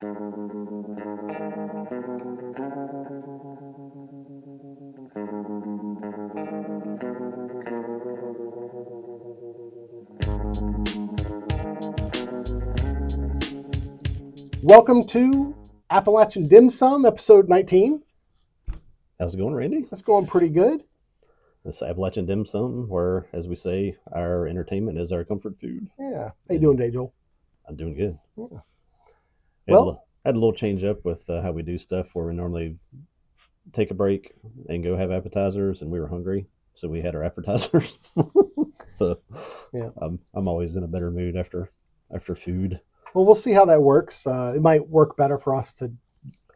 Welcome to Appalachian Dim Sum, episode 19. How's it going, Randy? It's going pretty good. This Appalachian Dim Sum, where, as we say, our entertainment is our comfort food. Yeah. How you doing, Danijel? I'm doing good. Yeah. Had a little change up with how we do stuff, where we normally take a break and go have appetizers, and we were hungry, so we had our appetizers. So yeah, I'm always in a better mood after food. Well, we'll see how that works. It might work better for us to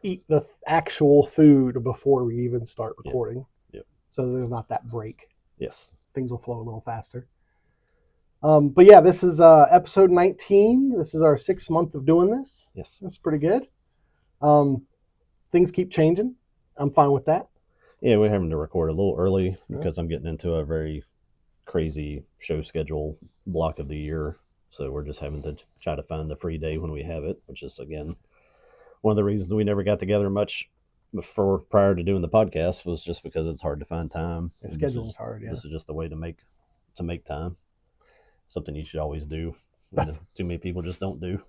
eat the actual food before we even start recording. Yep. So there's not that break. Yes. Things will flow a little faster. But yeah, this is episode 19. This is our 6th month of doing this. Yes. That's pretty good. Things keep changing. I'm fine with that. Yeah, we're having to record a little early because I'm getting into a very crazy show schedule block of the year. So we're just having to try to find a free day when we have it, which is, again, one of the reasons we never got together much prior to doing the podcast, was just because it's hard to find time. The schedule is hard, yeah. This is just a way to make time. Something you should always do. Too many people just don't do.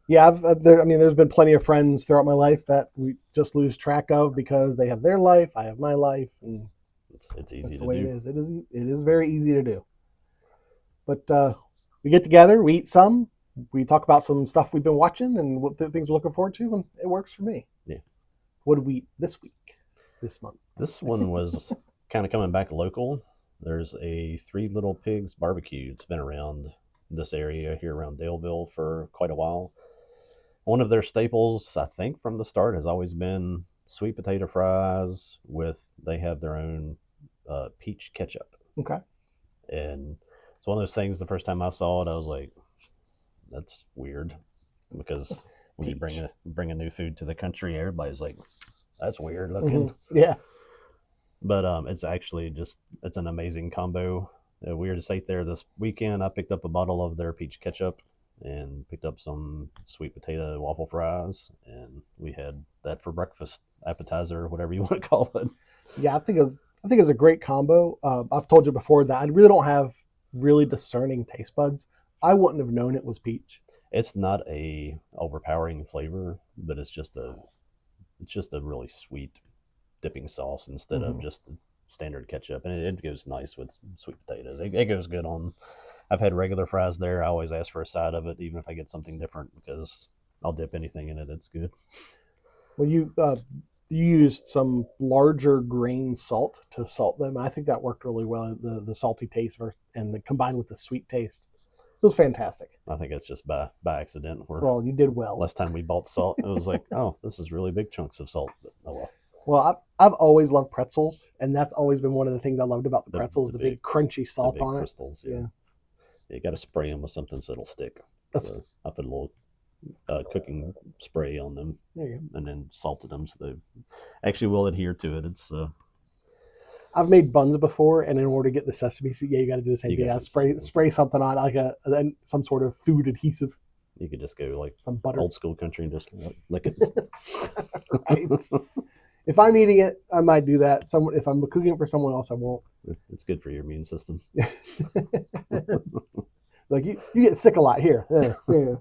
Yeah, there's been plenty of friends throughout my life that we just lose track of because they have their life, I have my life, and it's easy to do. That's the way it is. It is very easy to do. But we get together, we eat some, we talk about some stuff we've been watching and what things we're looking forward to, and it works for me. Yeah. What did we eat this month? This one was kind of coming back local. There's a Three Little Pigs barbecue. It's been around this area here around Daleville for quite a while. One of their staples, I think, from the start has always been sweet potato fries they have their own peach ketchup. Okay. And it's one of those things, the first time I saw it, I was like, that's weird. Because when you bring a new food to the country, everybody's like, that's weird looking. Mm-hmm. Yeah. But it's actually it's an amazing combo. We were just ate there this weekend. I picked up a bottle of their peach ketchup and picked up some sweet potato waffle fries, and we had that for breakfast, appetizer, whatever you want to call it. Yeah, I think it's a great combo. I've told you before that I really don't have really discerning taste buds. I wouldn't have known it was peach. It's not a overpowering flavor, but it's just a really sweet dipping sauce instead of just standard ketchup, and it goes nice with sweet potatoes. It goes good on. I've had regular fries there. I always ask for a side of it, even if I get something different, because I'll dip anything in it. It's good. Well, you used some larger grain salt to salt them. I think that worked really well. The salty taste and combined with the sweet taste, it was fantastic. I think it's just by accident. Well, you did well. Last time we bought salt, it was like, oh, this is really big chunks of salt. But oh well. Well, I've always loved pretzels, and that's always been one of the things I loved about the pretzels, the big crunchy salt the big on it. Crystals, yeah. You got to spray them with something so it'll stick. So I put a little cooking spray on them, and then salted them so they actually will adhere to it. It's I've made buns before, and in order to get the sesame seed, you got to do the same thing. Spray something on, like some sort of food adhesive. You could just go like some butter, old school country, and just lick it. Right. If I'm eating it, I might do that. If I'm cooking it for someone else, I won't. It's good for your immune system. Like you get sick a lot here. Yeah.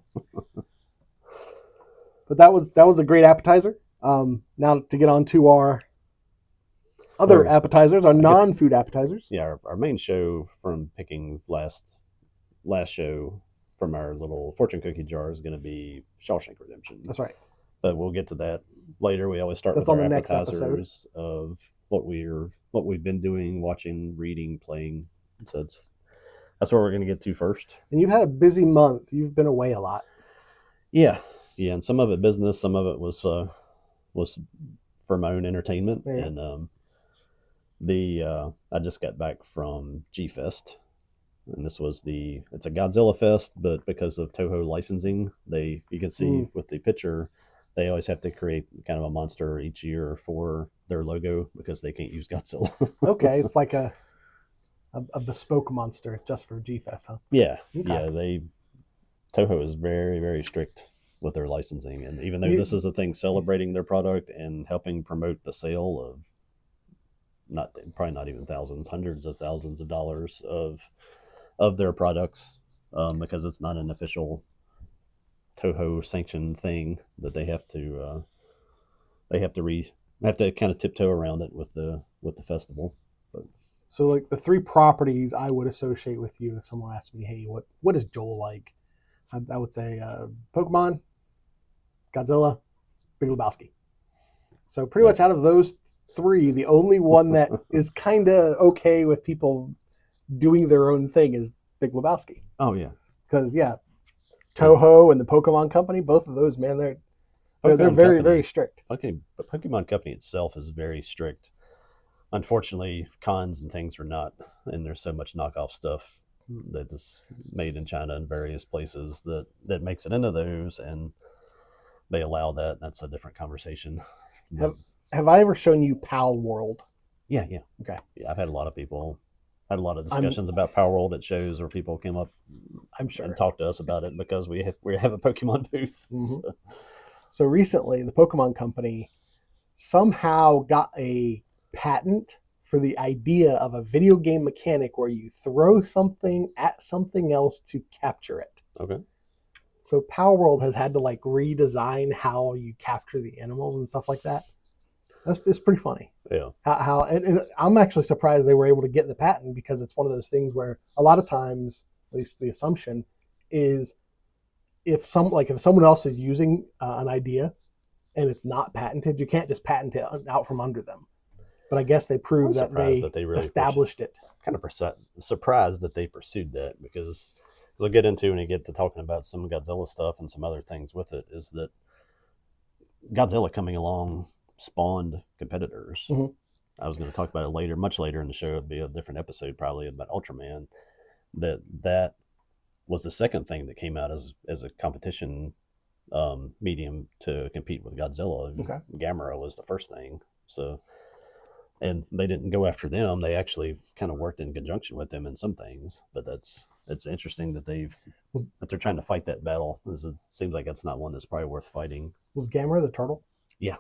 But that was a great appetizer. Now to get on to our other appetizers, our non-food appetizers. Yeah, our main show from picking last show from our little fortune cookie jar is going to be Shawshank Redemption. That's right. But we'll get to that later. We always start with our appetizers of what we've been doing, watching, reading, playing. So that's what we're going to get to first. And you've had a busy month. You've been away a lot. Yeah, and some of it business, some of it was for my own entertainment. Yeah. And I just got back from G-Fest, and it's a Godzilla Fest, but because of Toho licensing, you can see with the picture, they always have to create kind of a monster each year for their logo because they can't use Godzilla. Okay, it's like a bespoke monster just for G-Fest, huh? Yeah, okay. Yeah. Toho is very, very strict with their licensing. And even though You, this is a thing celebrating their product and helping promote the sale of not probably not even thousands, hundreds of thousands of dollars of their products, because it's not an official Toho sanctioned thing that they have to have to kind of tiptoe around it with the festival. But so like the three properties I would associate with you if someone asked me, hey, what is Joel like? I would say Pokemon, Godzilla, Big Lebowski. So pretty much out that's of those three, the only one that is kind of okay with people doing their own thing is Big Lebowski. oh yeah, Because yeah, well, Toho and the Pokemon Company, both of those, man, they're Pokemon very very Company, strict. But Pokemon Company itself is very strict. Unfortunately, cons and things are not, and there's so much knockoff stuff that is made in China and various places that makes it into those, and they allow that. That's a different conversation. But Have Have I ever shown you Pal World? yeah, yeah, Okay, yeah. I've had a lot of people had a lot of I'm discussions about Power World at shows where people came up I'm and sure. talked to us about it because we have a Pokemon booth. Hmm. So, So recently, the Pokemon Company somehow got a patent for the idea of a video game mechanic where you throw something at something else to capture it. okay, So Power World has had to like redesign how you capture the animals and stuff like that. It's pretty funny. yeah, And I'm actually surprised they were able to get the patent because it's one of those things where a lot of times, at least the assumption is if someone else is using an idea and it's not patented, you can't just patent it out from under them. But I guess they I'm proved that surprised they that they really established it. kind of surprised that they pursued that because as I get into when you get to talking about some Godzilla stuff and some other things with it is that Godzilla coming along spawned competitors. Mm-hmm. I was going to talk about it later, much later in the show. It'd be a different episode probably about Ultraman. That was the second thing that came out as a competition medium to compete with Godzilla. Okay. Gamera was the first thing. So and they didn't go after them. They actually kind of worked in conjunction with them in some things. But it's interesting that they're trying to fight that battle. It seems like it's not one that's probably worth fighting. Was Gamera the turtle? Yeah,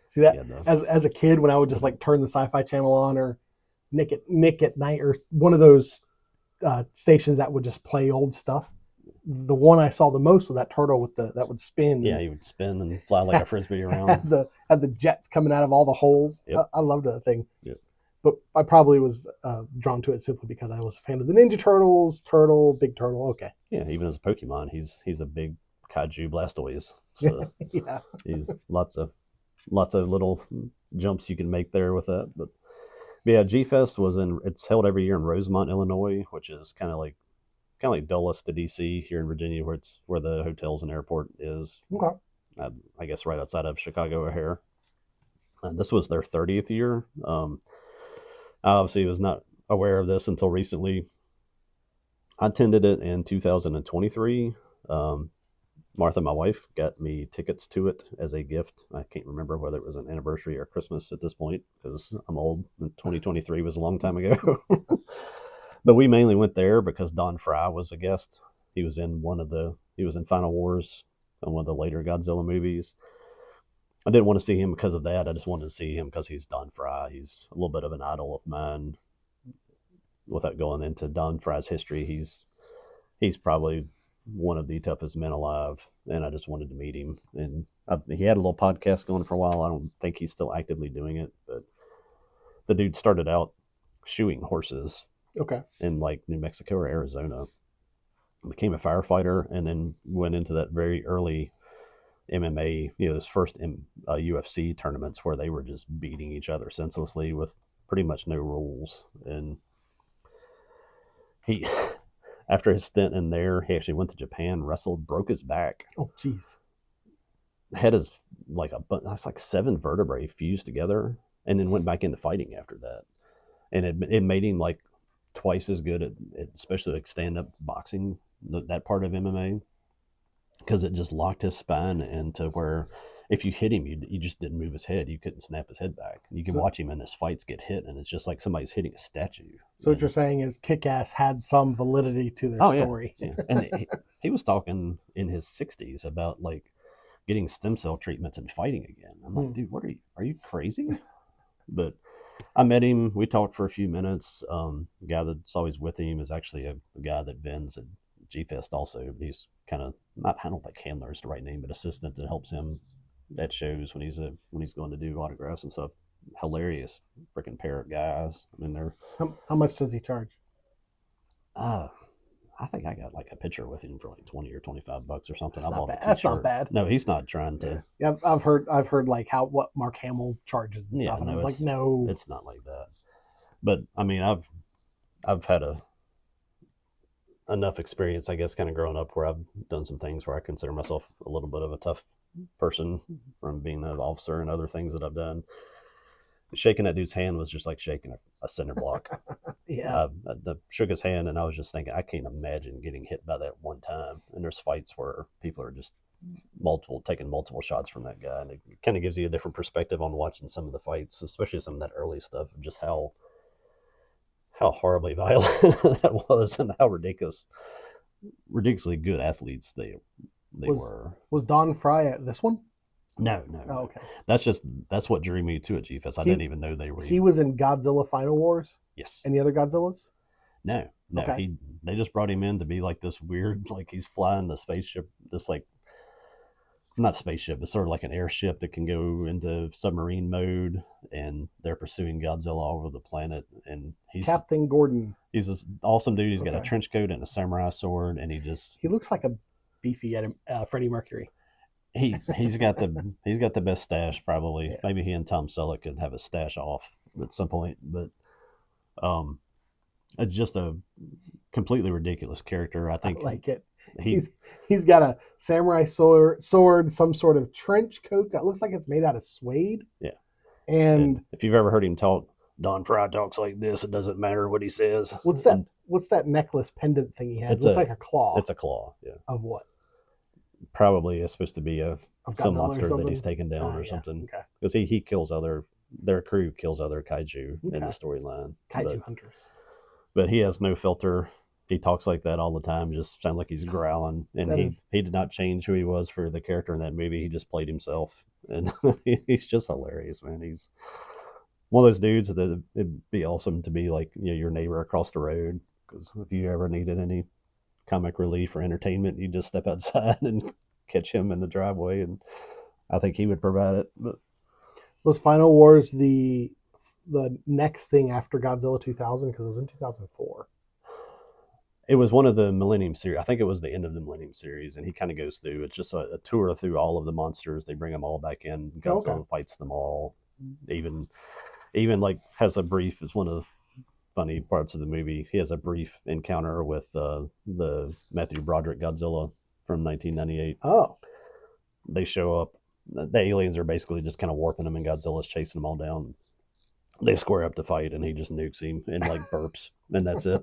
See that yeah, no, as a kid when I would just like turn the Sci-Fi Channel on or Nick at Night or one of those stations that would just play old stuff. The one I saw the most was that turtle with the that would spin. yeah. And He would spin and fly like a frisbee around. had the jets coming out of all the holes. Yep. I loved that thing. Yep. But I probably was drawn to it simply because I was a fan of the Ninja Turtles, Big Turtle. Okay. Yeah, even as a Pokemon, he's a big kaiju Blastoise. So Yeah. he's lots of little jumps you can make there with that. But yeah, G Fest it's held every year in Rosemont, Illinois, which is kind of like Dulles to DC here in Virginia, where the hotels and airport is. Okay. I guess right outside of Chicago O'Hare. This was their 30th year. I obviously was not aware of this until recently. I attended it in 2023. Martha, my wife, got me tickets to it as a gift. I can't remember whether it was an anniversary or Christmas at this point because I'm old. 2023 was a long time ago. But we mainly went there because Don Fry was a guest. He was in Final Wars on one of the later Godzilla movies. I didn't want to see him because of that. I just wanted to see him because he's Don Fry. He's a little bit of an idol of mine. Without going into Don Fry's history, he's probably one of the toughest men alive, and I just wanted to meet him. And he had a little podcast going for a while. I don't think he's still actively doing it, but the dude started out shoeing horses Okay. in like New Mexico or Arizona, became a firefighter, and then went into that very early MMA, his first UFC tournaments where they were just beating each other senselessly with pretty much no rules. And he, after his stint in there, he actually went to Japan, wrestled, broke his back, Oh, jeez. had his that's like 7 vertebrae fused together, and then went back into fighting after that. And it made him like twice as good at especially like stand up boxing, that part of MMA, because it just locked his spine into where if you hit him, you just didn't move his head. You couldn't snap his head back. You can So, watch him in his fights get hit, and it's just like somebody's hitting a statue. so what you're And saying is Kick-Ass had some validity to their oh yeah, story. yeah. And he was talking in his 60s about like getting stem cell treatments and fighting again. I'm like, Hmm. dude, what are you crazy? But I met him. We talked for a few minutes. The guy that's always with him is actually a guy that vends at G Fest also. He's kind of not, I don't think handler is the right name, but assistant that helps him at shows when he's going to do autographs and stuff. Hilarious freaking pair of guys. I mean, they're How much does he charge? uh, I think I got like a picture with him for like 20 or $25 or something. That's I not bought a bad. That's not T-shirt. bad. No, he's not trying Yeah, to. yeah. I've heard like how what Mark Hamill charges and Yeah, stuff, and I no, was like, no. it's not like that. But I mean, I've had a enough experience, I guess, kind of growing up where I've done some things where I consider myself a little bit of a tough person from being an officer and other things that I've done. Shaking that dude's hand was just like shaking a cinder block. Yeah, I shook his hand and I was just thinking, I can't imagine getting hit by that one time. And there's fights where people are just taking multiple shots from that guy, and it kind of gives you a different perspective on watching some of the fights, especially some of that early stuff, of just how horribly violent that was and how ridiculously good athletes they was were. was Don Fry at this one? No, no, Oh, no. okay. That's what drew me to it, G Fest. I He didn't even know they were he even. was in Godzilla Final Wars. Yes. Any other Godzillas? No, no. Okay. They just brought him in to be like this weird, like he's flying the spaceship, this like not a spaceship, but sort of like an airship that can go into submarine mode, and they're pursuing Godzilla all over the planet. And Captain Gordon. he's this awesome dude. He's got a Okay. trench coat and a samurai sword, and He looks like a beefy Freddie Mercury. he's got the best stash probably. Yeah. Maybe he and Tom Selleck could have a stash off at some point, but um, it's just a completely ridiculous character. I I think like it. he He's got a samurai sword, some sort of trench coat that looks like it's made out of suede. yeah. And And if you've ever heard him talk, Don Fry talks like this. It doesn't matter what he says. And what's that necklace pendant thing he has? it's It looks a like a claw. it's a claw. Yeah, Of what? probably it's supposed to be Of some Godzilla or monster that something? he's taken down or Yeah. something. Okay. Because he kills their crew kills other kaiju in the Okay. storyline. Kaiju hunters. But he has no filter. He talks like that all the time. Just sound like he's growling. And he did not change who he was for the character in that movie. He just played himself, and he's just hilarious, man. He's one of those dudes that it'd be awesome to be like your neighbor across the road. Because if you ever needed any comic relief or entertainment, you just step outside and catch him in the driveway, and I think he would provide it. But Was Final Wars the next thing after Godzilla 2000? Because it was in 2004. it was one of the Millennium series. I think it was the end of the Millennium series, and he kind of goes through. It's just a tour through all of the monsters. They bring them all back in. Godzilla fights them all. Even like has a brief. It's one of the funny parts of the movie. He has a brief encounter with the Matthew Broderick Godzilla from 1998. Oh, They show up. The aliens are basically just kind of warping them, and Godzilla's chasing them all down. They square up to fight, and he just nukes him and like burps, and that's it.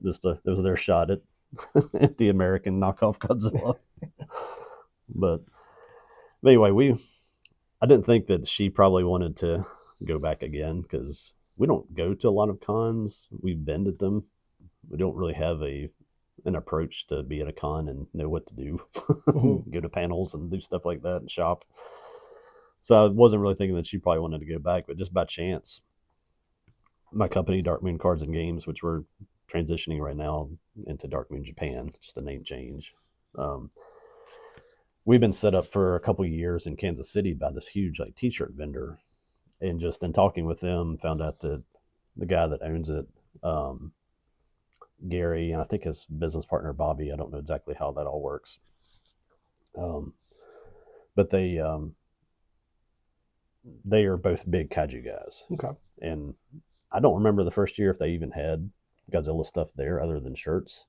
It was their shot at, at the American knockoff Godzilla. But anyway, I didn't think that she probably wanted to go back again because we don't go to a lot of cons. We've been to them. We don't really have an approach to be at a con and know what to do. Go to panels and do stuff like that and shop. So I wasn't really thinking that she probably wanted to go back, but just by chance, my company, Dark Moon Cards and Games, which we're transitioning right now into Dark Moon Japan, just a name change. We've been set up for a couple of years in Kansas City by this huge like t-shirt vendor, and just in talking with them, found out that the guy that owns it, Gary, and I think his business partner Bobby. I don't know exactly how that all works, but they are both big kaiju guys. okay. And I don't remember the first year if they even had Godzilla stuff there other than shirts.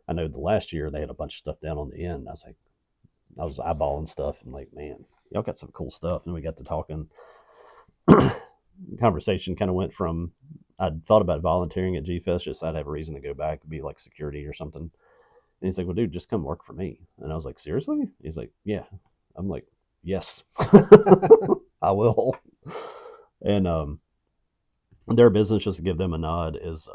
I know the last year they had a bunch of stuff down on the end. I was eyeballing stuff and like, man, y'all got some cool stuff. And we got to talking. Conversation kind of went from I'd thought about volunteering at G Fest, just I'd have a reason to go back, be like security or something. And he's like, well, dude, just come work for me. And I was like, seriously? He's like, yeah. I'm like, yes, I will. And their business, just to give them a nod, is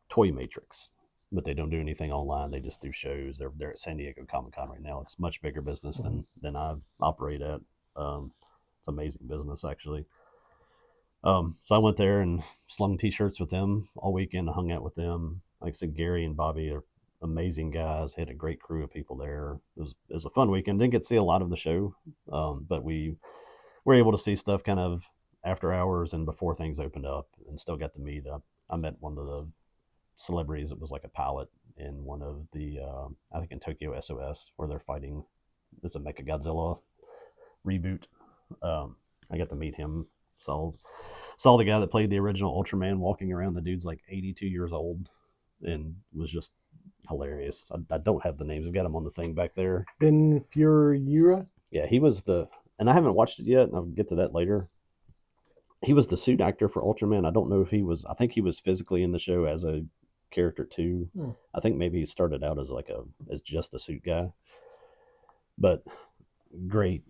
Toy Matrix, but they don't do anything online. They just do shows. They're at San Diego Comic Con right now. It's much bigger business than I operate at. It's amazing business actually. So I went there and slung T-shirts with them all weekend. I hung out with them. Like I said, Gary and Bobby are amazing guys. Had a great crew of people there. It was a fun weekend. Didn't get to see a lot of the show, but we were able to see stuff kind of after hours and before things opened up, and still got to meet. I met one of the celebrities. It was like a pilot in one of the I think in Tokyo SOS, where they're fighting. It's a Mecha Godzilla reboot. I got to meet him. Saw the guy that played the original Ultraman walking around. The dude's like 82 years old and was just hilarious. I don't have the names. I've got him on the thing back there. Ben Furiura. Yeah, he was and I haven't watched it yet, and I'll get to that later. He was the suit actor for Ultraman. I don't know if he was. I think he was physically in the show as a character too. I think maybe he started out as just a suit guy. But great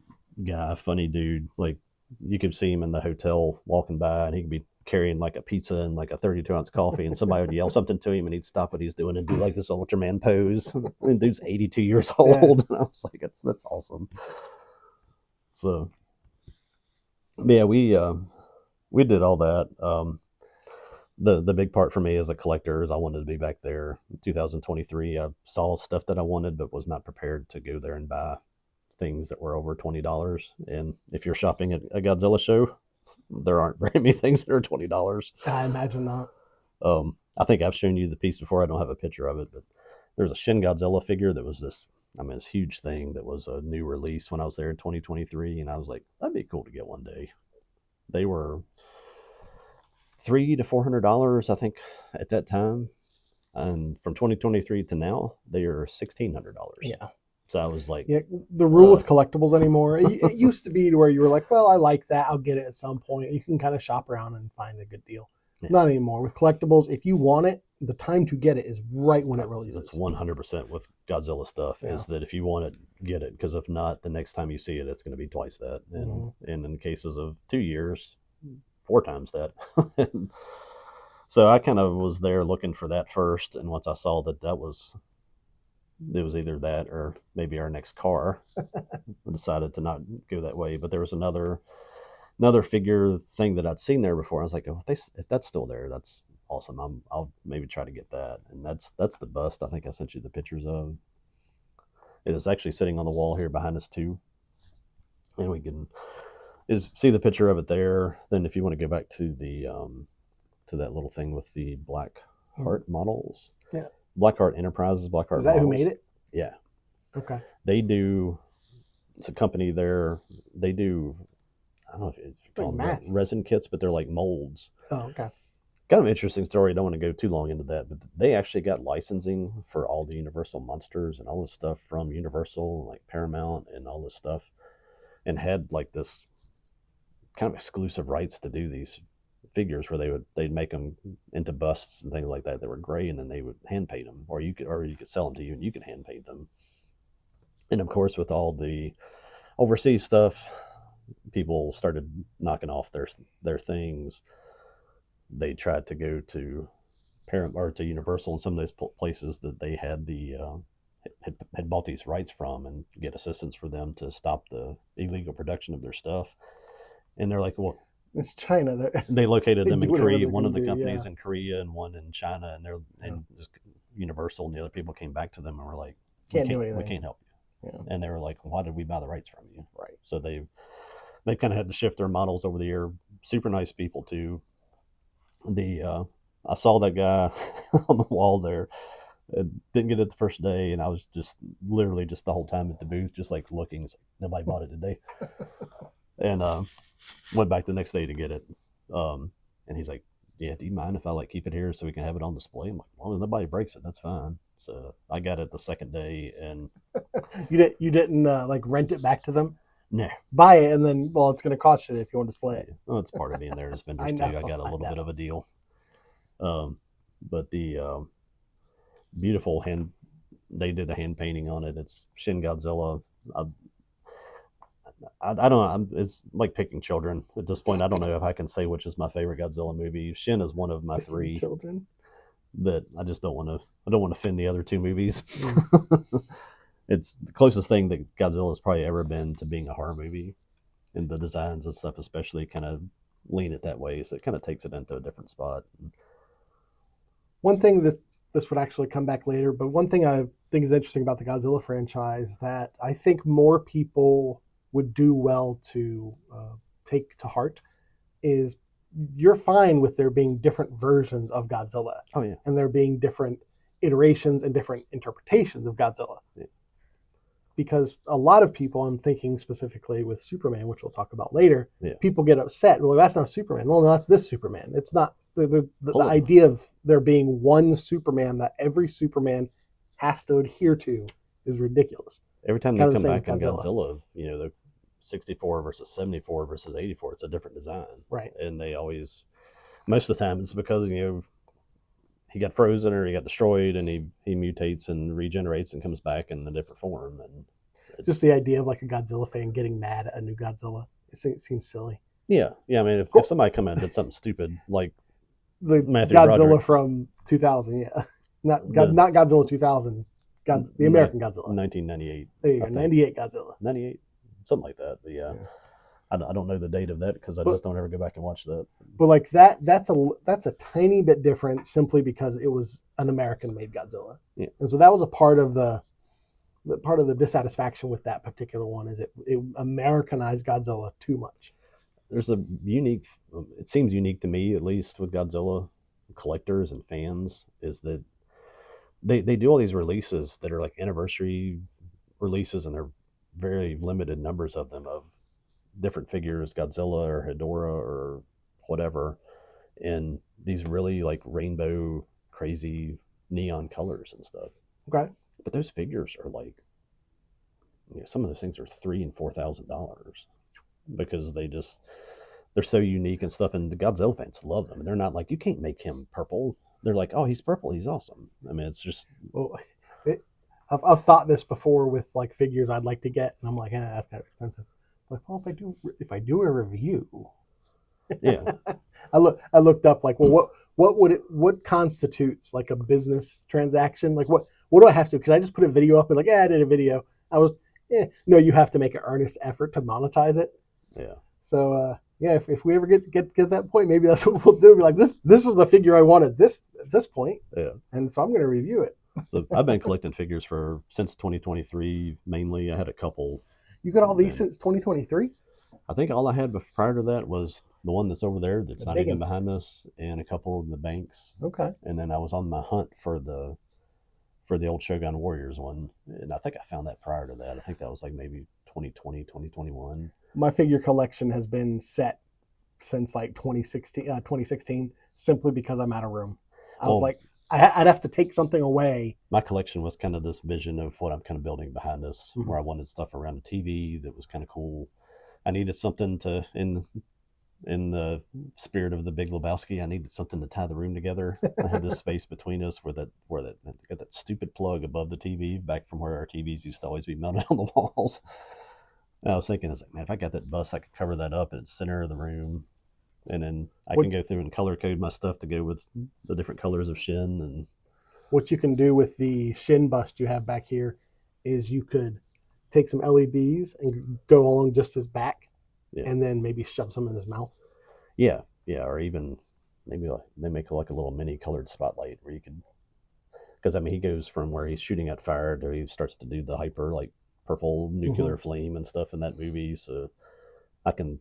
guy, funny dude. Like, you could see him in the hotel walking by, and he could be carrying like a pizza and like a 32-ounce coffee, and somebody would yell something to him, and he'd stop what he's doing and do like this Ultraman pose. And dude's 82 years old. And I was like, that's awesome. So, yeah, we did all that. The big part for me as a collector is I wanted to be back there in 2023. I saw stuff that I wanted, but was not prepared to go there and buy things that were over $20. And if you're shopping at a Godzilla show, there aren't very many things that are $20. I imagine not. I think I've shown you the piece before. I don't have a picture of it, but there's a Shin Godzilla figure that was this huge thing that was a new release when I was there in 2023, and I was like, that'd be cool to get one day. They were $300 to $400, I think, at that time, and from 2023 to now, they are $1,600. Yeah. So I was like, yeah, the rule with collectibles anymore, it used to be to where you were like, well, I like that, I'll get it at some point. You can kind of shop around and find a good deal. Yeah. Not anymore. With collectibles, if you want it, the time to get it is right when it releases. That's 100% with Godzilla stuff, is that if you want it, get it. Because if not, the next time you see it, it's going to be twice that. And in cases of 2 years, 4 times that. So I kind of was there looking for that first. And once I saw that it was either that or maybe our next car, I decided to not go that way. But there was another figure thing that I'd seen there before. I was like, oh, if that's still there, that's awesome. I'll maybe try to get that. And that's the bust I think I sent you the pictures of. It is actually sitting on the wall here behind us too. And we can see the picture of it there. Then if you want to go back to the to that little thing with the Black Heart models. Yeah. Black Heart Enterprises, Black Heart. Is that models. Who made it? Yeah. Okay. It's a company there. They do, I don't know if you call them resin kits, but they're like molds. Oh, okay. Kind of an interesting story. I don't want to go too long into that, but they actually got licensing for all the Universal monsters and all this stuff from Universal, like Paramount and all this stuff, and had like this kind of exclusive rights to do these figures where they'd make them into busts and things like that were gray, and then they would hand paint them, or you could sell them to you and you could hand paint them. And of course, with all the overseas stuff, people started knocking off their things. They tried to go to to Universal and some of those places that they had had bought these rights from, and get assistance for them to stop the illegal production of their stuff. And they're like, well, it's China. They located them in Korea. One of the companies in Korea and one in China, and just Universal and the other people came back to them and were like, we can't help you. Yeah. And they were like, why did we buy the rights from you? Right. So they kind of had to shift their models over the year. Super nice people too. I saw that guy on the wall there. Didn't get it the first day, and I was just literally just the whole time at the booth, just like looking. It's like, nobody bought it today. And went back the next day to get it. And he's like, yeah, do you mind if I like keep it here so we can have it on display? I'm like, as long as nobody breaks it, that's fine. So I got it the second day. And you didn't like rent it back to them? No. Buy it, and then, well, it's going to cost you if you want to display it. Well, it's part of being there as vendors too. I got a little bit of a deal. But the beautiful they did a hand painting on it. It's Shin Godzilla. I don't know. It's like picking children at this point. I don't know if I can say which is my favorite Godzilla movie. Shin is one of my Picking three children. that I just don't want to. I don't want to offend the other two movies. Mm. It's the closest thing that Godzilla has probably ever been to being a horror movie, and the designs and stuff especially kind of lean it that way. So it kind of takes it into a different spot. One thing that this would actually come back later, but one thing I think is interesting about the Godzilla franchise that I think more people would do well to take to heart is you're fine with there being different versions of Godzilla. Oh yeah, and there being different iterations and different interpretations of Godzilla. Yeah. Because a lot of people, I'm thinking specifically with Superman, which we'll talk about later, Yeah. people get upset. Well, that's not Superman. Well, no, that's this Superman. It's not the idea of there being one Superman that every Superman has to adhere to is ridiculous. Every time they Kind of come the same back in Godzilla. Godzilla, the 64 versus 74 versus 84, it's a different design. Right. And they always, most of the time, it's because, he got frozen or he got destroyed and he mutates and regenerates and comes back in a different form. And Just the idea of like a Godzilla fan getting mad at a new Godzilla, it seems silly. Yeah. I mean, if somebody come out and did something stupid like The Matthew Godzilla Broderick, from 2000, yeah, not Godzilla 2000, the American Godzilla, 1998. There you go, 98 Godzilla, 98, something like that. But yeah. I don't know the date of that because I just don't ever go back and watch that. But like that's a tiny bit different simply because it was an American-made Godzilla, Yeah. And so that was a part of the dissatisfaction with that particular one is it Americanized Godzilla too much. There's a unique, it seems unique to me at least with Godzilla collectors and fans, is that they do all these releases that are like anniversary releases, and they're very limited numbers of them of different figures, Godzilla or Hedorah or whatever, in these really like rainbow crazy neon colors and stuff. Okay. But those figures are like, some of those things are $3,000 and $4,000 because they're so unique and stuff. And the Godzilla fans love them. And they're not like, you can't make him purple. They're like, oh, he's purple, he's awesome. I mean, it's just. Well, I've thought this before with like figures I'd like to get, and I'm like, that's kind of expensive. Like, well, if I do a review, Yeah. I looked up like, well, what constitutes like a business transaction? Like, what do I have to? Because I just put a video up and like, I did a video. No, you have to make an earnest effort to monetize it. Yeah. So if we ever get that point, maybe that's what we'll do. Be like, this was the figure I wanted at this point. Yeah. And so I'm going to review it. So I've been collecting figures since 2023 mainly. I had a couple. You got all these since 2023? I think all I had prior to that was the one that's over there that's The not big even one. behind us, and a couple in the banks. Okay. And then I was on my hunt for the old Shogun Warriors one, and I think I found that prior to that. I think that was like maybe 2020, 2021. My figure collection has been set since like 2016, simply because I'm out of room. I was like, I'd have to take something away. My collection was kind of this vision of what I'm kind of building behind us, Mhm. where I wanted stuff around the TV that was kind of cool. I needed something to, in the spirit of the Big Lebowski, I needed something to tie the room together. I had this space between us where got that stupid plug above the TV, back from where our TVs used to always be mounted on the walls. And I was thinking, man, if I got that bust, I could cover that up in the center of the room, and then I can go through and color code my stuff to go with the different colors of Shin. And what you can do with the Shin bust you have back here is you could take some LEDs and go along just his back, and then maybe shove some in his mouth. Yeah, or even maybe they make like a little mini colored spotlight where you could, because I mean he goes from where he's shooting at fire to he starts to do the hyper like purple nuclear flame and stuff in that movie. So I can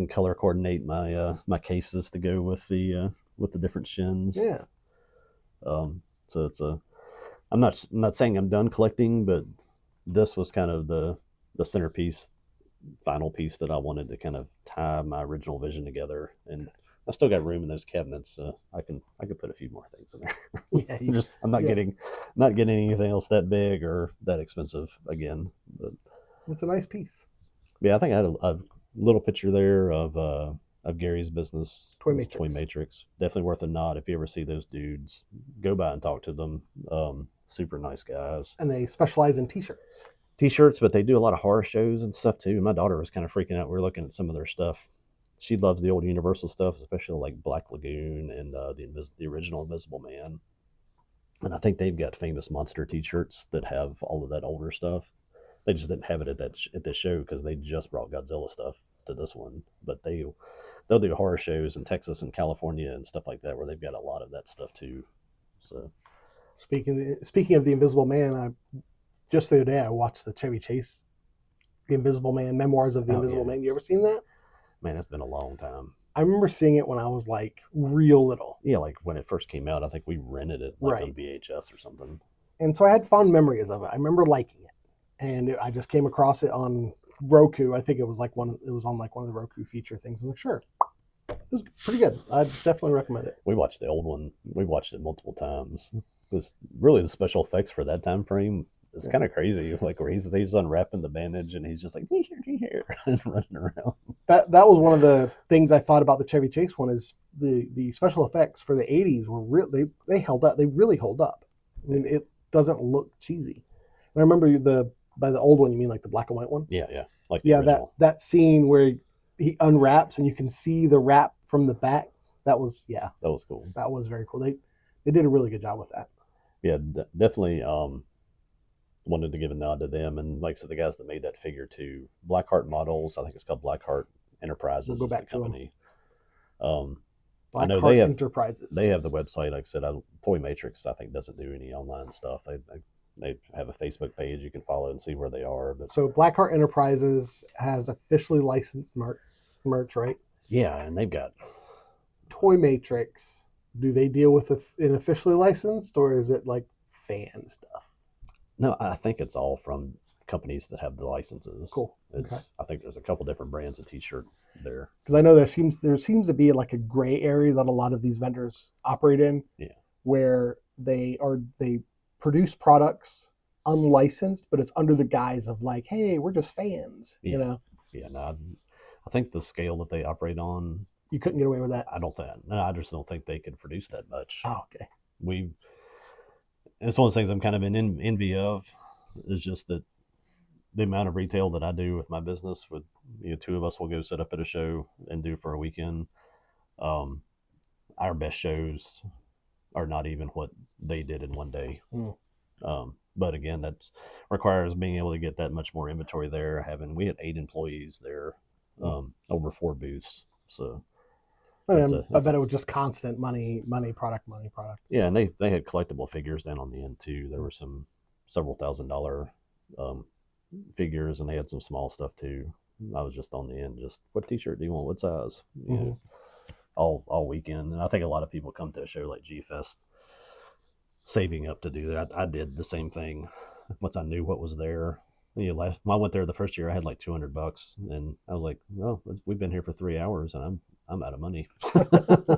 color coordinate my my cases to go with the different Shins. Yeah. So it's I'm not saying I'm done collecting, but this was kind of the centerpiece, final piece that I wanted to kind of tie my original vision together. And I still got room in those cabinets, so I can put a few more things in there. Yeah, I'm not getting anything else that big or that expensive again. But it's a nice piece. Yeah, I think I had a little picture there of Gary's business, Toy Matrix. Definitely worth a nod. If you ever see those dudes, go by and talk to them. Super nice guys. And they specialize in t-shirts. T-shirts, but they do a lot of horror shows and stuff too. My daughter was kind of freaking out. We were looking at some of their stuff. She loves the old Universal stuff, especially like Black Lagoon and the original Invisible Man. And I think they've got famous monster T-shirts that have all of that older stuff. They just didn't have it at this show because they just brought Godzilla stuff to this one. But they'll do horror shows in Texas and California and stuff like that where they've got a lot of that stuff too. So Speaking of the Invisible Man, just the other day I watched the Chevy Chase, The Invisible Man, Memoirs of the Invisible Man. You ever seen that? Man, it's been a long time. I remember seeing it when I was like real little. Yeah, like when it first came out, I think we rented it like on VHS or something. And so I had fond memories of it. I remember liking it, and I just came across it on Roku. I think it was like it was on like one of the Roku feature things. I'm like, sure, it was pretty good. I'd definitely recommend it. We watched the old one. We watched it multiple times. It was really the special effects for that time frame. It's kind of crazy, like where he's unwrapping the bandage and he's just like and running around. That was one of the things I thought about the Chevy Chase one is the special effects for the 80s were they held up. They really hold up. I mean, it doesn't look cheesy. And I remember by the old one, you mean like the black and white one? Yeah, like the original. that scene where he unwraps and you can see the wrap from the back. That was cool. That was very cool. They did a really good job with that. Yeah, definitely. Wanted to give a nod to them, and like I said, the guys that made that figure too, Blackheart Models. I think it's called Blackheart Enterprises. We'll go back is the company. I know they have Enterprises. They have the website. Like I said, Toy Matrix I think doesn't do any online stuff. They have a Facebook page you can follow and see where they are. But so Blackheart Enterprises has officially licensed merch, right? Yeah, and they've got Toy Matrix. Do they deal with an officially licensed, or is it like fan stuff? No, I think it's all from companies that have the licenses. Cool. I think there's a couple different brands of T-shirt there. Because I know there seems to be like a gray area that a lot of these vendors operate in. Yeah. Where they produce products unlicensed, but it's under the guise of like, hey, we're just fans. Yeah. You know. Yeah. No, I think the scale that they operate on, you couldn't get away with that. I just don't think they could produce that much. Oh, okay. It's one of those things I'm kind of in envy of. Is just that the amount of retail that I do with my business. With two of us will go set up at a show and do for a weekend. Our best shows are not even what they did in one day. But again, that requires being able to get that much more inventory there. We had 8 employees there, over 4 booths. So. I bet it was just constant money, product. Yeah, and they had collectible figures down on the end too. There were some several $1,000 figures, and they had some small stuff too. I was just on the end, just what T-shirt do you want? What size? All weekend. And I think a lot of people come to a show like G-Fest saving up to do that. I did the same thing once I knew what was there. I went there the first year. I had like $200, and I was like, "Well, we've been here for 3 hours, and I'm out of money."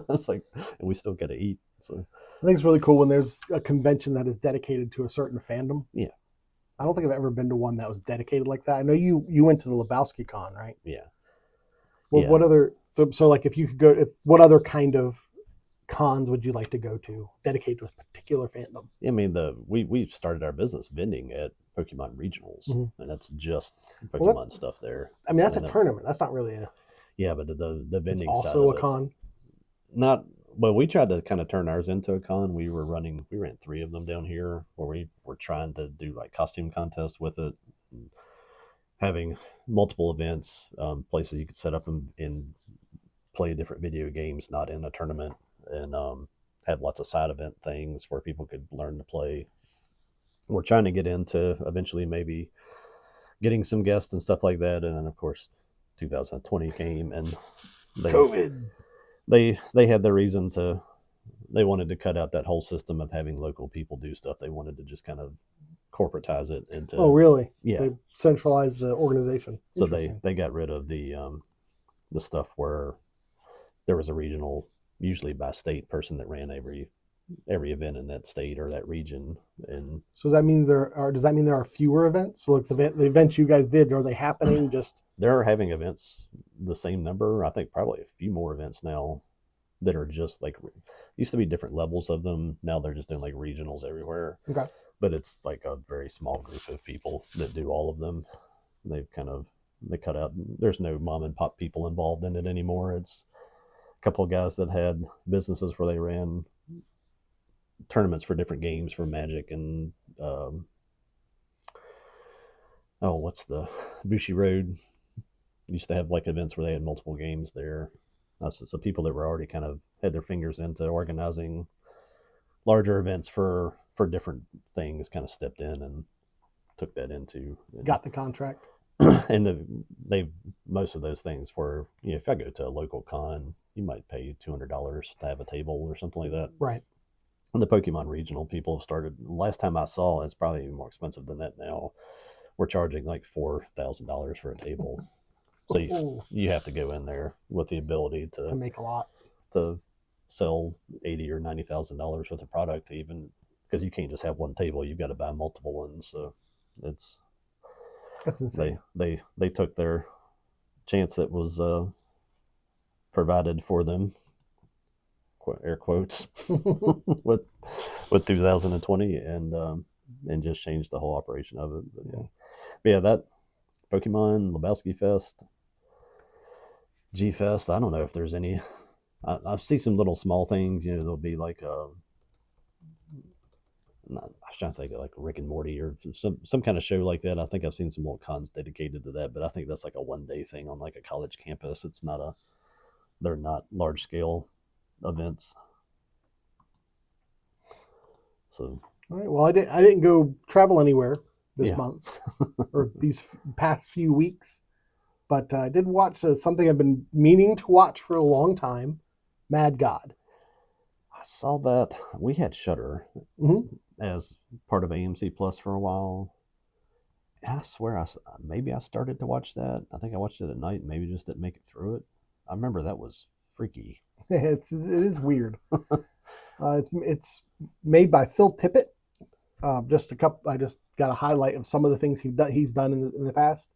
It's like, and we still got to eat. So I think it's really cool when there's a convention that is dedicated to a certain fandom. Yeah, I don't think I've ever been to one that was dedicated like that. I know you went to the Lebowski Con, right? Yeah. Well, yeah. What other so like if you could go, what other kind of cons would you like to go to dedicated to a particular fandom? I mean, we started our business vending at Pokemon regionals, and that's just Pokemon stuff there. I mean, that's a tournament. That's not really a. Yeah, but the vending it's side also of a con. Not well. We tried to kind of turn ours into a con. We ran 3 of them down here where we were trying to do like costume contests with it, and having multiple events, places you could set up and play different video games, not in a tournament, and have lots of side event things where people could learn to play. We're trying to get into eventually maybe getting some guests and stuff like that. And then of course 2020 came and COVID. They had their reason they wanted to cut out that whole system of having local people do stuff. They wanted to just kind of corporatize it into. Oh, really? Yeah. They centralized the organization. So they got rid of the stuff where there was a regional, usually by state, person that ran every event in that state or that region. And so does that mean there are fewer events? So like the events you guys did, are they happening just? They're having events the same number. I think probably a few more events now that are just like, used to be different levels of them. Now they're just doing like regionals everywhere. Okay. but it's like a very small group of people that do all of them. They've kind of they cut out. There's no mom and pop people involved in it anymore. It's a couple of guys that had businesses where they ran tournaments for different games for Magic and what's the Bushi Road used to have like events where they had multiple games there. So people that were already kind of had their fingers into organizing larger events for different things kind of stepped in and took that into Got the contract. And they most of those things were, if I go to a local con, you might pay $200 to have a table or something like that. Right. And the Pokemon regional people have started. Last time I saw, it's probably even more expensive than that now. We're charging like $4,000 for a table. So you have to go in there with the ability to make a lot, to sell $80,000 or $90,000 worth of product, even because you can't just have one table. You've got to buy multiple ones. So that's insane. They took their chance that was provided for them, air quotes, with 2020, and just changed the whole operation of it. But yeah, that Pokemon, Lebowski Fest, G Fest. I don't know if there's any. I see some little small things. There'll be like I was trying to think of like Rick and Morty or some kind of show like that. I think I've seen some little cons dedicated to that, but I think that's like a 1 day thing on like a college campus. It's not they're not large scale events. So all right. Well, I didn't go travel anywhere this month or these past few weeks, but I did watch something I've been meaning to watch for a long time, Mad God. I saw that. We had Shudder as part of AMC Plus for a while. I swear maybe I started to watch that. I think I watched it at night, maybe just didn't make it through it. I remember that was freaky. It is weird. It's made by Phil Tippett. I just got a highlight of some of the things he's done in the past.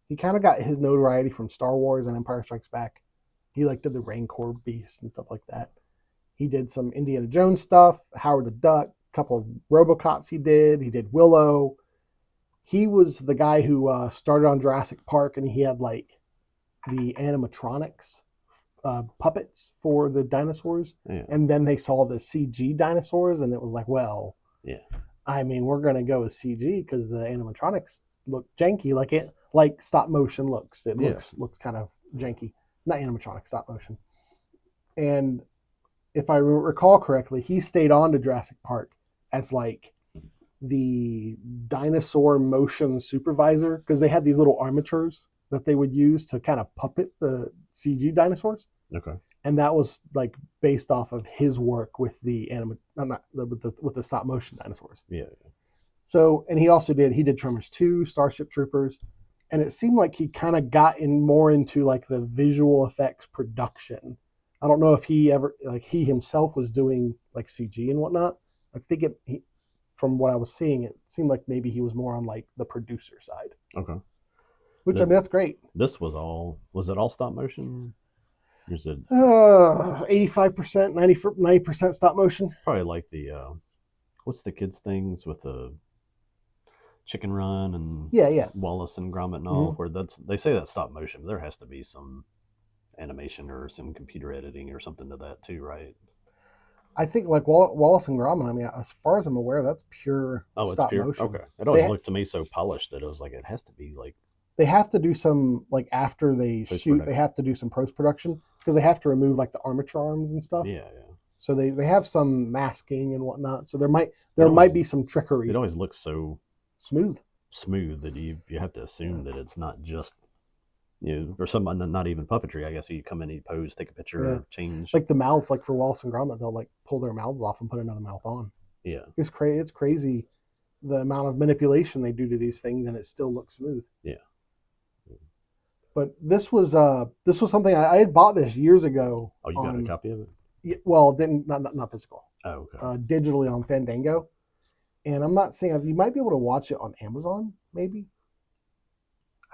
He kind of got his notoriety from Star Wars and Empire Strikes Back. He did the Rancor beasts and stuff like that. He did some Indiana Jones stuff, Howard the Duck, a couple of RoboCops he did. He did Willow. He was the guy who started on Jurassic Park, and he had like the animatronics puppets for the dinosaurs. Yeah. And then they saw the CG dinosaurs, and it was like, well, I mean, we're going to go with CG because the animatronics look janky, like stop motion looks. It looks kind of janky. Not animatronic, stop motion. And if I recall correctly, he stayed on to Jurassic Park as like the dinosaur motion supervisor because they had these little armatures that they would use to kind of puppet the CG dinosaurs. Okay. And that was like based off of his work with the with the stop motion dinosaurs. Yeah. So, and he also did Tremors 2, Starship Troopers, and it seemed like he kind of got more into like the visual effects production. I don't know if he himself was doing like CG and whatnot. I think from what I was seeing, it seemed like maybe he was more on like the producer side. Okay. Which I mean, that's great. Was it all stop motion? Or is it 85%, 90% stop motion? Probably like the what's the kids things with the Chicken Run and Wallace and Gromit and all, where they say that's stop motion, but there has to be some animation or some computer editing or something to that too, right? I think like Wallace and Gromit, I mean, as far as I'm aware, that's pure stop motion. Okay. It always looked to me so polished that it was like it has to be like they have to do some like after they shoot, they have to do some post production because they have to remove like the armature arms and stuff. Yeah. So they have some masking and whatnot. So there might be some trickery. It always looks so smooth that you have to assume that it's not just or something, not even puppetry. I guess you come in, you pose, take a picture, change. Like the mouths, like for Wallace and Gromit, they'll like pull their mouths off and put another mouth on. Yeah, it's crazy. It's crazy the amount of manipulation they do to these things, and it still looks smooth. Yeah. But this was something I had bought this years ago. Oh, you got a copy of it? Yeah, well, didn't not physical. Oh, okay. Digitally on Fandango, and I'm not saying you might be able to watch it on Amazon, maybe.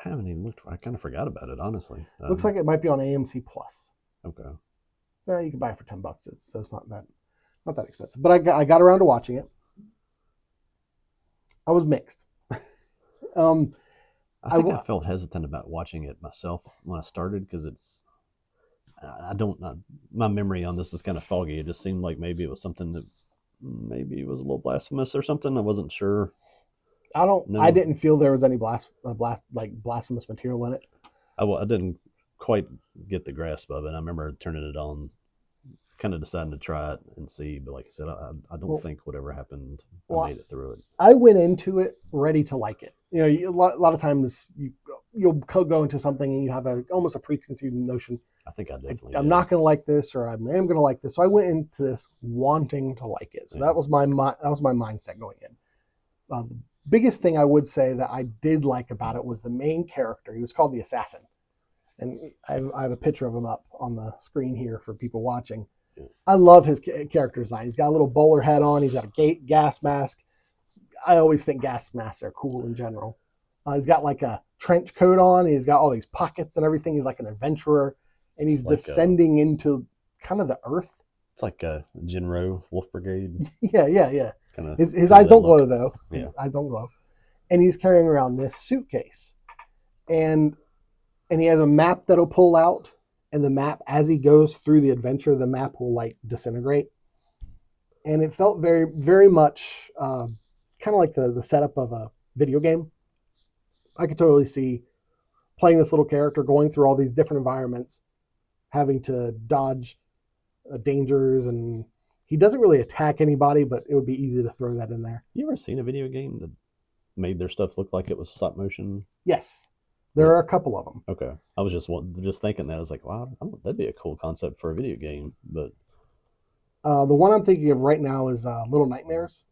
I haven't even looked. I kind of forgot about it, honestly. Looks like it might be on AMC Plus. Okay. You can buy it for $10. So it's not that expensive. But I got around to watching it. I was mixed. Um, I I think I felt hesitant about watching it myself when I started because I don't my memory on this is kind of foggy. It just seemed like maybe it was something that maybe it was a little blasphemous or something. I wasn't sure. I No, didn't feel there was any blasphemous material in it. I didn't quite get the grasp of it. I remember turning it on, kind of deciding to try it and see, but like I said, I don't Well, think whatever happened, I well, made it through it. I went into it ready to like it. You know, a lot of times you'll go into something and you have almost a preconceived notion. I think I definitely I'm did. not going to like this, or I am going to like this. So I went into this wanting to like it. So Yeah. that was my mindset going in. The biggest thing I would say that I did like about it was the main character. He was called the Assassin, and I have a picture of him up on the screen here for people watching. Yeah. I love his character design. He's got a little bowler hat on. He's got a gas mask. I always think gas masks are cool in general. He's got like a trench coat on. He's got all these pockets and everything. He's like an adventurer, and he's It's like descending into kind of the earth. it's like a Jinro Wolf Brigade Yeah. kind of His kind of eyes that don't look. glow though. Yeah. His eyes don't glow, and he's carrying around this suitcase, and he has a map that'll pull out, and the map as he goes through the adventure, the map will like disintegrate, and it felt very much kind of like the setup of a video game. I could totally see playing this little character going through all these different environments, having to dodge dangers, and he doesn't really attack anybody, but it would be easy to throw that in there. You ever seen a video game that made their stuff look like it was stop motion? Yes, there are a couple of them. Okay, I was just thinking that. I was like, wow, that'd be a cool concept for a video game. But The one I'm thinking of right now is Little Nightmares,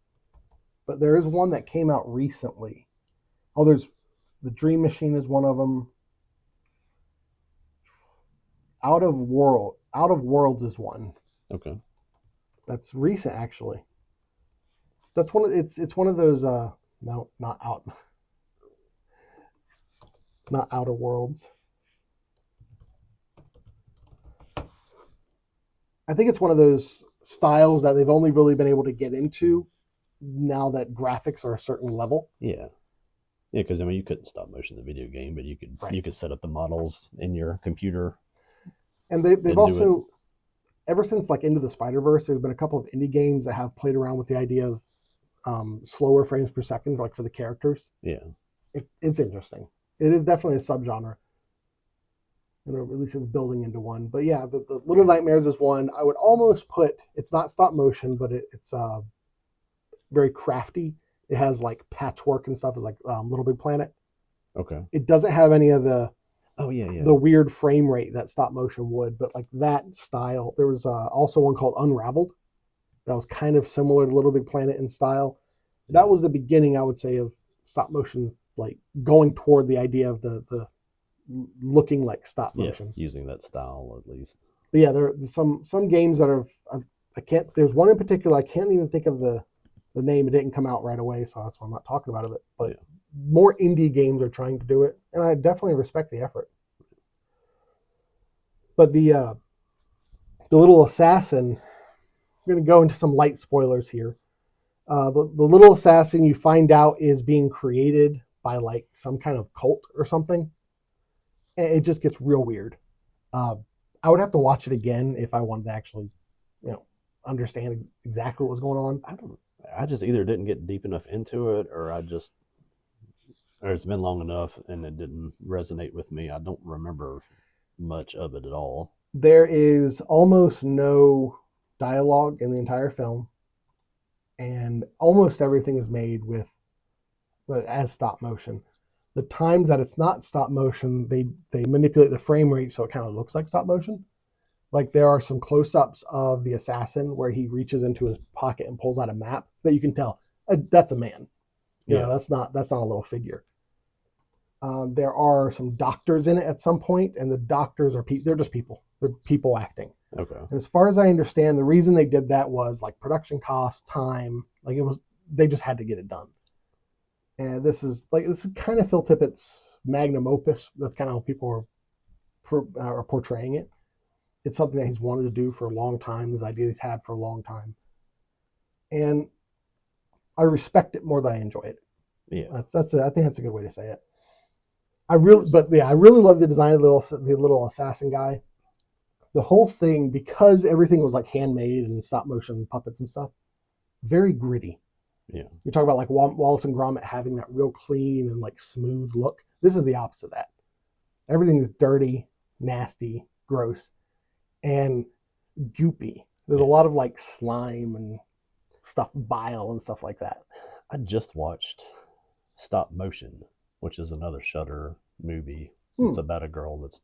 but there is one that came out recently. Oh, there's the Dream Machine is one of them. Out of Worlds is one. okay, That's recent actually. That's one of it's one of those no, not Outer Worlds. I think it's one of those styles that they've only really been able to get into now that graphics are a certain level. yeah, yeah. Because I mean, you couldn't stop motion the video game, but Right. you could set up the models in your computer. And they've And also, ever since like Into the Spider-Verse, there's been a couple of indie games that have played around with the idea of slower frames per second, like for the characters. Yeah, It's interesting. It is definitely a subgenre. You know, at least it's building into one. But yeah, the Little Nightmares is one. I would almost put, it's not stop motion, but it's very crafty. It has like patchwork and stuff. It's like Little Big Planet. okay. It doesn't have any of the Oh yeah. weird frame rate that stop motion would, but like that style. There was also one called Unraveled that was kind of similar to Little Big Planet in style. That was the beginning, I would say, of stop motion, like going toward the idea of the looking like stop motion. Using that style at least. But yeah, there's some games that are I can't. There's one in particular I can't even think of the name. It didn't come out right away, so that's why I'm not talking about it. But more indie games are trying to do it, and I definitely respect the effort. But the little assassin, we're going to go into some light spoilers here. The little assassin you find out is being created by like some kind of cult or something. And it just gets real weird. I would have to watch it again if I wanted to actually, understand exactly what was going on. I just either didn't get deep enough into it, or it's been long enough and it didn't resonate with me. I don't remember much of it at all. There is almost no dialogue in the entire film, and almost everything is made as stop motion. The times that it's not stop motion, they manipulate the frame rate so it kind of looks like stop motion. Like there are some close-ups of the assassin where he reaches into his pocket and pulls out a map that you can tell that's a man. That's not a little figure. There are some doctors in it at some point, and the doctors are they're just people. They're people acting. Okay. And as far as I understand, the reason they did that was like production costs, time. Like they just had to get it done. And this is kind of Phil Tippett's magnum opus. That's kind of how people are portraying it. It's something that he's wanted to do for a long time. This idea he's had for a long time, and I respect it more than I enjoy it. Yeah. I think that's a good way to say it. I really love the design of the little assassin guy. The whole thing, because everything was like handmade and stop motion puppets and stuff, very gritty. Yeah. You talk about like Wallace and Gromit having that real clean and like smooth look. This is the opposite of that. Everything is dirty, nasty, gross, and goopy. There's a Yeah. lot of like slime and stuff, bile and stuff like that. I just watched Stop Motion, which is another Shudder movie. It's about a girl that's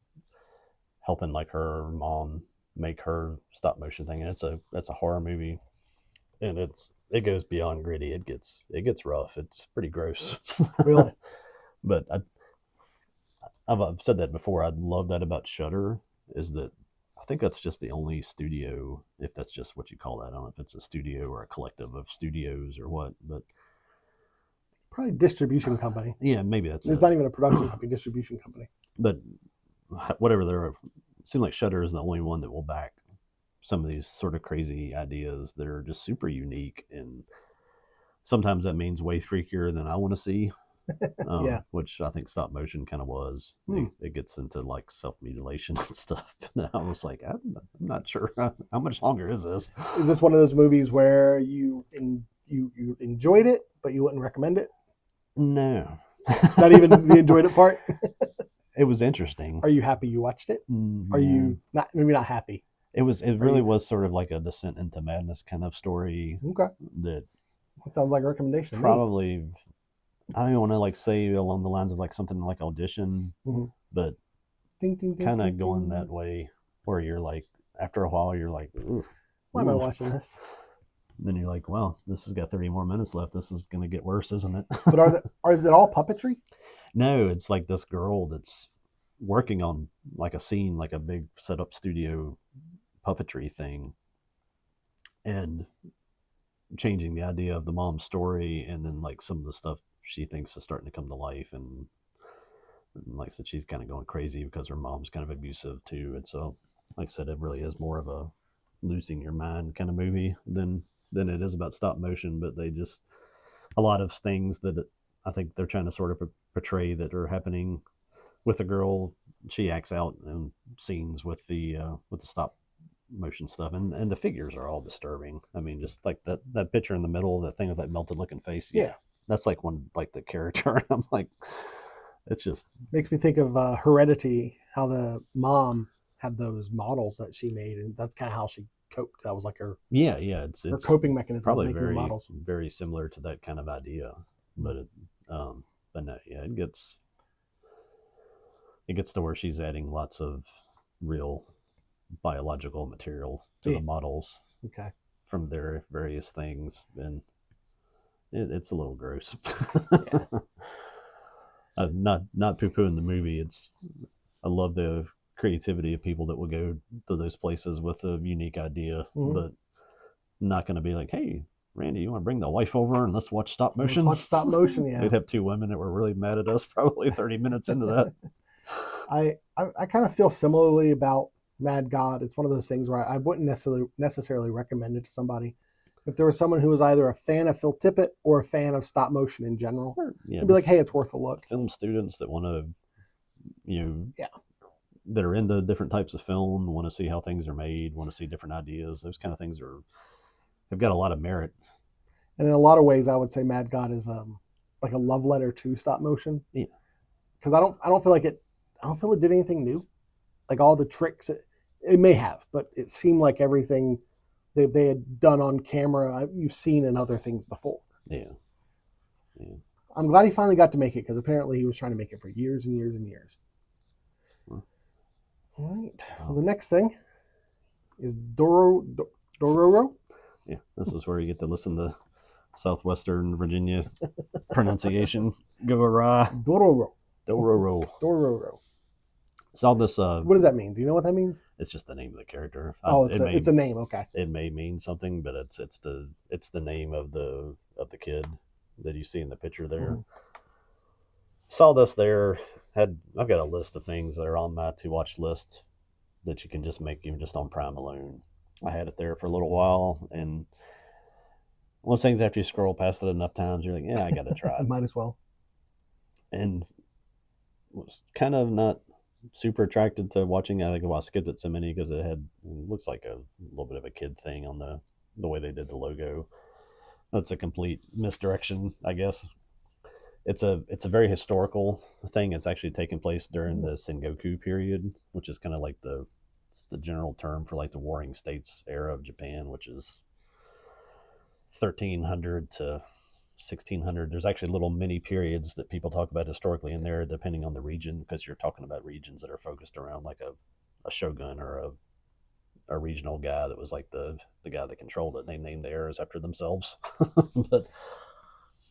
helping like her mom make her stop motion thing, and it's a horror movie, and it goes beyond gritty. It gets rough. It's pretty gross. Really? But I've said that before. I love that about Shudder is that I think that's just the only studio, if that's just what you call that. I don't know if it's a studio or a collective of studios or what, but Probably a distribution company. yeah, maybe that's It's it. not even a production company, distribution company. But whatever, it seems like Shudder is the only one that will back some of these sort of crazy ideas that are just super unique, and sometimes that means way freakier than I want to see. Yeah. Which I think stop motion kind of was. It gets into like self mutilation and stuff. And I was like, I'm not sure how much longer is this. Is this one of those movies where you enjoyed it, but you wouldn't recommend it? No, Not even the enjoyed it part. it was interesting. Are you happy you watched it? Are you not? Maybe not happy. It really was sort of like a descent into madness kind of story. Okay, That sounds like a recommendation. probably, I don't even want to like say along the lines of like something like Audition, but Ding, ding, ding, kind ding, of going ding. that way where you're like, after a while, you're like, Why am I watching this? Then you're like, well, this has got 30 more minutes left. This is going to get worse, isn't it? But is it all puppetry? No, it's like this girl that's working on like a scene, like a big setup studio puppetry thing, and changing the idea of the mom's story, and then like some of the stuff she thinks is starting to come to life, and like I said, she's kind of going crazy because her mom's kind of abusive too, and so like I said, it really is more of a losing your mind kind of movie than it is about stop motion. But they just, a lot of things that I think they're trying to sort of portray that are happening with the girl. She acts out in scenes with the stop motion stuff, and the figures are all disturbing. I mean, just like that picture in the middle, that thing with that melted looking face. Yeah, that's like one like the character. I'm like, it's just makes me think of Heredity. How the mom had those models that she made, and that's kind of how she coped. That was like her it's coping mechanism. probably making the models. very similar to that kind of idea, but but no, yeah, it gets to where she's adding lots of real biological material to the models. Okay. From their various things, and it's a little gross. Yeah. Not poo-pooing the movie. I love the creativity of people that will go to those places with a unique idea, but not going to be like, hey, Randy, you want to bring the wife over and let's watch stop motion? Let's watch stop motion. Yeah. They'd have two women that were really mad at us probably 30 minutes into that. I kind of feel similarly about Mad God. It's one of those things where I wouldn't necessarily recommend it to somebody. If there was someone who was either a fan of Phil Tippett or a fan of stop motion in general, yeah, they'd be like, hey, it's worth a look. Film students that want to, that are into different types of film, want to see how things are made, want to see different ideas. Those kind of things have got a lot of merit. And in a lot of ways, I would say Mad God is like a love letter to stop motion. Yeah. Because I don't feel like it. I don't feel it did anything new. Like all the tricks, it may have, but it seemed like everything they had done on camera, you've seen in other things before. Yeah. I'm glad he finally got to make it, because apparently he was trying to make it for years and years and years. All right. Well, the next thing is Dororo. Yeah, this is where you get to listen to Southwestern Virginia pronunciation go awry. Dororo. Saw this. What does that mean? Do you know what that means? It's just the name of the character. It's a name. Okay. It may mean something, but it's the name of the kid that you see in the picture there. Saw this there. I've got a list of things that are on my to watch list that you can just make even just on Prime alone. I had it there for a little while, and Most things after you scroll past it enough times, you're like, yeah, I got to try I it. might as well. And was kind of not super attracted to watching. I think I skipped it so many because it looks like a little bit of a kid thing on the way they did the logo. That's a complete misdirection, I guess. It's a very historical thing. It's actually taking place during the Sengoku period, which is kind of like it's the general term for like the Warring States era of Japan, which is 1300 to 1600. There's actually little mini periods that people talk about historically in there, depending on the region, because you're talking about regions that are focused around like a shogun or a regional guy that was like the guy that controlled it. They named the eras after themselves. But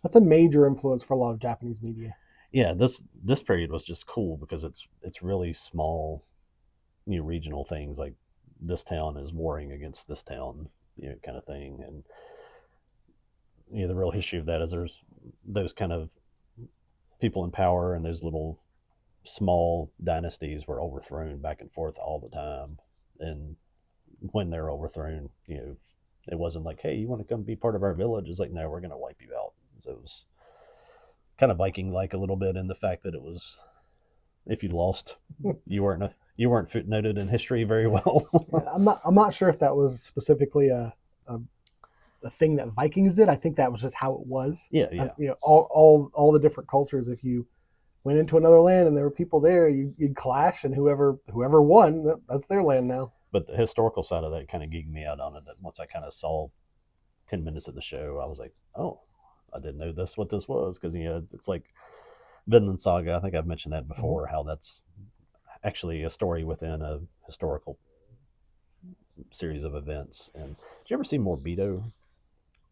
That's a major influence for a lot of Japanese media. yeah, this period was just cool because it's really small, regional things like this town is warring against this town, kind of thing. And the real history of that is there's those kind of people in power, and those little small dynasties were overthrown back and forth all the time. And when they're overthrown, it wasn't like, hey, you want to come be part of our village? It's like, no, we're going to wipe you out. So it was kind of Viking like a little bit in the fact that it was, if you lost, you weren't footnoted in history very well. Yeah, I'm not sure if that was specifically a thing that Vikings did. I think that was just how it was. Yeah, yeah. All the different cultures. If you went into another land and there were people there, you'd clash, and whoever won, that's their land now. But the historical side of that kind of geeked me out on it. That once I kind of saw 10 minutes of the show, I was like, oh, I didn't know what this was, because it's like Vinland Saga. I think I've mentioned that before. How that's actually a story within a historical series of events. And did you ever see Morbido?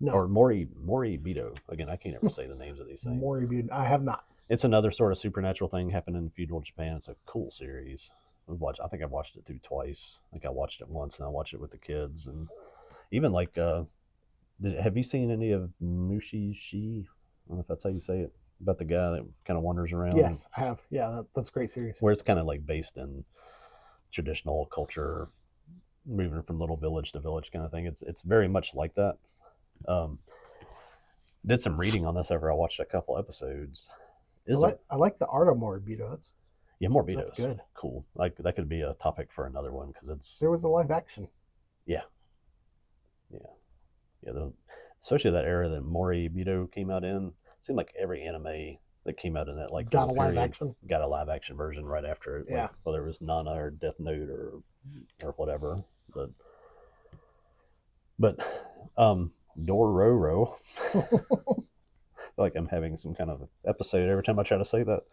No. Or Moribito? Again, I can't ever say the names of these things. Moribito. I have not. It's another sort of supernatural thing happening in feudal Japan. It's a cool series. I think I've watched it through twice. I think I watched it once, and I watched it with the kids, and even like, have you seen any of Mushishi? I don't know if that's how you say it. About the guy that kind of wanders around. Yes, I have. Yeah, that's a great series. Where it's kind of like based in traditional culture, moving from little village to village kind of thing. It's very much like that. Um, did some reading on this after I watched a couple episodes. I like the art of Moribito. Morbido. That's good. Cool. Like that could be a topic for another one, because there was a live action. Yeah, yeah. Especially that era that Moribito came out in. It seemed like every anime that came out in that got a live action. Got a live action version right after it. Yeah. Like, whether it was Nana or Death Note or whatever. But Dororo. I feel like I'm having some kind of episode every time I try to say that.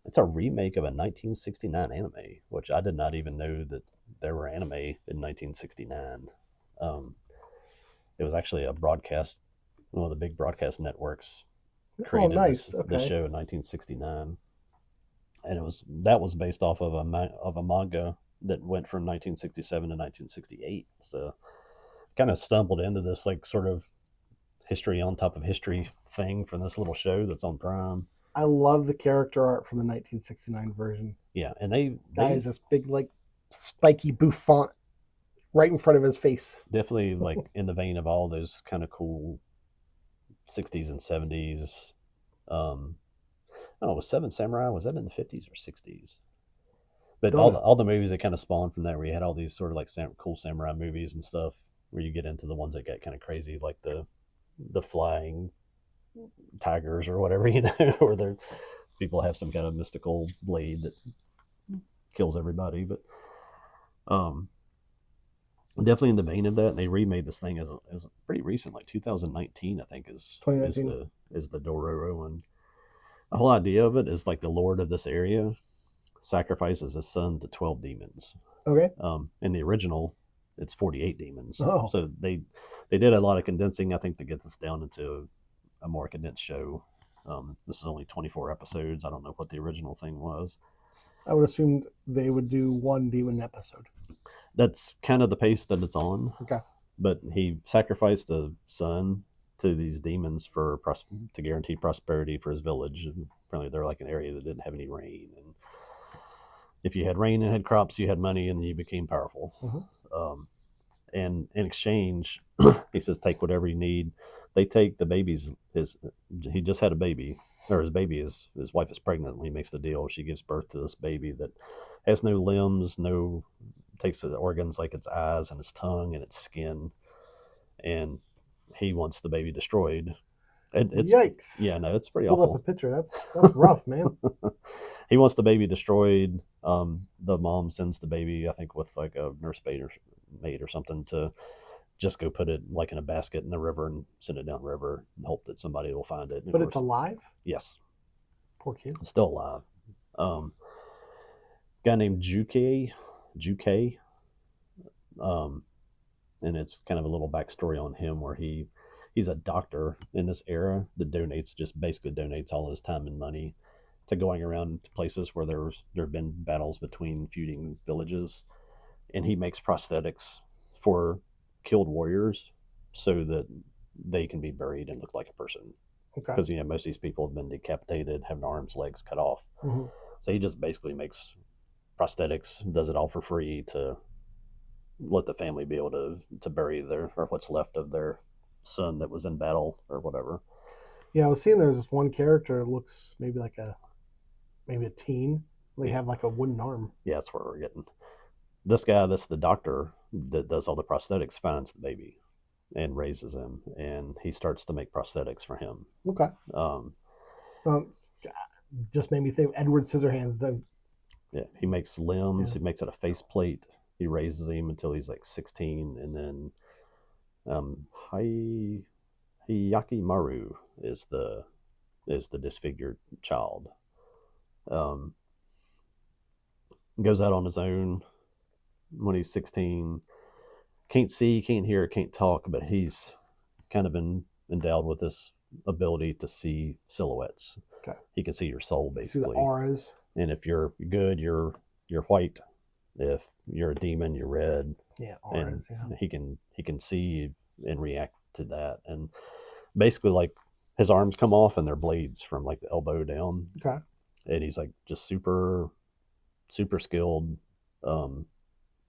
It's a remake of a 1969 anime, which I did not even know that there were anime in 1969. It was actually a broadcast, one of the big broadcast networks created this show in 1969, and that was based off of a manga that went from 1967 to 1968. So kind of stumbled into this like sort of history on top of history thing from this little show that's on Prime. I love the character art from the 1969 version. Yeah, and that is this big like spiky bouffant right in front of his face. Definitely like in the vein of all those kind of cool 60s and 70s. Was Seven Samurai, was that in the 50s or 60s? But all the movies that kind of spawned from that, where you had all these sort of like cool samurai movies and stuff, where you get into the ones that get kind of crazy, like the flying tigers or whatever, where people have some kind of mystical blade that kills everybody. But definitely in the vein of that, and they remade this thing as pretty recent, like 2019, I think is the Dororo one. The whole idea of it is like the lord of this area sacrifices his son to 12 demons. Okay. In the original, it's 48 demons. Oh. So they did a lot of condensing, I think, to get this down into a more condensed show. This is only 24 episodes. I don't know what the original thing was. I would assume they would do one demon episode. That's kind of the pace that it's on. Okay. But he sacrificed a son to these demons to guarantee prosperity for his village. And apparently they're like an area that didn't have any rain. And if you had rain and had crops, you had money, and you became powerful. Mm-hmm. And in exchange, he says, take whatever you need. They take the baby's he just had a baby, or his wife is pregnant when he makes the deal. She gives birth to this baby that has no limbs, no takes the organs like its eyes and its tongue and its skin, and he wants the baby destroyed. It's Yikes! yeah, no, it's pretty Pulled up a awful. picture. That's rough, man. He wants the baby destroyed. The mom sends the baby, I think, with like a maid or something to just go put it like in a basket in the river and send it down the river and hope that somebody will find it. And of But it's course, alive. yes, Poor kid. it's still alive. Um, Guy named Juke, um, and it's kind of a little backstory on him where he's a doctor in this era that basically donates all his time and money to going around to places where there have been battles between feuding villages, and he makes prosthetics for killed warriors so that they can be buried and look like a person. Okay. Because most of these people have been decapitated, having arms, legs cut off. Mm-hmm. So he just basically makes prosthetics, does it all for free to let the family be able to bury their or what's left of their son that was in battle or whatever. Yeah, I was seeing there's this one character that looks maybe a teen. They have like a wooden arm. Yeah, that's where we're getting. This guy, that's the doctor that does all the prosthetics, finds the baby and raises him, and he starts to make prosthetics for him. Okay. So it's just made me think Edward Scissorhands. Yeah, he makes limbs. Yeah. He makes it a faceplate. He raises him until he's like 16, and then Hiyaki Maru is the disfigured child. Um, Goes out on his own when he's 16. Can't see, can't hear, can't talk, but he's kind of endowed with this ability to see silhouettes. Okay. He can see your soul, See the basically. auras. And if you're good, you're white. If you're a demon, you're red. Yeah, auras. And Yeah. he can see and react to that. And basically, like, his arms come off and they're blades from like the elbow down. Okay. And he's like just super skilled.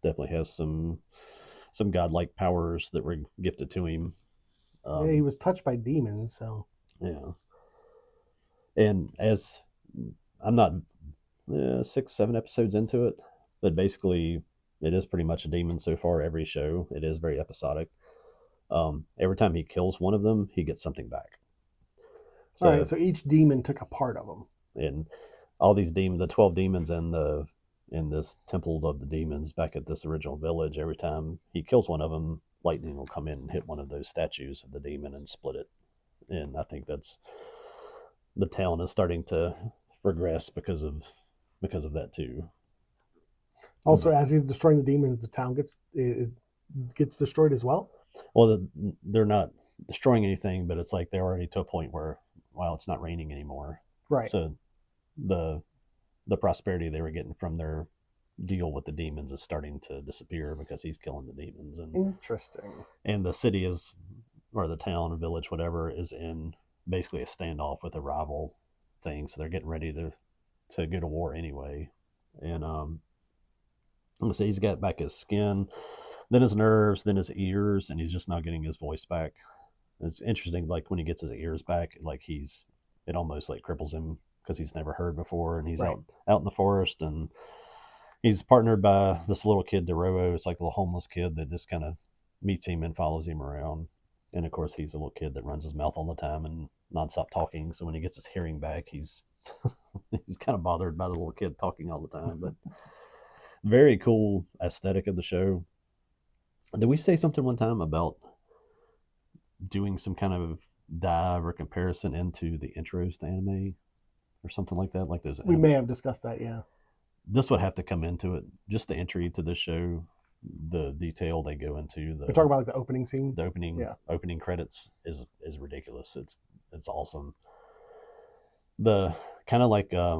Definitely has some godlike powers that were gifted to him. Yeah, he was touched by demons, so Yeah. And as I'm not 6-7 episodes into it, but basically it is pretty much a demon so far. Every show, it is very episodic. Every time he kills one of them, he gets something back. So, all right, so each demon took a part of him. And all these the 12 demons in this temple of the demons back at this original village, every time he kills one of them, lightning will come in and hit one of those statues of the demon and split it. And I think that's the town is starting to regress because of that too. Also, as he's destroying the demons, the town gets destroyed as well. Well, they're not destroying anything, but it's like they're already to a point where, well, it's not raining anymore. Right. So the prosperity they were getting from their deal with the demons is starting to disappear because he's killing the demons. And interesting. And the city is, or the town or village, whatever, is in basically a standoff with a rival thing. So they're getting ready to go to war anyway. And so he's got back his skin, then his nerves, then his ears, and he's just not getting his voice back. It's interesting, like when he gets his ears back, like it almost like cripples him because he's never heard before, and he's Right. out in the forest, and he's partnered by this little kid, Dororo. It's like a little homeless kid that just kind of meets him and follows him around. And of course, he's a little kid that runs his mouth all the time and nonstop talking. So when he gets his hearing back, he's he's kind of bothered by the little kid talking all the time. But very cool aesthetic of the show. Did we say something one time about doing some kind of dive or comparison into the intros to anime or something like that? Like those. We may have discussed that, yeah. This would have to come into it. Just the entry to this show, the detail they go into. We're talking about like the opening scene. The opening credits is ridiculous. It's awesome. The kind of like I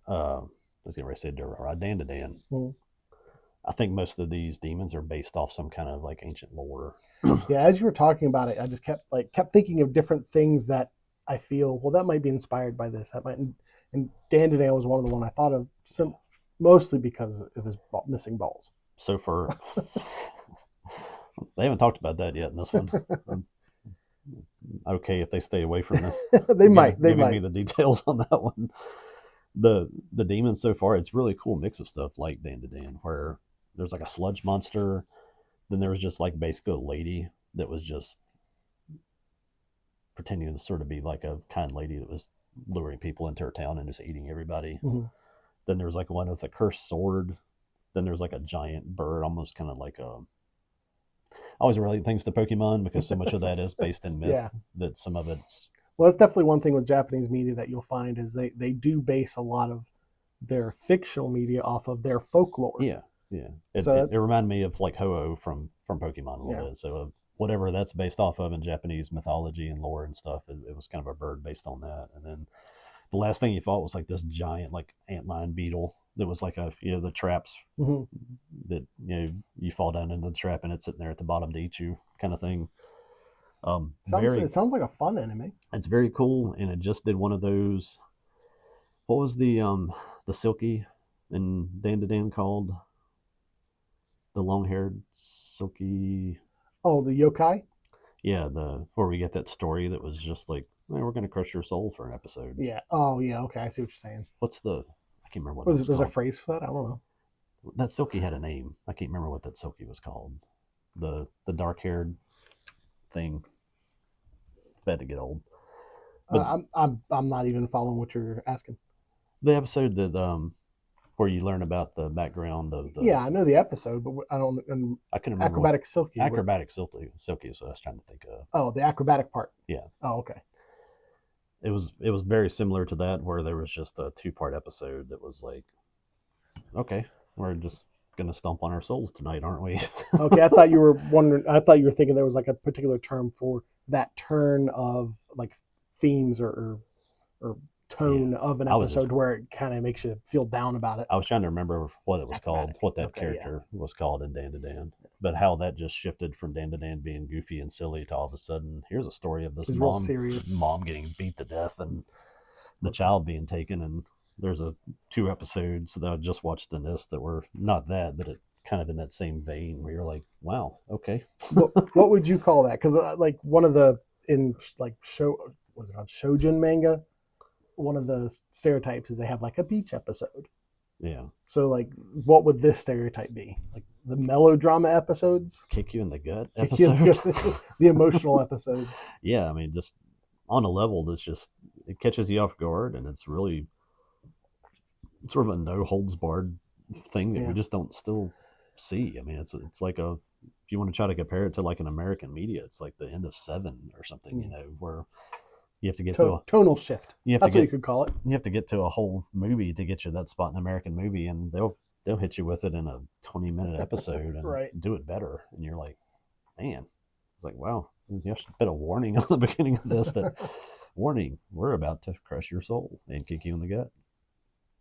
was gonna say Dororo, Danijel. Mm. I think most of these demons are based off some kind of like ancient lore. Yeah, as you were talking about it, I just kept thinking of different things that I feel, well, that might be inspired by this. That might, and Danijel was one of the one I thought of, mostly because of his missing balls. so far, they haven't talked about that yet in this one. I'm okay if they stay away from They might. giving me the details on that one. The demons so far, it's really cool mix of stuff like Dan to Dan, where there's like a sludge monster, then there was just like basically a lady that was just pretending to sort of be like a kind lady that was luring people into her town and just eating everybody. Mm-hmm. Then there was like one with a cursed sword. Then there's like a giant bird, almost kind of like a. I always relate things to Pokemon because so much of that is based in myth Yeah. that some of it's. Well, that's definitely one thing with Japanese media that you'll find is they do base a lot of their fictional media off of their folklore. Yeah, yeah. So it reminded me of like Ho-Oh from Pokemon a little Yeah. bit. So whatever that's based off of in Japanese mythology and lore and stuff, it was kind of a bird based on that. And then the last thing you fought was like this giant like antlion beetle that was like a the traps mhm. that you fall down into the trap and it's sitting there at the bottom to eat you kind of thing. It sounds like a fun anime. It's very cool, and it just did one of those. What was the Silky in Dan to Dan called? The long haired Silky. Oh, the yokai? Yeah, the where we get that story that was just like, hey, we're gonna crush your soul for an episode. Yeah. Oh, yeah. Okay, I see what you're saying. What's the? I can't remember what Was it it, was there's a called. phrase for that? I don't know. That Silky had a name. I can't remember what that Silky was called. The dark haired thing. Bad to get old. But I'm not even following what you're asking. the episode that where you learn about the background of the Yeah, I know the episode, but I don't. I couldn't remember Acrobatic Silky. acrobatic Silky is what I was trying to think of. Oh, the acrobatic part. Yeah. Oh, okay. It was very similar to that where there was just a 2-part episode that was like, okay, we're just gonna stomp on our souls tonight, aren't we? Okay, I thought you were wondering. I thought you were thinking there was like a particular term for that turn of like themes or tone of an episode where it kind of makes you feel down about it. I was trying to remember what it was called, what that Okay, character was called in Dan to Dan, but how that just shifted from Dan to Dan being goofy and silly to all of a sudden, here's a story of this It's real serious. mom getting beat to death and the child being taken. And there's 2 episodes that I just watched in this that were not that, but it kind of in that same vein where you're like, wow, okay. What would you call that? Because like one of the in like what's it called, Shojin manga, one of the stereotypes is they have like a beach episode. Yeah. So like, what would this stereotype be? Like the melodrama episodes, kick you in the gut episode, the emotional episodes. Yeah, I mean, just on a level that's just it catches you off guard, and it's really sort of a no holds barred thing that we just don't still see. I mean, it's like if you want to try to compare it to like an American media, it's like the end of Seven or something, where you have to get to a tonal shift. That's what you could call it. You have to get to a whole movie to get you that spot in an American movie, and they'll hit you with it in a 20-minute episode and do it better. And you're like, man, it's like, wow, you should put a warning on the beginning of this that warning, we're about to crush your soul and kick you in the gut.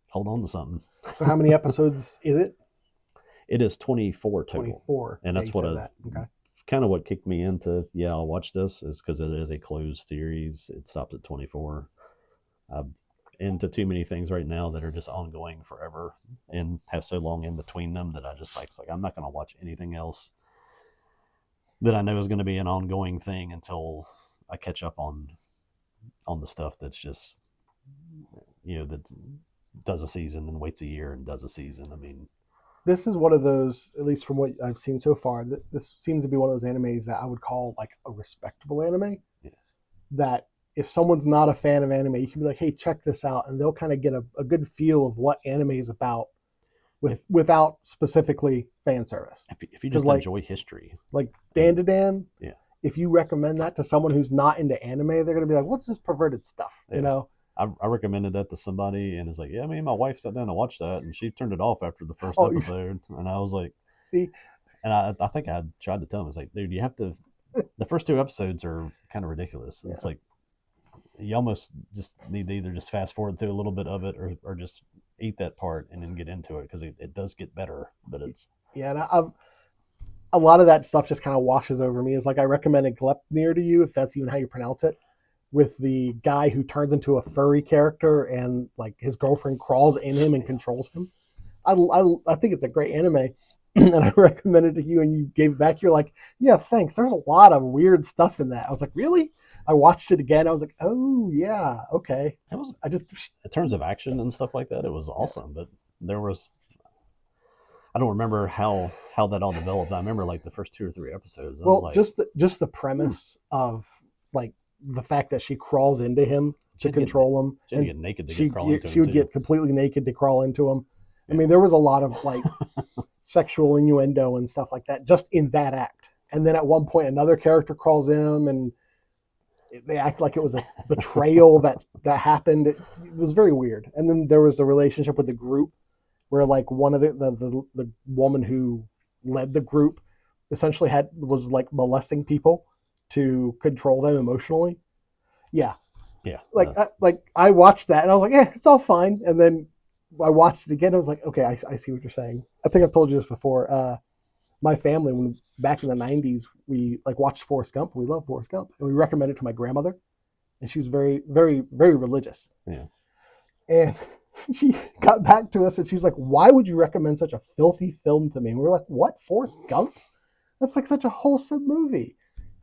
Hold on to something. So how many episodes is it? It is 24 total. 24. And that's kind of what kicked me into, I'll watch this, is because it is a closed series. It stops at 24. I'm into too many things right now that are just ongoing forever and have so long in between them that I just it's like I'm not going to watch anything else that I know is going to be an ongoing thing until I catch up on the stuff that's just, that does a season and waits a year and does a season. I mean, this is one of those, at least from what I've seen so far, this seems to be one of those animes that I would call like a respectable anime. Yeah. That if someone's not a fan of anime, you can be like, hey, check this out. And they'll kind of get a good feel of what anime is about without specifically fan service. If you just enjoy history. Like Dan to Dan, yeah. If you recommend that to someone who's not into anime, they're going to be like, what's this perverted stuff? Yeah. I recommended that to somebody, and it's like, yeah, my wife sat down to watch that, and she turned it off after the first episode, and I was like, see, and I think I tried to tell him, it's like, dude, you have to, the first 2 episodes are kind of ridiculous. Yeah. It's like, you almost just need to either just fast forward through a little bit of it, or just eat that part and then get into it, because it does get better, but it's. Yeah, and a lot of that stuff just kind of washes over me. It's like I recommended Glepnir to you, if that's even how you pronounce it, with the guy who turns into a furry character and like his girlfriend crawls in him and controls him. I think it's a great anime, and I recommended it to you and you gave it back. You're like, yeah, thanks. There's a lot of weird stuff in that. I was like, really? I watched it again. I was like, oh yeah, okay. It was, I just in terms of action and stuff like that, it was yeah. awesome. But there was, I don't remember how that all developed. I remember like the first 2 or 3 episodes. I was Well, like, just the premise of like the fact that she crawls into him she to had to get, control him, she had to and get naked to get crawl into she him would too. get completely naked to crawl into him. I Yeah. mean, there was a lot of like sexual innuendo and stuff like that just in that act. And then at one point, another character crawls in him, and they act like it was a betrayal that happened. It was very weird. And then there was a relationship with the group where like one of the woman who led the group essentially was like molesting people to control them emotionally. Yeah, Yeah. like I watched that and I was like, yeah, it's all fine. And then I watched it again. And I was like, okay, I see what you're saying. I think I've told you this before. My family, when back in the '90s, we like watched Forrest Gump. We love Forrest Gump, and we recommended it to my grandmother, and she was very, very, very religious. Yeah. And she got back to us, and she was like, "Why would you recommend such a filthy film to me?" And we were like, "What, Forrest Gump? That's like such a wholesome movie."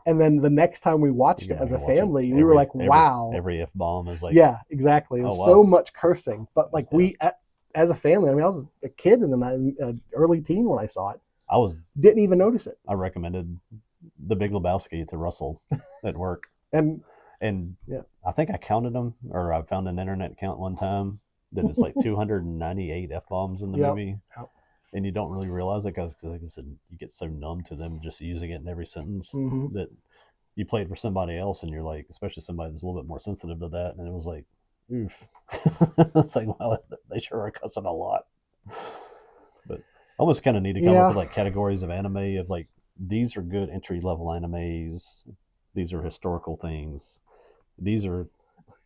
And then the next time we watched it as a family, we were like, "Wow, every F bomb is like, yeah, exactly." It was so much cursing, but like as a family, I mean, I was a kid in the early teen when I saw it. Didn't even notice it. I recommended The Big Lebowski to Russell at work, and yeah. I think I counted them, or I found an internet count one time that it's like 298 f bombs in the movie, and you don't really realize it because, like I said, you get so numb to them just using it in every sentence that you play it for somebody else, and you're like, especially somebody that's a little bit more sensitive to that, and it was like, oof. It's like, well, they sure are cussing a lot, but. Almost kind of need to come up with like categories of anime of like, these are good entry level animes, these are historical things, these are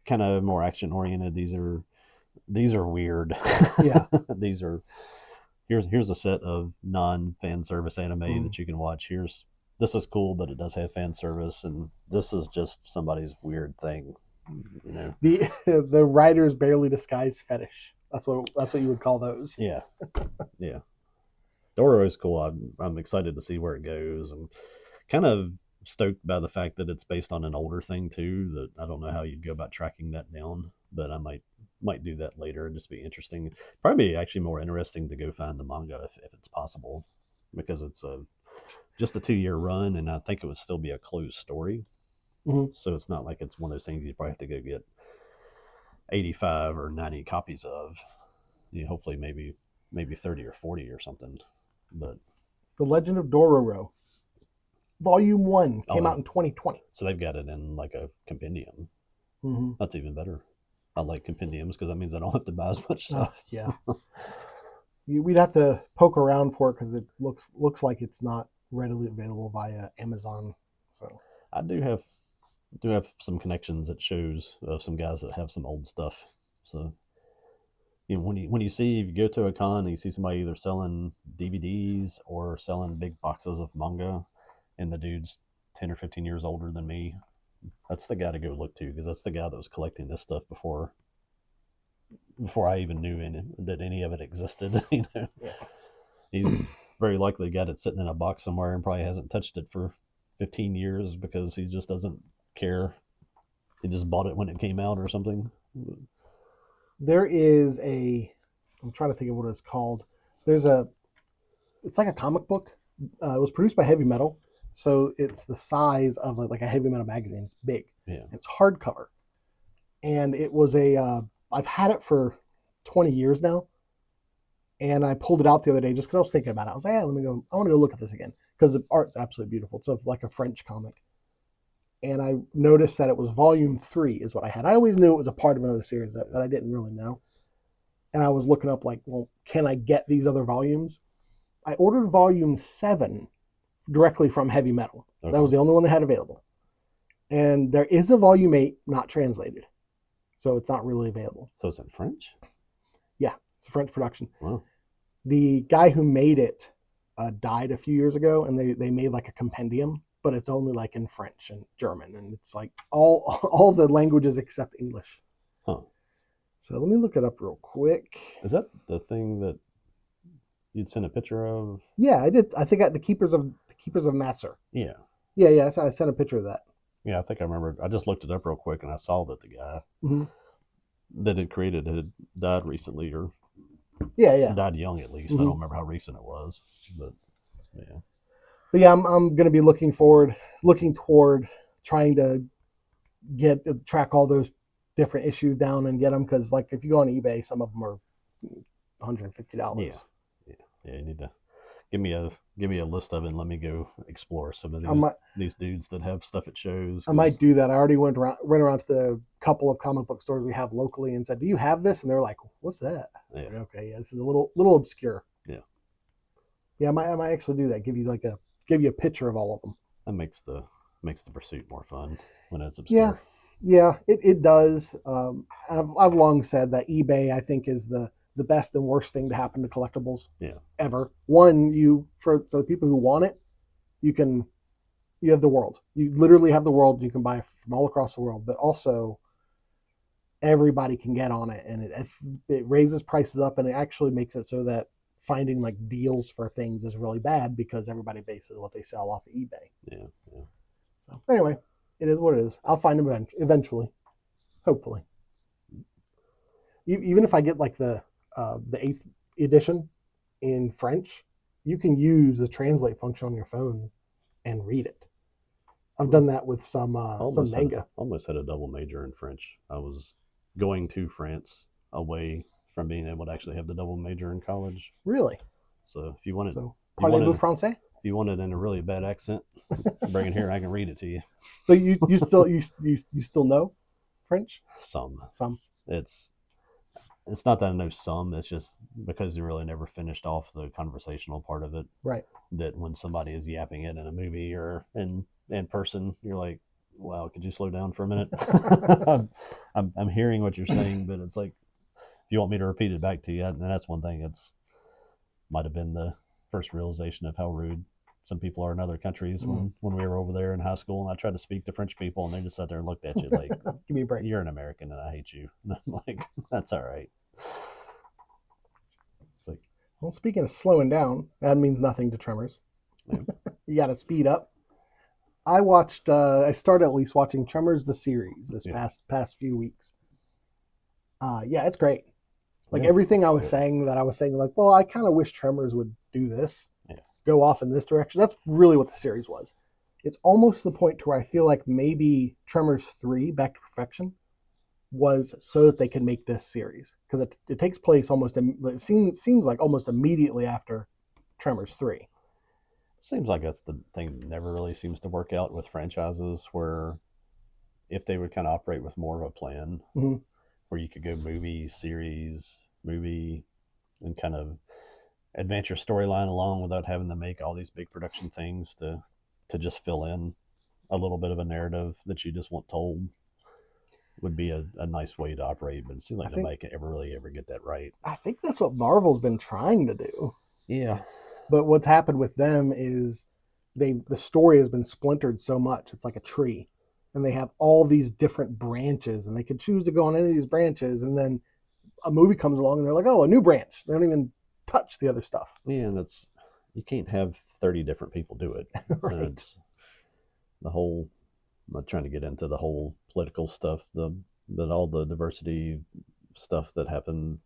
kind of more action oriented, these are weird. Yeah. These are here's a set of non fan service anime that you can watch. This is cool, but it does have fan service, and this is just somebody's weird thing. You know, the writer's barely disguised fetish. That's what you would call those. Yeah, yeah. Dororo is cool. I'm excited to see where it goes. I'm kind of stoked by the fact that it's based on an older thing too. That I don't know how you'd go about tracking that down, but I might do that later and just be interesting. Probably actually more interesting to go find the manga if it's possible, because it's just a 2-year run, and I think it would still be a closed story. So it's not like it's one of those things you probably have to go get 85 or 90 copies of. Hopefully maybe 30 or 40 or something. But The Legend of Dororo, Volume 1 came out in 2020. So they've got it in like a compendium. That's even better. I like compendiums because that means I don't have to buy as much stuff. Yeah. We'd have to poke around for it because it looks like it's not readily available via Amazon. So I do have some connections that shows of some guys that have some old stuff. So when you go to a con and you see somebody either selling DVDs or selling big boxes of manga, and the dude's 10 or 15 years older than me, that's the guy to go look to, because that's the guy that was collecting this stuff before I even knew that any of it existed. He's very likely got it sitting in a box somewhere and probably hasn't touched it for 15 years because he just doesn't care. He just bought it when it came out or something. There is I'm trying to think of what it's called. It's like a comic book. It was produced by Heavy Metal, so it's the size of like a Heavy Metal magazine. It's big. Yeah. It's hardcover, and it was I've had it for 20 years now, and I pulled it out the other day just because I was thinking about it. I was like, hey, I want to go look at this again because the art's absolutely beautiful. It's like a French comic. And I noticed that it was volume 3 is what I had. I always knew it was a part of another series that I didn't really know. And I was looking up like, well, can I get these other volumes? I ordered volume 7 directly from Heavy Metal. Okay. That was the only one they had available. And there is a volume 8 not translated. So it's not really available. So it's in French? Yeah, it's a French production. Wow. The guy who made it died a few years ago, and they made like a compendium, but it's only like in French and German, and it's like all the languages except English. Huh. So let me look it up real quick. Is that the thing that you'd sent a picture of. Yeah, I did. I think the Keepers of Masser. Yeah, Yeah, yeah. I sent a picture of that. yeah. I think I remember. I just looked it up real quick, and I saw that the guy Hmm. that had created it had died recently, or Yeah, yeah. died young at least. I Hmm. don't remember how recent it was, but yeah, But yeah, I'm going to be looking toward trying to track all those different issues down and get them because, like, if you go on eBay, some of them are yeah, $150. yeah, yeah. You need to give me a list of it and let me go explore some of I might these dudes that have stuff at shows I might because do that. I already went around to the couple of comic book stores we have locally and said, "Do you have this?" And they're like, "What's that?" It's yeah, like, okay, yeah, this is a little obscure. yeah. Yeah, I might actually do that. Give you a picture of all of them. That makes the pursuit more fun when it's Yeah, obscure. yeah, it does. And I've long said that eBay, I think, is the best and worst thing to happen to collectibles Yeah, ever. One, for the people who want it, you can you have the world. You literally have the world. You can buy from all across the world, but also everybody can get on it, and it raises prices up, and it actually makes it so that finding like deals for things is really bad because everybody bases what they sell off of eBay. yeah, yeah. So anyway, it is what it is. I'll find them eventually, hopefully. Even if I get like the eighth edition in French, you can use the translate function on your phone and read it. I've Well, done that with some manga. almost had a double major in French. I was going to France away from being able to actually have the double major in college. Really? So So if you parlez-vous wanted français? if you wanted in a really bad accent, bring it here. I can read it to you. So you still know French? Some. Some. It's it's not that I know some. It's just because you really never finished off the conversational part of it. Right. That when somebody is yapping it in a movie or in person, you're like, wow, could you slow down for a minute? I'm hearing what you're saying, but it's like if you want me to repeat it back to you, and that's one thing. It's might have been the first realization of how rude some people are in other countries when we were over there in high school, and I tried to speak to French people, and they just sat there and looked at you like, Give me a break. "You're an American, and I hate you." And I'm like, "That's all right." It's like, Well, speaking of slowing down, that means nothing to Tremors. yeah, You got to speed up. I started at least watching Tremors the series this yeah, past few weeks. Yeah, it's great. Like yeah, everything it's good. I was saying, like, well, I kind of wish Tremors would do this, Yeah, go off in this direction. That's really what the series was. It's almost to the point to where I feel like maybe Tremors 3, Back to Perfection, was so that they could make this series. Because it takes place it seems like almost immediately after Tremors 3. seems like that's the thing that never really seems to work out with franchises where if they would kind of operate with more of a plan Mm-hmm. where you could go movie, series, movie, and kind of advance your storyline along without having to make all these big production things to just fill in a little bit of a narrative that you just want told would be a nice way to operate, but it seems I like think nobody can ever really ever get that right. I think that's what Marvel's been trying to do. Yeah. But what's happened with them is the story has been splintered so much. It's like a tree. And they have all these different branches and they could choose to go on any of these branches and then a movie comes along and they're like, "Oh, a new branch." They don't even touch the other stuff. Yeah, and that's you can't have 30 different people do it. And Right. it's the whole I'm not trying to get into the whole political stuff, but all the diversity stuff that happened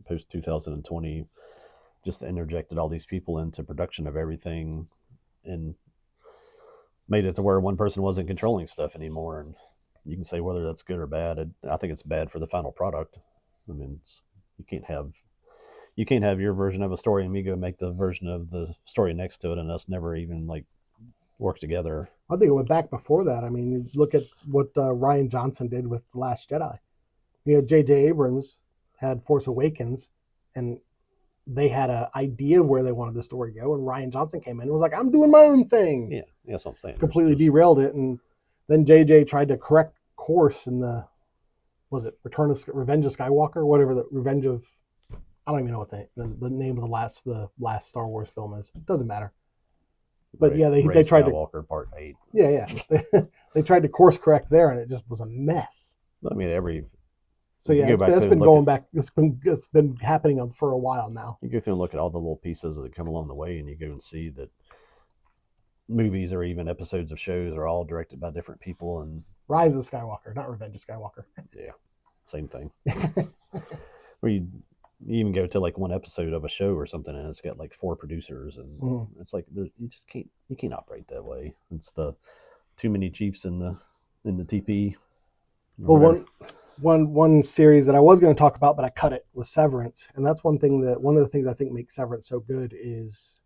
post 2020 just interjected all these people into production of everything and made it to where one person wasn't controlling stuff anymore. And you can say whether that's good or bad. I think it's bad for the final product. I mean, you can't have you can't have your version of a story and me go make the version of the story next to it and us never even like work together. I think it went back before that. I mean, you look at what Ryan Johnson did with The Last Jedi. You know, J.J. Abrams had Force Awakens, and they had an idea of where they wanted the story to go, and Ryan Johnson came in and was like, "I'm doing my own thing." Yeah, that's what I'm saying. Completely There's derailed it, and then JJ tried to correct course in the was it Revenge of Skywalker, whatever the Revenge of I don't even know what the name of the last Star Wars film is. It doesn't matter. But yeah, Ray they tried to Skywalker Part 8. yeah they tried to course correct there, and it just was a mess. But I mean, So You yeah, go back it's through and been look at going back. It's been happening for a while now. you go through and look at all the little pieces that come along the way, and you go and see that movies or even episodes of shows are all directed by different people, and Rise of Skywalker, not Revenge of Skywalker. yeah, same thing. Where you even go to like one episode of a show or something, and it's got like 4 producers, and it's like you just can't operate that way. It's the too many chiefs in the TP. Well, one series that I was going to talk about, but I cut it, was Severance, and that's one of the things I think makes Severance so good is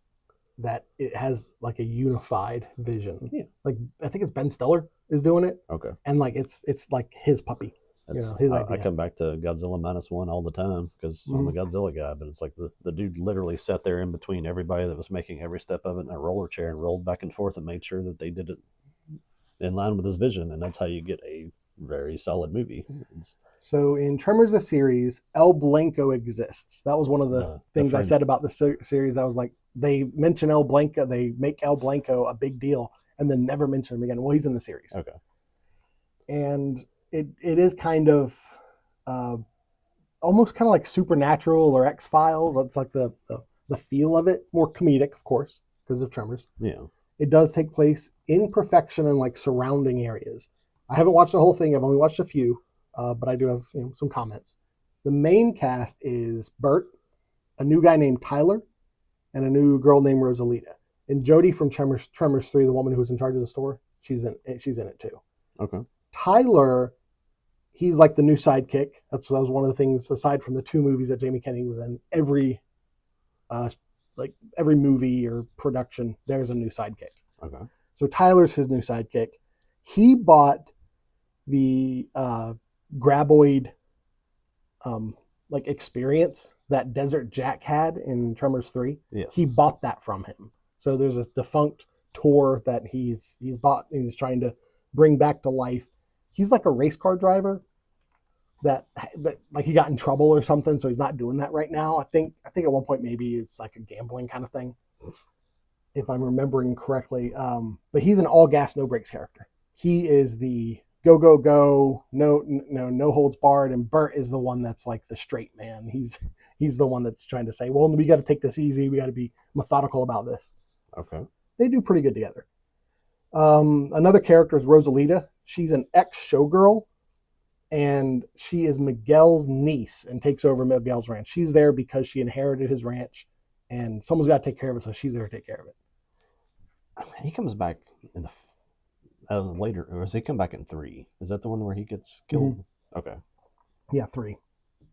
that it has like a unified vision. Yeah. Like I think it's Ben Stiller is doing it. Okay. And like it's like his puppy. His idea. I come back to Godzilla -1 all the time because I'm a Godzilla guy, but it's like the dude literally sat there in between everybody that was making every step of it in a roller chair and rolled back and forth and made sure that they did it in line with his vision, and that's how you get a very solid movie. So in Tremors the series, El Blanco exists. That was one of the things I said about the series. I was like, they mention El Blanco, they make El Blanco a big deal, and then never mention him again. Well, he's in the series. Okay. And it is kind of almost kind of like Supernatural or X-Files. That's like the feel of it. More comedic, of course, because of Tremors. Yeah. It does take place in perfection and like surrounding areas. I haven't watched the whole thing. I've only watched a few, but I do have some comments. The main cast is Bert, a new guy named Tyler, and a new girl named Rosalita. And Jodie from Tremors 3, the woman who was in charge of the store, she's in it too. Okay. Tyler, he's like the new sidekick. That was one of the things, aside from the 2 movies that Jamie Kennedy was in, every movie or production, there's a new sidekick. Okay. So Tyler's his new sidekick. He bought the graboid experience that Desert Jack had in Tremors 3. Yes. He bought that from him. So there's this defunct tour that he's bought and he's trying to bring back to life. He's like a race car driver that like he got in trouble or something, so he's not doing that right now. I think at one point maybe it's like a gambling kind of thing, if I'm remembering correctly. But he's an all gas, no brakes character. He is the go, no holds barred, and Bert is the one that's like the straight man. He's the one that's trying to say, well, we got to take this easy. We got to be methodical about this. Okay. They do pretty good together. Another character is Rosalita. She's an ex-showgirl, and she is Miguel's niece and takes over Miguel's ranch. She's there because she inherited his ranch, and someone's got to take care of it, so she's there to take care of it. He comes back in the later, or does he come back in 3? Is that the one where he gets killed? Mm-hmm. Okay. Yeah, 3.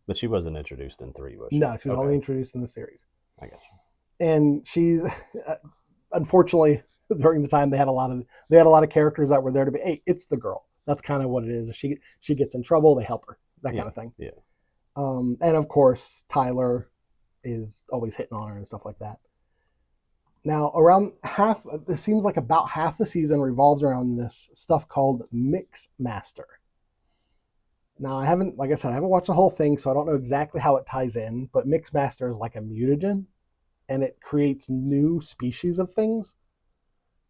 But she wasn't introduced in 3, was she? No, she was only introduced in the series. I got you. And she's unfortunately, during the time they had a lot of characters that were there to be, hey, it's the girl. That's kind of what it is. If she gets in trouble, they help her. That kind of thing. Yeah. And of course, Tyler is always hitting on her and stuff like that. Now, around it seems like about half the season revolves around this stuff called Mix Master. Now, like I said, I haven't watched the whole thing, so I don't know exactly how it ties in, but Mix Master is like a mutagen, and it creates new species of things.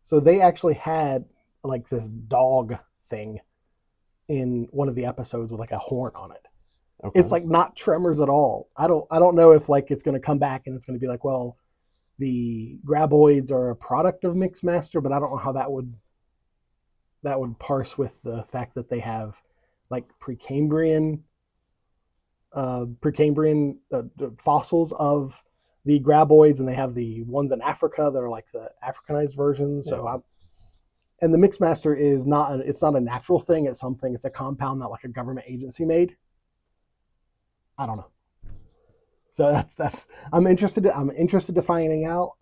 So they actually had like this dog thing in one of the episodes with like a horn on it. Okay. It's like not Tremors at all. I don't know if like it's going to come back and it's going to be like, well, the graboids are a product of Mixmaster, but I don't know how that would parse with the fact that they have like Precambrian fossils of the graboids, and they have the ones in Africa that are like the Africanized versions. Yeah. So and the Mixmaster is not a natural thing. It's a compound that like a government agency made. I don't know. So that's I'm interested to finding out.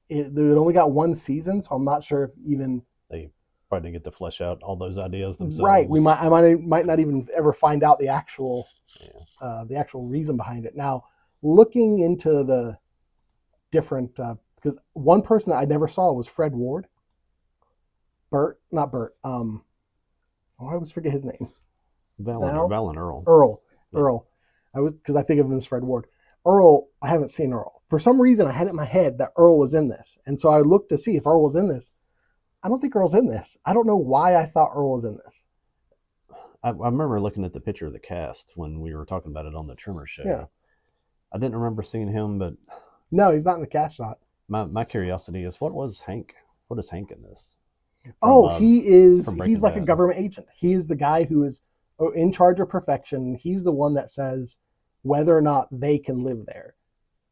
It only got 1 season, so I'm not sure if even they probably didn't get to flesh out all those ideas themselves. Right. I might not even ever find out the actual reason behind it. Now, looking into the different, because one person that I never saw was Fred Ward. Not Bert. I always forget his name. Valen Earl. Earl. Because I think of him as Fred Ward. Earl, I haven't seen Earl. For some reason, I had it in my head that Earl was in this. And so I looked to see if Earl was in this. I don't think Earl's in this. I don't know why I thought Earl was in this. I remember looking at the picture of the cast when we were talking about it on the Tremors show. Yeah. I didn't remember seeing him, but No, he's not in the cast shot. my curiosity is what was Hank? What is Hank in this? Oh, From he's Breaking like a Bad. government agent. He is the guy who is in charge of perfection. He's the one that says whether or not they can live there.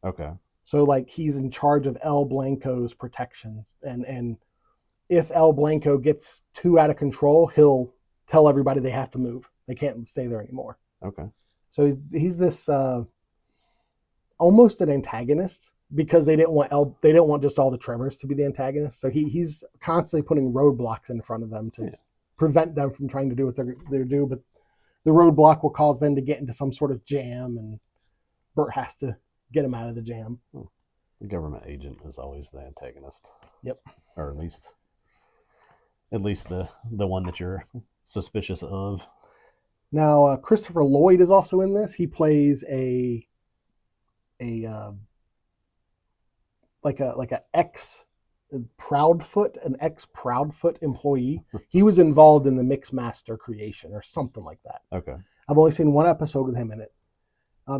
Okay. So like he's in charge of El Blanco's protections, and if El Blanco gets too out of control, he'll tell everybody they have to move. They can't stay there anymore. Okay. So he's this almost an antagonist because they didn't want just all the Tremors to be the antagonists. So he's constantly putting roadblocks in front of them to prevent them from trying to do what they're do. But the roadblock will cause them to get into some sort of jam, and Bert has to get him out of the jam. The government agent is always the antagonist. Yep. Or at least the one that you're suspicious of. Now Christopher Lloyd is also in this. He plays a ex Proudfoot employee. He was involved in the Mixmaster creation or something like that. Okay. I've only seen one episode with him in it.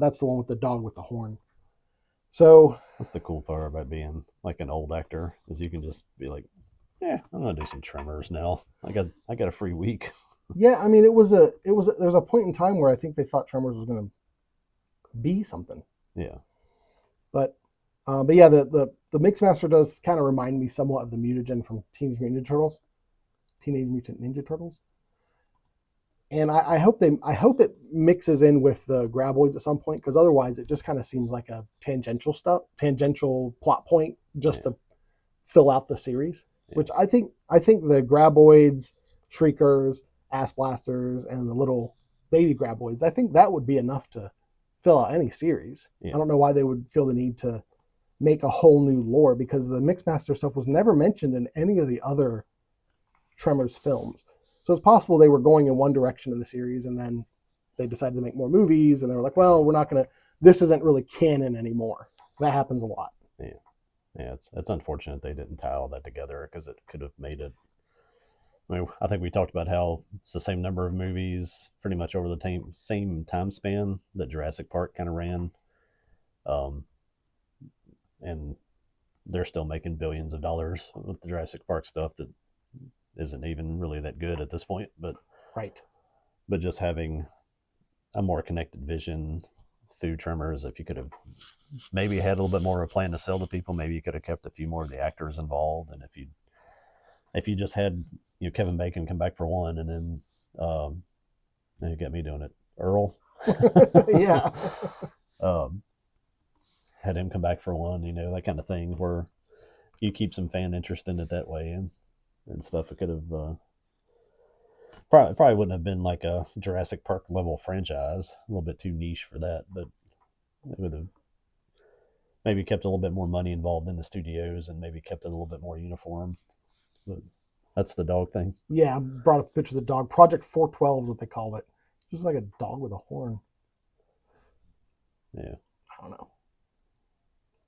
That's the one with the dog with the horn. So that's the cool part about being like an old actor, is you can just be like, yeah, I'm gonna do some Tremors now. I got a free week. Yeah, I mean, there was a point in time where I think they thought Tremors was going to be something. Yeah. But yeah, the Mixmaster does kind of remind me somewhat of the mutagen from Teenage Mutant Ninja Turtles. And I hope it mixes in with the Graboids at some point, because otherwise it just kind of seems like a tangential plot point just to fill out the series. Yeah. Which I think the Graboids, Shriekers, Ass Blasters, and the little baby Graboids, I think that would be enough to fill out any series. Yeah. I don't know why they would feel the need to make a whole new lore, because the Mixmaster stuff was never mentioned in any of the other Tremors films. So it's possible they were going in one direction in the series, and then they decided to make more movies, and they were like, well, we're not going to, this isn't really canon anymore. That happens a lot. Yeah. Yeah, it's unfortunate they didn't tie all that together, because it could have made it. I mean, I think we talked about how it's the same number of movies pretty much over the same time span that Jurassic Park kind of ran. And they're still making billions of dollars with the Jurassic Park stuff that isn't even really that good at this point. But right. But just having a more connected vision through Tremors, if you could have maybe had a little bit more of a plan to sell to people, maybe you could have kept a few more of the actors involved. And if you just had Kevin Bacon come back for one, and then you get me doing it, Earl. Yeah. Had him come back for one, that kind of thing, where you keep some fan interest in it that way, and stuff. It could have probably wouldn't have been like a Jurassic Park level franchise, a little bit too niche for that, but it would have maybe kept a little bit more money involved in the studios, and maybe kept it a little bit more uniform. But that's the dog thing. Yeah, I brought up a picture of the dog. Project 412 is what they call it. Just like a dog with a horn. Yeah. I don't know.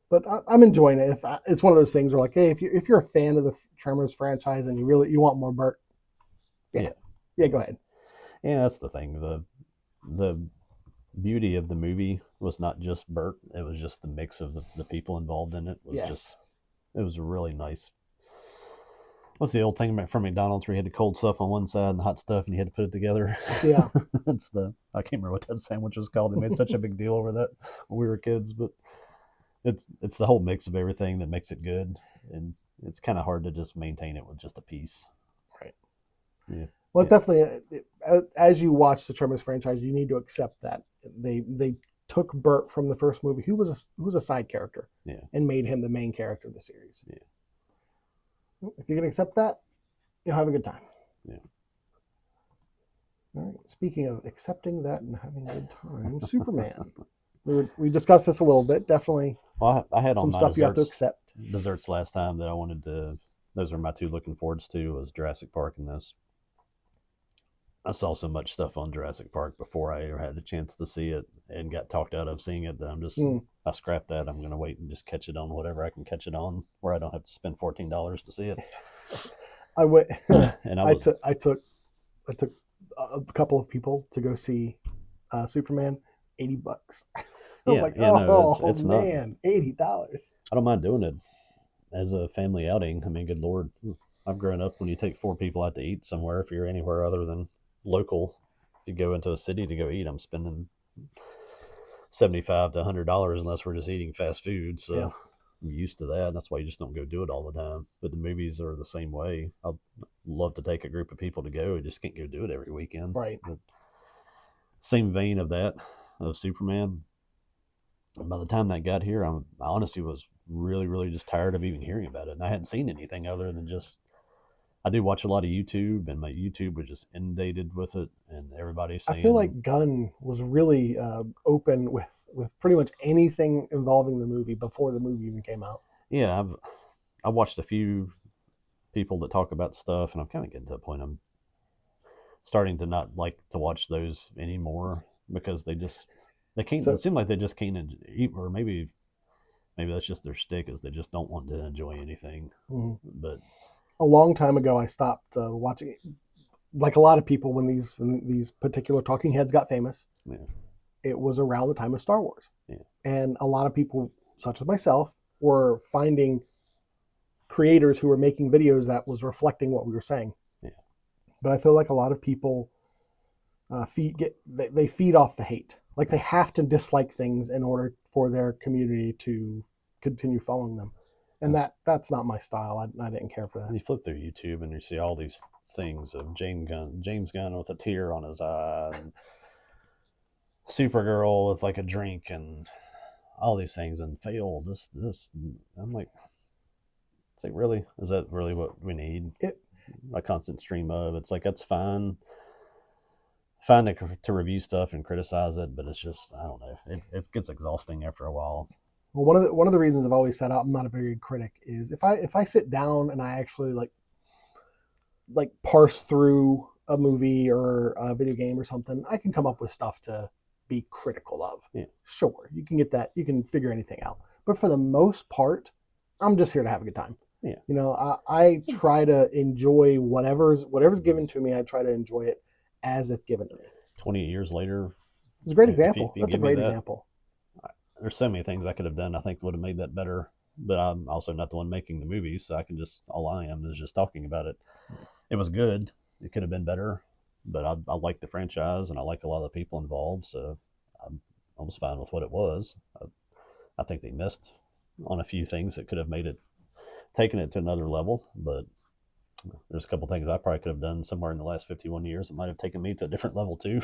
But I'm enjoying it. It's one of those things where, like, hey, if you're a fan of the Tremors franchise and you want more Bert, yeah, go ahead. Yeah, that's the thing. The beauty of the movie was not just Bert; it was just the mix of the people involved in it. It was a really nice. What's the old thing from McDonald's where you had the cold stuff on one side and the hot stuff, and you had to put it together? Yeah, I can't remember what that sandwich was called. They made such a big deal over that when we were kids, but. It's the whole mix of everything that makes it good, and it's kind of hard to just maintain it with just a piece. Right. Yeah. Well, it's definitely, as you watch the Tremors franchise, you need to accept that they took Bert from the first movie, who was a side character, and made him the main character of the series. Yeah. If you can accept that, you'll have a good time. Yeah. All right. Speaking of accepting that and having a good time, Superman. We discussed this a little bit. Definitely. Well, I had some stuff you have to accept. Desserts last time that I wanted to. Those are my two looking forwards to, was Jurassic Park and this. I saw so much stuff on Jurassic Park before I ever had a chance to see it, and got talked out of seeing it, that I scrapped that. I'm going to wait and just catch it on whatever I can catch it on, where I don't have to spend $14 to see it. I went. And I took a couple of people to go see Superman. $80. I was Yeah, like, yeah, no, oh it's not. man, $80. I don't mind doing it as a family outing. I mean, good lord, I've grown up when you take four people out to eat somewhere. If you're anywhere other than local, if you go into a city to go eat, I'm spending $75 to $100 unless we're just eating fast food. Yeah, So I'm used to that. That's why you just don't go do it all the time. But the movies are the same way. I'd love to take a group of people to go. I just can't go do it every weekend. right. But same vein of that of Superman. By the time that got here, I honestly was really, really just tired of even hearing about it. And I hadn't seen anything other than just I do watch a lot of YouTube, and my YouTube was just inundated with it, and everybody I feel saying, like Gunn was really open with pretty much anything involving the movie before the movie even came out. "Yeah, I watched a few people that talk about stuff, and I'm kind of getting to a point I'm starting to not like to watch those anymore because they can't. It So seems like they just can't eat, or maybe that's just their stick is they just don't want to enjoy anything. mhm. But A long time ago, I stopped watching it. Like a lot of people, when these particular talking heads got famous, yeah, it was around the time of Star Wars, yeah, and a lot of people, such as myself, were finding creators who were making videos that was reflecting what we were saying. yeah. But I feel like a lot of people they feed off the hate. Like they have to dislike things in order for their community to continue following them, and that's not my style. I didn't care for that. You flip through YouTube and you see all these things of James Gunn with a tear on his eye, and Supergirl with like a drink, and all these things, and fail. This. I'm like, it's like, really? Is that really what we need? It A constant stream of it's like that's fine to review stuff and criticize it, but it's just I don't know. It gets exhausting after a while. well, one of the reasons I've always said I'm not a very good critic is if I sit down and I actually like parse through a movie or a video game or something, I can come up with stuff to be critical of. Yeah, Sure, you can get that, you can figure anything out. But for the most part, I'm just here to have a good time. yeah. You know, I try to enjoy whatever's given to me. I try to enjoy it as it's given to me. 20 years later, It's a great if example. you That's a give me great that, example. there's so many things I could have done. I think would have made that better. But I'm also not the one making the movie, so I can just all I am is just talking about it. It was good. It could have been better, but I like the franchise and I like a lot of the people involved, so I was fine with what it was. I think they missed on a few things that could have made it taken it to another level, but there's a couple things I probably could have done somewhere in the last 51 years that might have taken me to a different level too.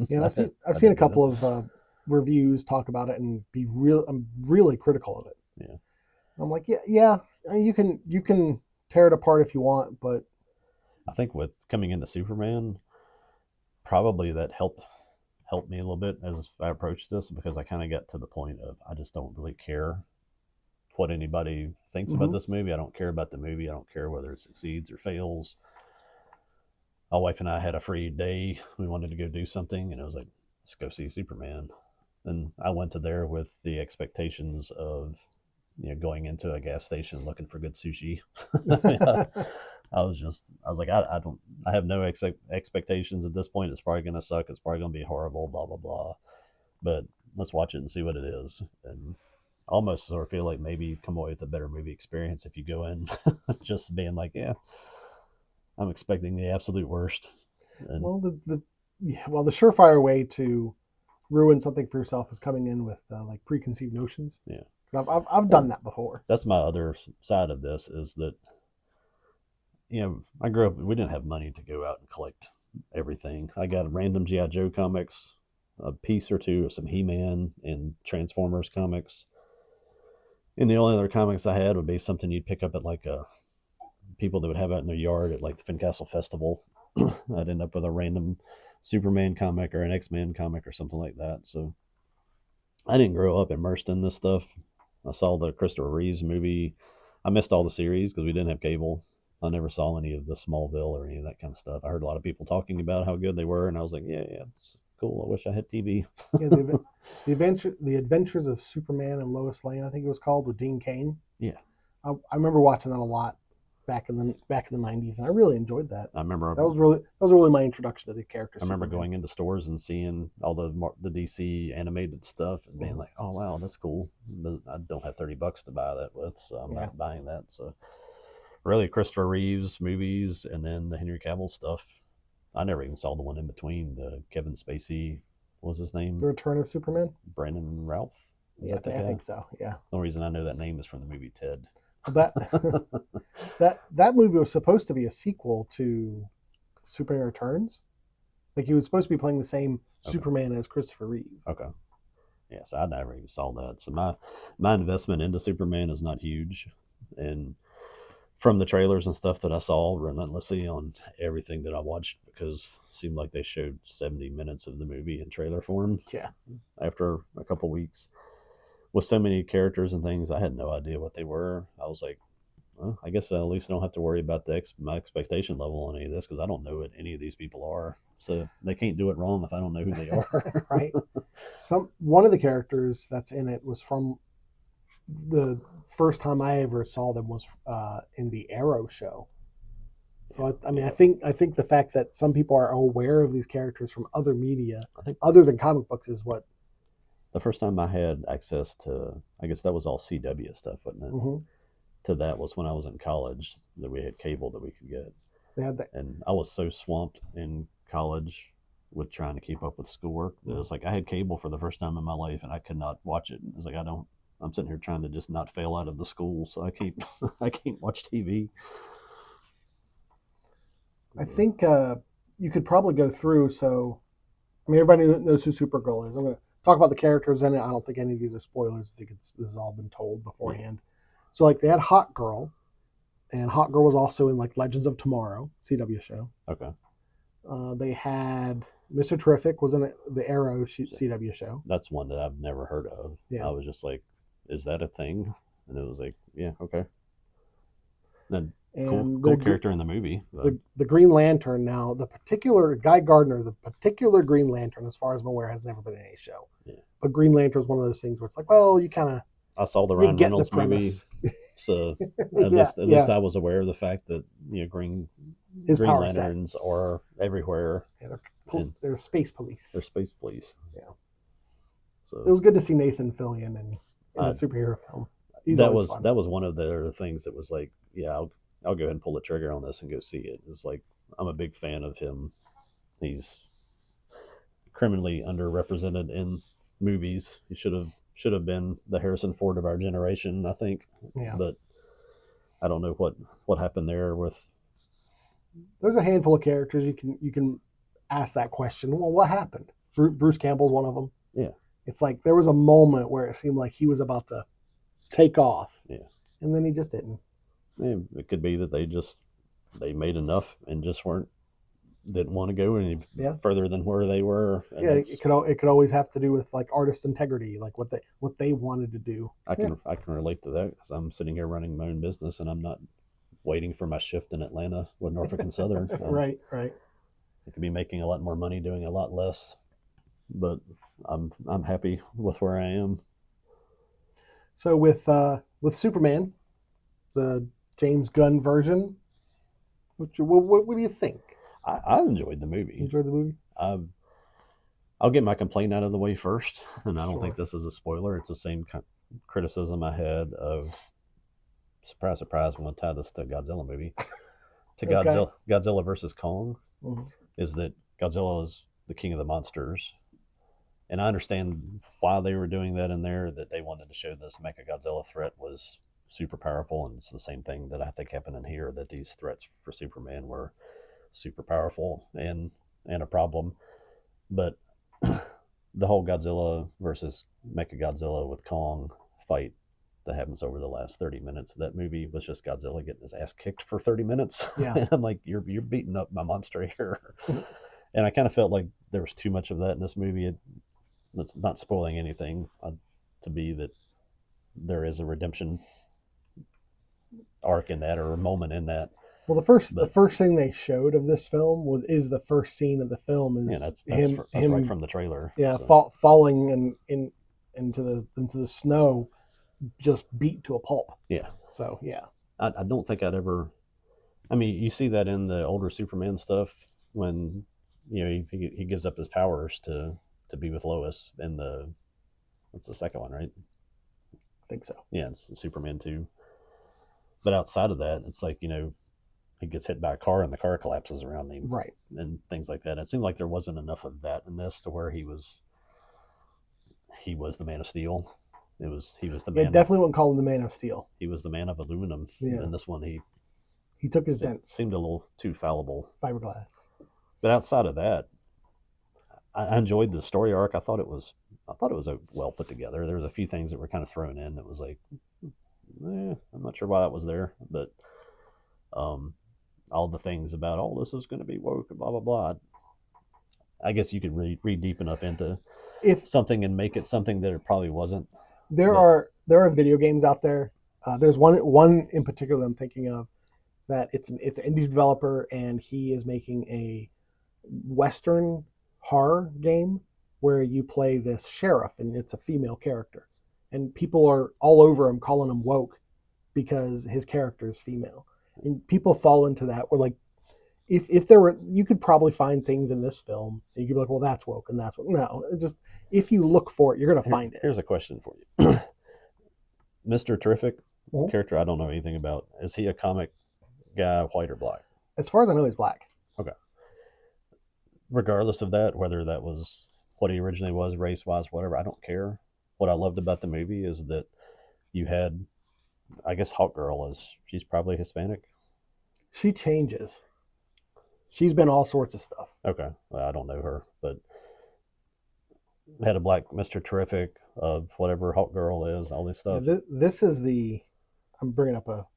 Yeah, and I've I seen a didn't do them. couple of reviews talk about it and I'm really critical of it. Yeah, I'm like, yeah, you can tear it apart if you want, but I think with coming into Superman, probably that helped me a little bit as I approached this because I kind of got to the point of I just don't really care what anybody thinks about mm-hmm. this movie. I don't care about the movie. I don't care whether it succeeds or fails. My wife and I had a free day. We wanted to go do something, and it was like, let's go see Superman. And I went to there with the expectations of going into a gas station looking for good sushi. I was like, I have no expectations at this point. It's probably going to suck. It's probably going to be horrible, blah, blah, blah. But let's watch it and see what it is. And almost sort of feel like maybe come away with a better movie experience if you go in just being like, yeah, I'm expecting the absolute worst. And Well, the surefire way to ruin something for yourself is coming in with like preconceived notions. yeah, 'Cause I've done well, that before. that's my other side of this is that I grew up. We didn't have money to go out and collect everything. I got random GI Joe comics, a piece or two of some He Man and Transformers comics, and the only other comics I had would be something you'd pick up at like people that would have out in their yard at like the Fincastle Festival. I'd end up with a random Superman comic or an X-Men comic or something like that. So I didn't grow up immersed in this stuff. I saw the Christopher Reeves movie. I missed all the series because we didn't have cable. I never saw any of the Smallville or any of that kind of stuff. I heard a lot of people talking about how good they were, and I was like, yeah, it's cool. I wish I had TV. Yeah, the Adventures of Superman and Lois Lane, I think it was called, with Dean Cain. Yeah, I remember watching that a lot. back in the 90s, and I really enjoyed that. I remember That was really my introduction to the character. I remember Superman. going into stores and seeing all the DC animated stuff and being like, "Oh wow, that's cool." But I don't have $30 to buy that with, so I'm not buying that. So really, Christopher Reeves movies and then the Henry Cavill stuff. I never even saw the one in between, the Kevin Spacey. What was his name? The Return of Superman. Brandon Routh. Is that I think so. Yeah. The only reason I know that name is from the movie Ted. That that movie was supposed to be a sequel to Superman Returns. Like he was supposed to be playing the same Superman as Christopher Reeve. Okay. Yeah, so I never even saw that. So my investment into Superman is not huge, and from the trailers and stuff that I saw relentlessly on everything that I watched, because it seemed like they showed 70 minutes of the movie in trailer form. Yeah. After a couple weeks, with so many characters and things, I had no idea what they were. I was like, well, I guess I at least don't have to worry about my expectation level on any of this, because I don't know what any of these people are. So they can't do it wrong if I don't know who they are. Right. One of the characters that's in it was from the first time I ever saw them was in the Arrow show. So I mean, I think the fact that some people are aware of these characters from other media, I think other than comic books, is what. The first time I had access to, I guess that was all CW stuff, wasn't it? Mm-hmm. To that was when I was in college, that we had cable that we could get. They had that. And I was so swamped in college with trying to keep up with schoolwork that it was like I had cable for the first time in my life and I could not watch it. It was like I'm sitting here trying to just not fail out of the school, so I can't watch TV. I think you could probably go through. So, I mean, everybody knows who Supergirl is. I'm going to talk about the characters in it. I don't think any of these are spoilers. I think this has all been told beforehand. So, like, they had Hot Girl, and Hot Girl was also in, like, Legends of Tomorrow, CW show. Okay. They had Mr. Terrific was in the Arrow CW show. That's one that I've never heard of. Yeah. I was just like, is that a thing? And it was like, yeah, okay. Then cool character in the movie. The Green Lantern now, the particular Guy Gardner, the particular Green Lantern, as far as I'm aware, has never been in a show. Yeah. But Green Lantern is one of those things where it's like, well, you kind of. I saw the Ryan Reynolds movie, so at least I was aware of the fact that Green Lanterns are everywhere. Yeah, they're space police. They're space police. Yeah. So it was good to see Nathan Fillion in a superhero film. That was one of the things that was like, yeah, I'll go ahead and pull the trigger on this and go see it. It's like I'm a big fan of him. He's criminally underrepresented in movies. He should have been the Harrison Ford of our generation, I think. Yeah. But I don't know what happened there with. There's a handful of characters you can ask that question. Well, what happened? Bruce Campbell's one of them. Yeah. It's like there was a moment where it seemed like he was about to take off. Yeah. And then he just didn't. Yeah, it could be that they made enough and just didn't want to go any further than where they were. And it could always have to do with like artist integrity, like what they wanted to do. I can relate to that because I'm sitting here running my own business and I'm not waiting for my shift in Atlanta with Norfolk and Southern. Right. I could be making a lot more money doing a lot less, but I'm happy with where I am. So with Superman, the James Gunn version, what do you think? I enjoyed the movie. You enjoyed the movie? I'll get my complaint out of the way first, and I don't think this is a spoiler. It's the same criticism I had of, surprise, surprise, I'm going to tie this to a Godzilla movie, to Godzilla versus Kong, is that Godzilla is the king of the monsters. And I understand why they were doing that in there, that they wanted to show this Mechagodzilla threat was super powerful, and it's the same thing that I think happened in here, that these threats for Superman were super powerful and a problem. But the whole Godzilla versus Mechagodzilla with Kong fight that happens over the last 30 minutes of that movie was just Godzilla getting his ass kicked for 30 minutes. Yeah. And I'm like, you're beating up my monster here. And I kind of felt like there was too much of that in this movie. It's not spoiling anything to be that there is a redemption arc in that, or a moment in that. Well, the first thing they showed of this film is the first scene of the film is that's him right from the trailer. Yeah, so. Falling into the snow, just beat to a pulp. Yeah. So yeah. I don't think I'd ever I mean, you see that in the older Superman stuff when he gives up his powers to be with Lois in the what's the second one, right? I think so. Yeah, it's Superman 2. But outside of that, it's like he gets hit by a car and the car collapses around him, Right. and things like that. It seemed like there wasn't enough of that in this to where he was the Man of Steel. He was the Yeah, man. definitely wouldn't call him the Man of Steel. He was the man of aluminum. Yeah. In this one, he took his dents. Seemed a little too fallible. Fiberglass. But outside of that, I enjoyed the story arc. I thought it was well put together. There was a few things that were kind of thrown in that was like, I'm not sure why that was there, but um, all the things about this is going to be woke and blah blah blah. I guess you could read deep enough into something and make it something that it probably wasn't. There are video games out there. There's one in particular I'm thinking of that it's an indie developer, and he is making a Western horror game where you play this sheriff and it's a female character, and people are all over him calling him woke because his character is female, and people fall into that. Where like if there were, you could probably find things in this film and you could be like, well, that's woke and that's woke. No, just if you look for it, you're gonna find it. Here's a question for you. Mr. Terrific character I don't know anything about. Is he a comic guy, white or black? As far as I know, he's black. Okay. Regardless of that, whether that was what he originally was, race wise, whatever, I don't care. What I loved about the movie is that you had, I guess, Hawk Girl she's probably Hispanic. She changes. She's been all sorts of stuff. Okay, well, I don't know her, but had a black Mr. Terrific of whatever Hawk Girl is, all this stuff. Yeah, this is I'm bringing up a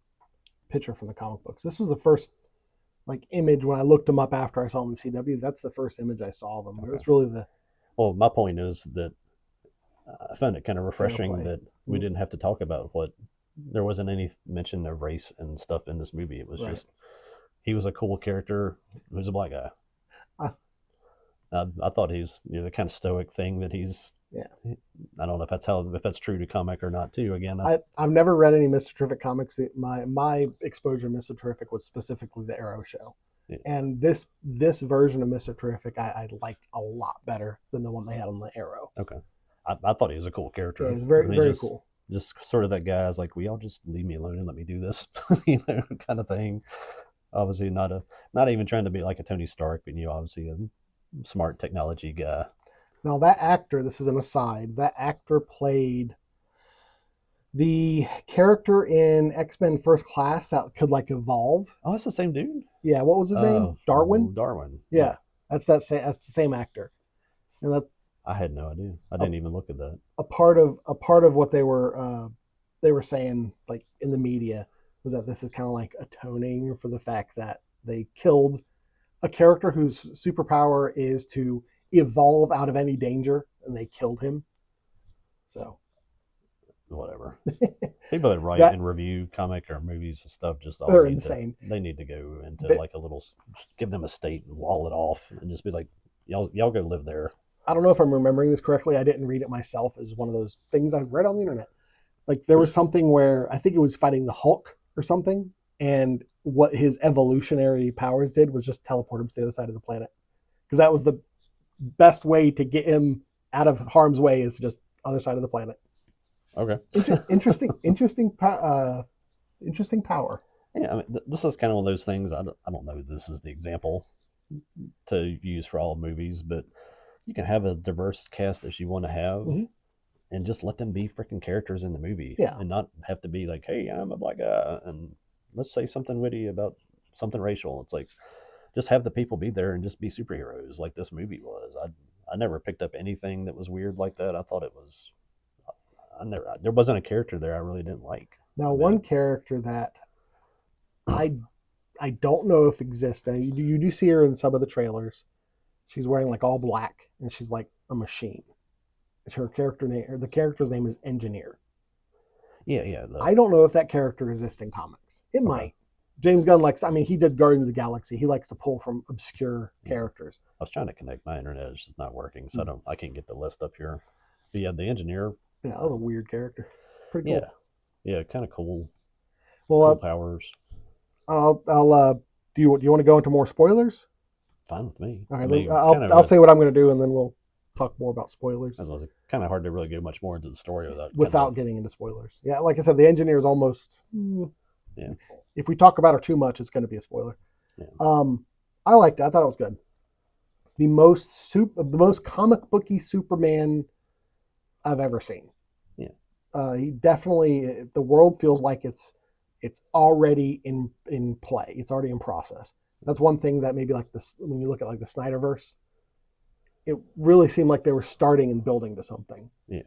picture from the comic books. This was the first image when I looked them up after I saw them in CW. That's the first image I saw of them. Okay. It was really Well, my point is that I found it kind of refreshing that we didn't have to talk about there wasn't any mention of race and stuff in this movie. It was just, he was a cool character who's a black guy. I thought he's the kind of stoic thing that he's. Yeah. I don't know if that's true to comic or not too. Again, I've never read any Mr. Terrific comics. My exposure to Mr. Terrific was specifically the Arrow show. Yeah. And this version of Mr. Terrific I liked a lot better than the one they had on the Arrow. Okay. I thought he was a cool character. Yeah, he was very cool. Just sort of that guy is like, will y'all just leave me alone and let me do this? Kind of thing. Obviously not even trying to be like a Tony Stark, but obviously a smart technology guy. Now that actor, this is an aside, that actor played the character in X-Men First Class that could evolve. Oh, that's the same dude? Yeah, what was his name? Darwin? Darwin. Yeah. That's the same actor. And that I had no idea. I didn't even look at that. A part of what they were saying in the media was that this is kind of atoning for the fact that they killed a character whose superpower is to evolve out of any danger, and they killed him. So whatever. People that write and review comic or movies and stuff they're insane. They need to go into a little, give them a state and wall it off and just be like, y'all go live there. I don't know if I'm remembering this correctly. I didn't read it myself. It was one of those things I read on the internet. There was something where I think it was fighting the Hulk or something, and what his evolutionary powers did was just teleport him to the other side of the planet, because that was the best way to get him out of harm's way, is just other side of the planet. Okay. Interesting power. Yeah, I mean, this is kind of one of those things. I don't know if this is the example to use for all movies, but you can have a diverse cast as you want to have, and just let them be freaking characters in the movie. Yeah. And not have to be like, hey, I'm a black guy, and let's say something witty about something racial. It's like, just have the people be there and just be superheroes like this movie was. I never picked up anything that was weird like that. I thought it was, there wasn't a character there I really didn't like. Now, one character that I don't know if exists. Now, you do see her in some of the trailers. She's wearing all black, and she's like a machine. Her character name, or the character's name, is Engineer. Yeah. I don't know if that character exists in comics. It might. James Gunn he did Guardians of the Galaxy. He likes to pull from obscure characters. I was trying to connect my internet. It's just not working, so I can't get the list up here. But yeah, the Engineer. Yeah, that was a weird character. Pretty cool. Yeah, kind of cool. Well, cool powers. I'll do you want to go into more spoilers? Fine with me. Okay, I mean, I'll say what I'm going to do, and then we'll talk more about spoilers as well, it's kind of hard to really go much more into the story without getting into spoilers. Yeah, like I said, the engineer is almost. Yeah. If we talk about her too much, it's going to be a spoiler. Yeah. I liked it. I thought it was good. The most comic booky Superman I've ever seen. Yeah. He definitely, the world feels like it's already in play. It's already in process. That's one thing that maybe like this, when you look at like the Snyderverse, it really seemed like they were starting and building to something. Yeah.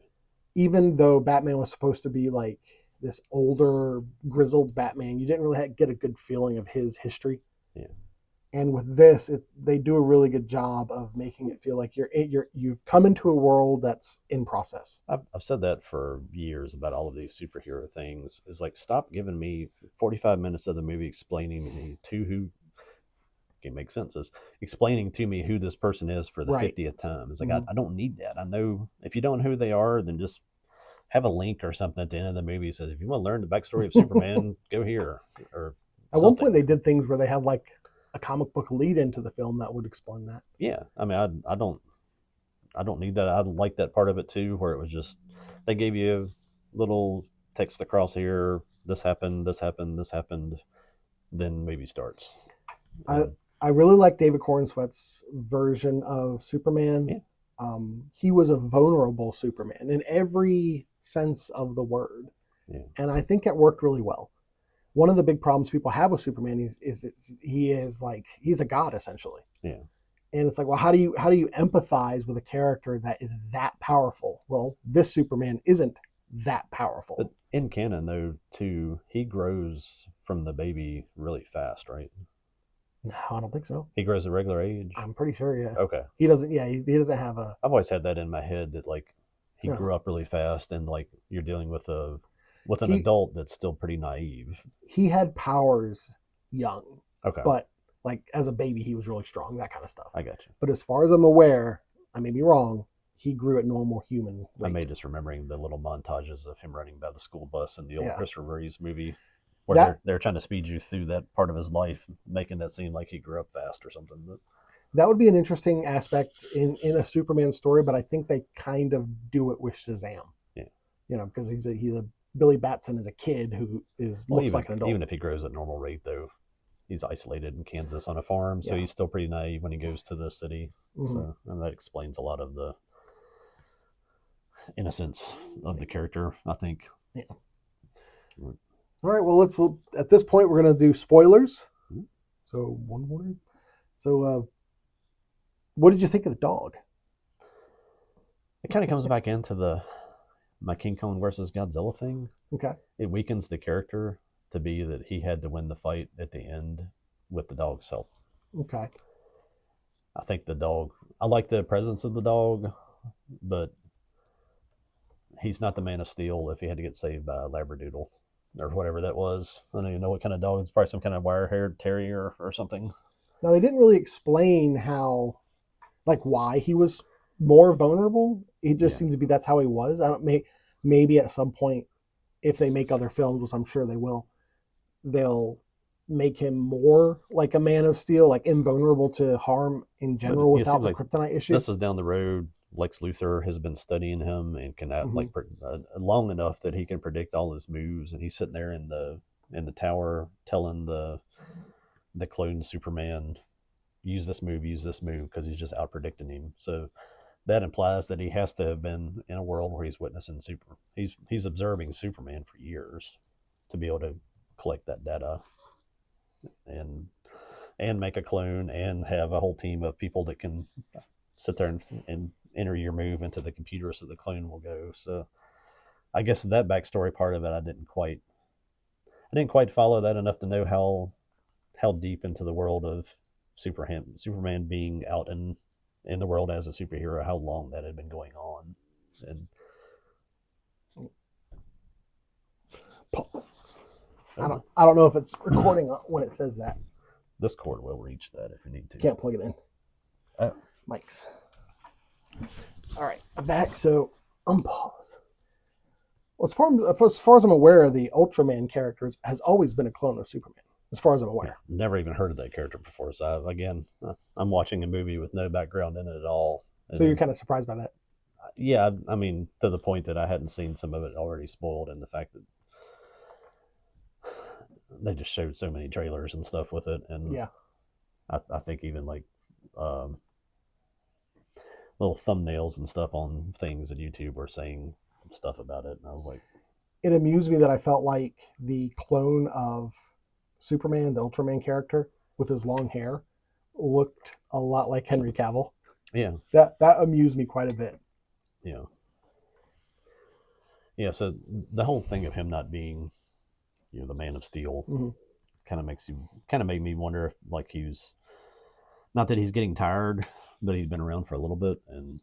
Even though Batman was supposed to be like this older, grizzled Batman, you didn't really get a good feeling of his history. Yeah. And with this, they do a really good job of making it feel like you've come into a world that's in process. I've said that for years about all of these superhero things. Is like, stop giving me 45 minutes of the movie explaining me to who. It makes sense. Is explaining to me who this person is for the Right. 50th time. It's like, Mhm. I don't need that. I know if you don't know who they are, then just have a link or something at the end of the movie that says, if you want to learn the backstory of Superman, go here or At one point, something. they did things where they had like a comic book lead into the film that would explain that. Yeah. I mean, I don't need that. I like that part of it too, where it was just, they gave you little text across here. This happened, this happened, this happened. Then movie starts. I I really like David Cornsweet's version of Superman. Yeah. He was a vulnerable Superman in every sense of the word, Yeah. and I think it worked really well. One of the big problems people have with Superman is he is like he's a god essentially, Yeah. and it's like, well, how do you empathize with a character that is that powerful? Well, this Superman isn't that powerful. But in canon, though, too, he grows from the baby really fast, right? No, I don't think so. He grows at regular age. I'm pretty sure, yeah. Okay. He doesn't. Yeah, he doesn't have a. I've always had that in my head that like he No. grew up really fast, and like you're dealing with an He- adult that's still pretty naive. He had powers young, Okay. but like as a baby, he was really strong. That kind of stuff. I got you. But as far as I'm aware, I may be wrong. He grew at normal human rate. I may just remembering the little montages of him running by the school bus in the old Yeah. Christopher Reeves movie, where they're trying to speed you through that part of his life, making that seem like he grew up fast or something. But That would be an interesting aspect in a Superman story, but I think they kind of do it with Shazam. Yeah. You know, because he's a Billy Batson is a kid who looks like an adult. Even if he grows at normal rate, though, he's isolated in Kansas on a farm, so Yeah. he's still pretty naive when he goes to the city. Mhm. So and that explains a lot of the innocence of the character, I think. Yeah. All right. Well, at this point we're gonna do spoilers. Mhm. So one more. So, what did you think of the dog? It kind of comes back into my King Kong versus Godzilla thing. Okay. It weakens the character to be that he had to win the fight at the end with the dog's help. Okay. I think I like the presence of the dog, but he's not the Man of Steel if he had to get saved by a Labradoodle or whatever that was. I don't even know what kind of dog. It's probably some kind of wire-haired terrier or something. Now they didn't really explain why he was more vulnerable. It just seems to be that's how he was. Maybe at some point, if they make other films, which I'm sure they will, they'll make him more like a Man of Steel, like invulnerable to harm in general without the kryptonite issue. This is down the road. Lex Luthor has been studying him and can long enough that he can predict all his moves. And he's sitting there in the tower telling the clone Superman, use this move, because he's just out predicting him. So that implies that he has to have been in a world where he's witnessing he's observing Superman for years to be able to collect that data and make a clone and have a whole team of people that can sit there and enter your move into the computer so the clone will go. So I guess that backstory part of it, I didn't quite follow that enough to know how deep into the world of Superman being out in the world as a superhero, how long that had been going on. And pause. I don't know if it's recording when it says that. This cord will reach that if you need to. Can't plug it in. Oh. Mics. All right, I'm back. So unpause. Well, as far as I'm aware, the Ultraman character has always been a clone of Superman. as far as I'm aware. Never even heard of that character before. So I'm watching a movie with no background in it at all. And So you're kind of surprised by that. yeah, I mean, to the point that I hadn't seen some of it already spoiled, and the fact that they just showed so many trailers and stuff with it, and Yeah. I think even like um, little thumbnails and stuff on things at YouTube were saying stuff about it, and I was like, It amused me that I felt like the clone of Superman, the Ultraman character with his long hair, looked a lot like Henry Cavill. yeah, That amused me quite a bit. yeah, yeah. So the whole thing of him not being, the Man of Steel, Mm-hmm. kind of made me wonder if like he was, not that he's getting tired, but he's been around for a little bit, and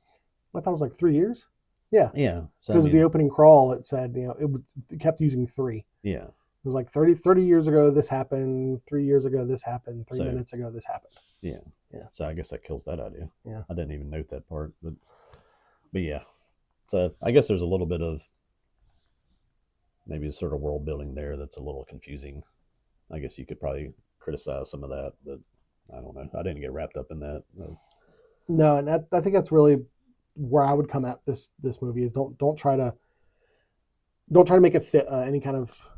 I thought it was like 3 years. Yeah, yeah, so because the opening crawl, it said, it kept using 3. yeah, It was like 30 years ago this happened, 3 years ago this happened, 3 So- minutes ago this happened. yeah, Yeah. So I guess that kills that idea. Yeah. I didn't even note that part, but yeah. So I guess there's a little bit of maybe a sort of world building there that's a little confusing. I guess you could probably criticize some of that, but I don't know. I didn't get wrapped up in that. No, and I think that's really where I would come at this movie is don't try to make it fit any kind of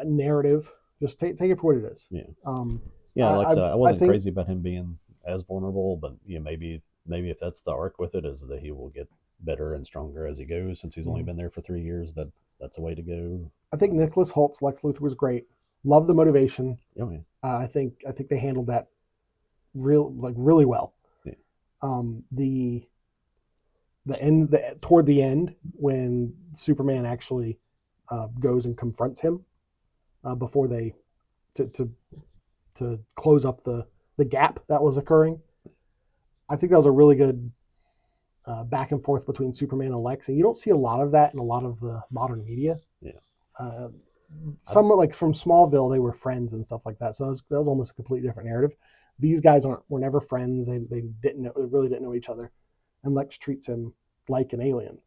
narrative. Just take it for what it is. Yeah. Um, Yeah, like I said, I wasn't think- crazy about him being as vulnerable, but maybe if that's the arc with it, is that he will get better and stronger as he goes. Since he's only been there for 3 years, that's a way to go. I think Nicholas Holt's Lex Luthor was great. Love the motivation. Oh yeah. I think they handled that really well. Yeah. Toward the end when Superman actually goes and confronts him before they to close up the gap that was occurring. I think that was a really good back and forth between Superman and Lex, and you don't see a lot of that in a lot of the modern media. Yeah. Somewhat like from Smallville, they were friends and stuff like that. So that was almost a completely different narrative. These guys were never friends. They really didn't know each other, and Lex treats him like an alien.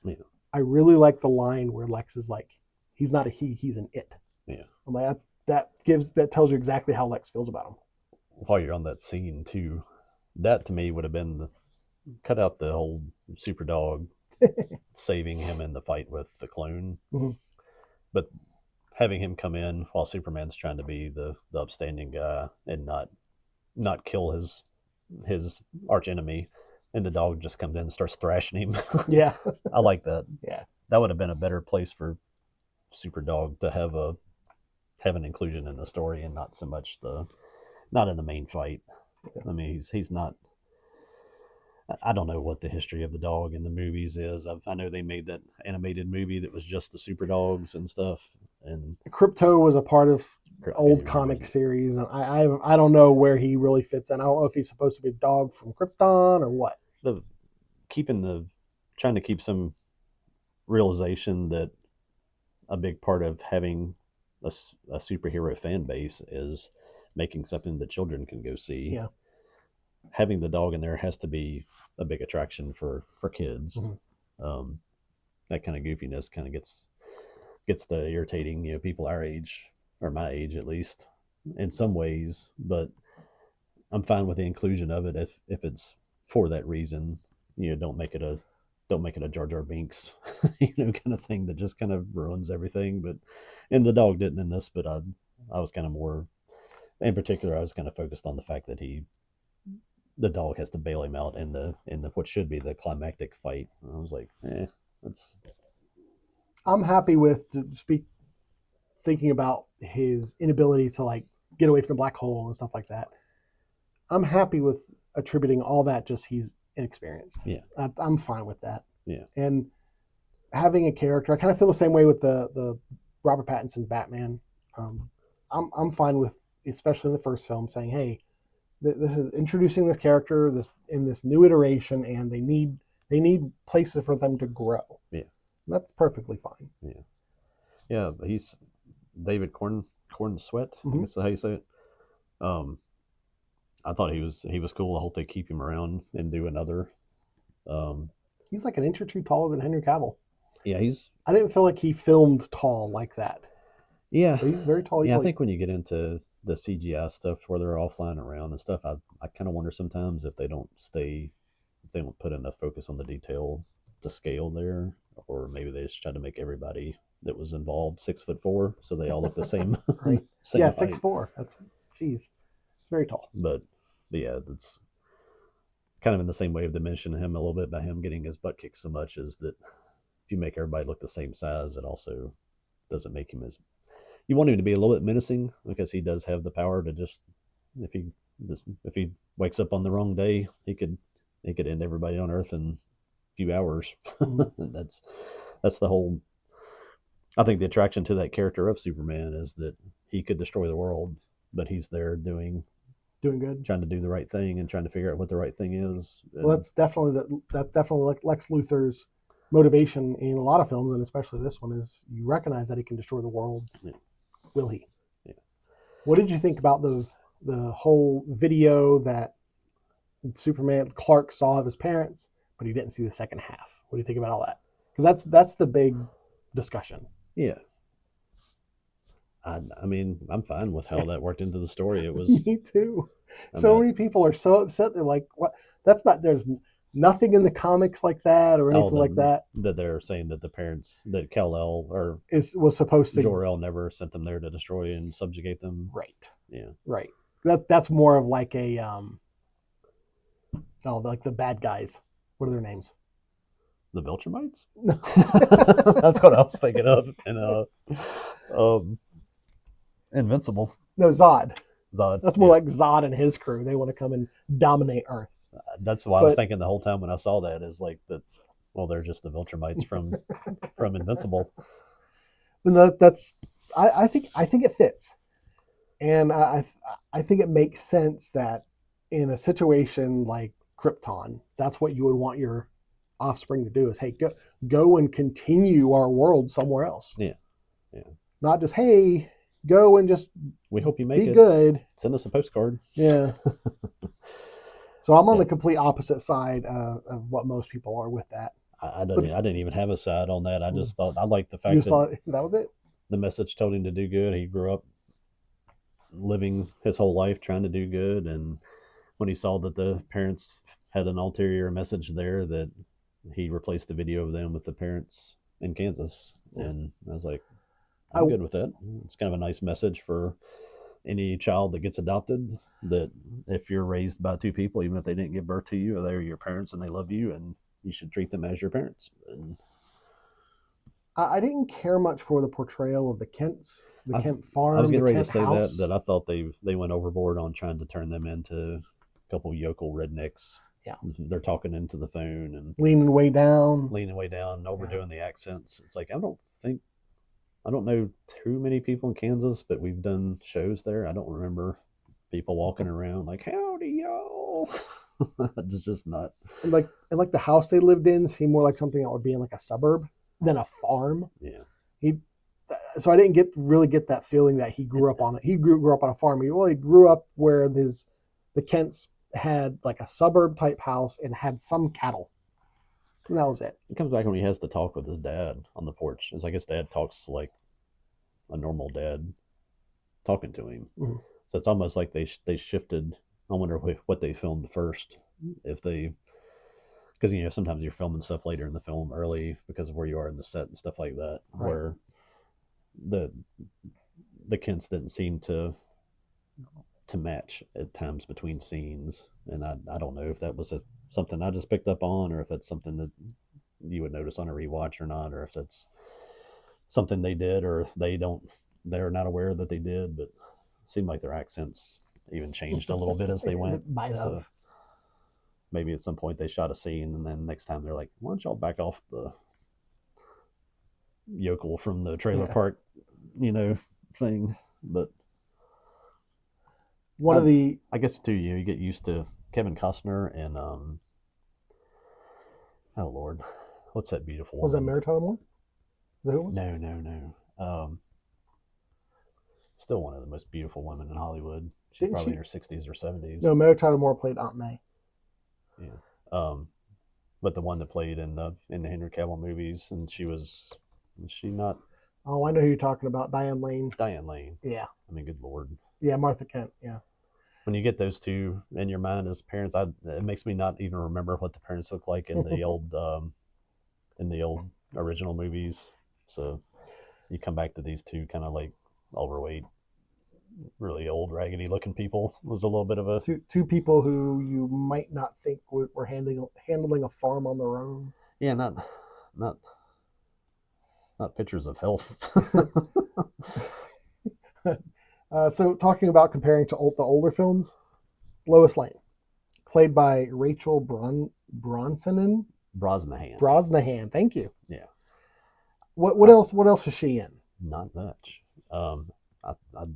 Yeah. I really like the line where Lex is like, "He's not a he, he's an it." Yeah. I'm like, that tells you exactly how Lex feels about him. While you're on that scene too, that to me would have been cut out the whole super dog saving him in the fight with the clone. Mm-hmm. But having him come in while Superman's trying to be the upstanding guy and not kill his arch enemy, and the dog just comes in and starts thrashing him. Yeah. I like that. Yeah. That would have been a better place for Super Dog to have an inclusion in the story, and not so much not in the main fight. Yeah. I mean, he's not. I don't know what the history of the dog in the movies is. I know they made that animated movie that was just the super dogs and stuff. And Crypto was a part of old comic series, and I don't know where he really fits in. I don't know if he's supposed to be a dog from Krypton or what. Trying to keep some realization that a big part of having a superhero fan base is making something that children can go see. Yeah. Having the dog in there has to be a big attraction for kids. Mm-hmm. That kind of goofiness kind of gets the irritating, people our age, or my age at least, in some ways. But I'm fine with the inclusion of it if it's for that reason. Don't make it a Jar Jar Binks, kind of thing that just kind of ruins everything. And the dog didn't in this, but I was kind of more, in particular, I was kind of focused on the fact that the dog has to bail him out in the what should be the climactic fight. And I was like, that's. I'm happy with thinking about his inability to like get away from the black hole and stuff like that. I'm happy with attributing all that just he's inexperienced. Yeah. I'm fine with that. Yeah. And having a character, I kind of feel the same way with the Robert Pattinson's Batman. I'm fine with, especially in the first film, saying, hey, this is introducing this character in this new iteration, and they need places for them to grow. Yeah. And that's perfectly fine. Yeah. Yeah, but he's David Corn Sweat. Mm-hmm. I guess that's how you say it. I thought he was cool. I hope they keep him around and do another. He's like an inch or two taller than Henry Cavill. Yeah, I didn't feel like he filmed tall like that. Yeah, but he's very tall. He's yeah. I like, think when you get into the CGI stuff where they're all flying around and stuff, I kind of wonder sometimes if they don't stay, if they don't put enough focus on the detail to scale there, or maybe they just try to make everybody that was involved 6'4", so they all look the same, right? Yeah, same six height. four. That's, geez, it's very tall. But yeah, that's kind of in the same way of diminishing him a little bit by him getting his butt kicked so much is that if you make everybody look the same size, it also doesn't make him as, you want him to be a little bit menacing because he does have the power to just, if he if he wakes up on the wrong day, he could end everybody on Earth in a few hours. Mhm. That's the whole. I think the attraction to that character of Superman is that he could destroy the world, but he's there Doing good. trying to do the right thing and trying to figure out what the right thing is. Well, And that's definitely like Lex Luthor's motivation in a lot of films, and especially this one, is you recognize that he can destroy the world. yeah, Will he? yeah. What did you think about the whole video that Superman Clark saw of his parents, but he didn't see the second half? What do you think about all that? Because that's the big discussion. Yeah. I mean, I'm fine with how that worked into the story. It was, Me too. I So mean, many people are so upset. They're like, "What? That's not. There's nothing in the comics like that or oh, anything like that that they're saying that the parents, that Kal-El or is was supposed to." Jor-El never sent them there to destroy and subjugate them. Right. Yeah. Right. That's more of like a oh, like the bad guys. What are their names? The Viltrumites? That's what I was thinking of. And um, Invincible. No, Zod. Zod. That's more Yeah. like Zod and his crew. They want to come and dominate Earth. That's why I was But thinking the whole time when I saw that is like that. Well, they're just the Viltrumites from Invincible. that's I think it fits, and I think it makes sense that in a situation like Krypton, that's what you would want your offspring to do is, hey, go and continue our world somewhere else. Yeah. Yeah. Not just, hey, go and just We hope you make be it. good. Send us a postcard. Yeah. So I'm on Yeah. the complete opposite side of what most people are with that. I But didn't even have a side on that. I just thought I liked the you fact just that thought that was it. the message told him to do good. He grew up living his whole life trying to do good, and when he saw that the parents had an ulterior message there, that he replaced the video of them with the parents in Kansas. Yeah. And I was like, I I'm good with that. It's kind of a nice message for any child that gets adopted, that if you're raised by two people, even if they didn't give birth to you, they're your parents and they love you, and you should treat them as your parents. And I didn't care much for the portrayal of the Kents, the I, Kent I was farm, the getting ready to Kent say house. that I thought they went overboard on trying to turn them into a couple yokel rednecks. Yeah. They're talking into the phone and Leaning way down. leaning way down and overdoing the accents. It's like I don't know too many people in Kansas, but we've done shows there. I don't remember people walking around like howdy y'all. It's just not. And like the house they lived in seemed more like something that would be in like a suburb than a farm. Yeah. He so I didn't really get that feeling that he grew up on it. He grew up on a farm. He grew up where the Kents had like a suburb type house and had some cattle. And that was it. It comes back when he has to talk with his dad on the porch. It's like his dad talks like a normal dad talking to him. Mm-hmm. So it's almost like they shifted. I wonder what they filmed first. If they, because sometimes you're filming stuff later in the film early because of where you are in the set and stuff like that, Right. where the Kents didn't seem to match at times between scenes, and I don't know if that was something I just picked up on, or if that's something that you would notice on a rewatch or not, or if that's something they did or they're not aware that they did, but it seemed like their accents even changed a little bit as they went. It might have. So maybe at some point they shot a scene and then next time they're like, why don't y'all back off the yokel from the trailer park, thing. But I guess too, you get used to Kevin Costner and oh Lord, what's that beautiful Was that woman? Mary Tyler Moore? Is that who it was? No. Still one of the most beautiful women in Hollywood. She's Didn't probably she? in her 60s or 70s. No, Mary Tyler Moore played Aunt May. Yeah. But the one that played in the Henry Cavill movies, and was she not Oh, I know who you're talking about. Diane Lane. Diane Lane. Yeah. I mean, good lord. Yeah, Martha Kent. Yeah. When you get those two in your mind as parents, it makes me not even remember what the parents look like in the old original movies. So you come back to these two kind of like overweight, really old, raggedy looking people was a little bit of a Two people who you might not think were handling a farm on their own. yeah, not not pictures of health. So talking about comparing to the older films, Lois Lane, played by Rachel Bronsonen. Brosnahan. Brosnahan. Thank you. Yeah. What else? What else is she in? Not much. I'm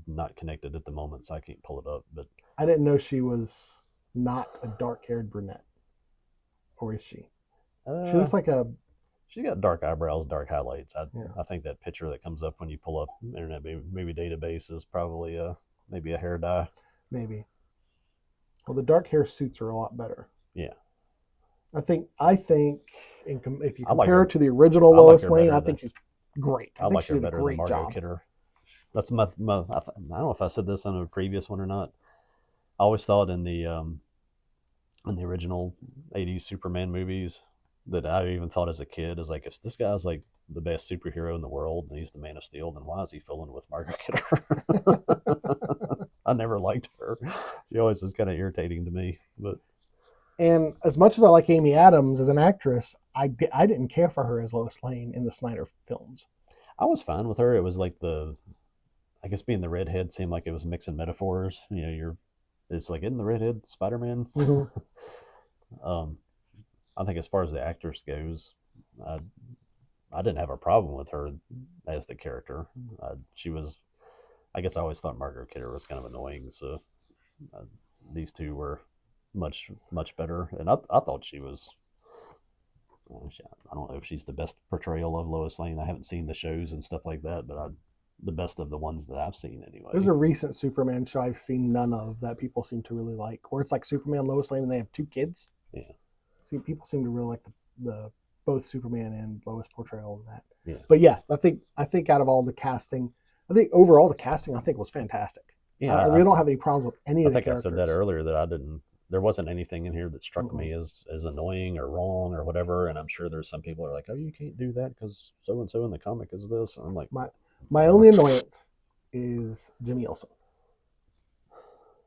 not connected at the moment, so I can't pull it up. But I didn't know she was not a dark-haired brunette, or is she? She looks like a. She's got dark eyebrows, dark highlights. Yeah. I think that picture that comes up when you pull up Internet Movie Database is probably maybe a hair dye. Maybe. Well, the dark hair suits her a lot better. Yeah. I think if you I like compare her- her to the original I like Lois her Lane, better I than- think she's great. I think like she her did a better than great Margot job. Kidder. That's I don't know if I said this on a previous one or not. I always thought in the original '80s Superman movies that I even thought as a kid is like, if this guy's like the best superhero in the world and he's the Man of Steel, then why is he fooling with Margot Kidder? I never liked her. She always was kind of irritating to me. But And as much as I like Amy Adams as an actress, I didn't care for her as Lois Lane in the Snyder films. I was fine with her. It was like I guess being the redhead seemed like it was mixing metaphors. You know, it's like, isn't the redhead Spider-Man? I think as far as the actress goes, I, I didn't have a problem with her as the character. She was, I guess I always thought Margaret Kidder was kind of annoying. So uh, these two were much better. And I thought she was, I don't know if she's the best portrayal of Lois Lane. I haven't seen the shows and stuff like that, but the best of the ones that I've seen anyway. There's a recent Superman show I've seen none of that people seem to really like, where it's like Superman, Lois Lane, and they have two kids. Yeah. See, people seem to really like the both Superman and Lois portrayal in that. Yeah. But yeah, I think out of all the casting, I think overall the casting was fantastic. Yeah, I really don't have any problems with any of the characters. I said that earlier that there wasn't anything in here that struck me as annoying or wrong or whatever. And I'm sure there's some people who are like, oh, you can't do that because so and so in the comic is this. And I'm like, my only annoyance is Jimmy Olsen.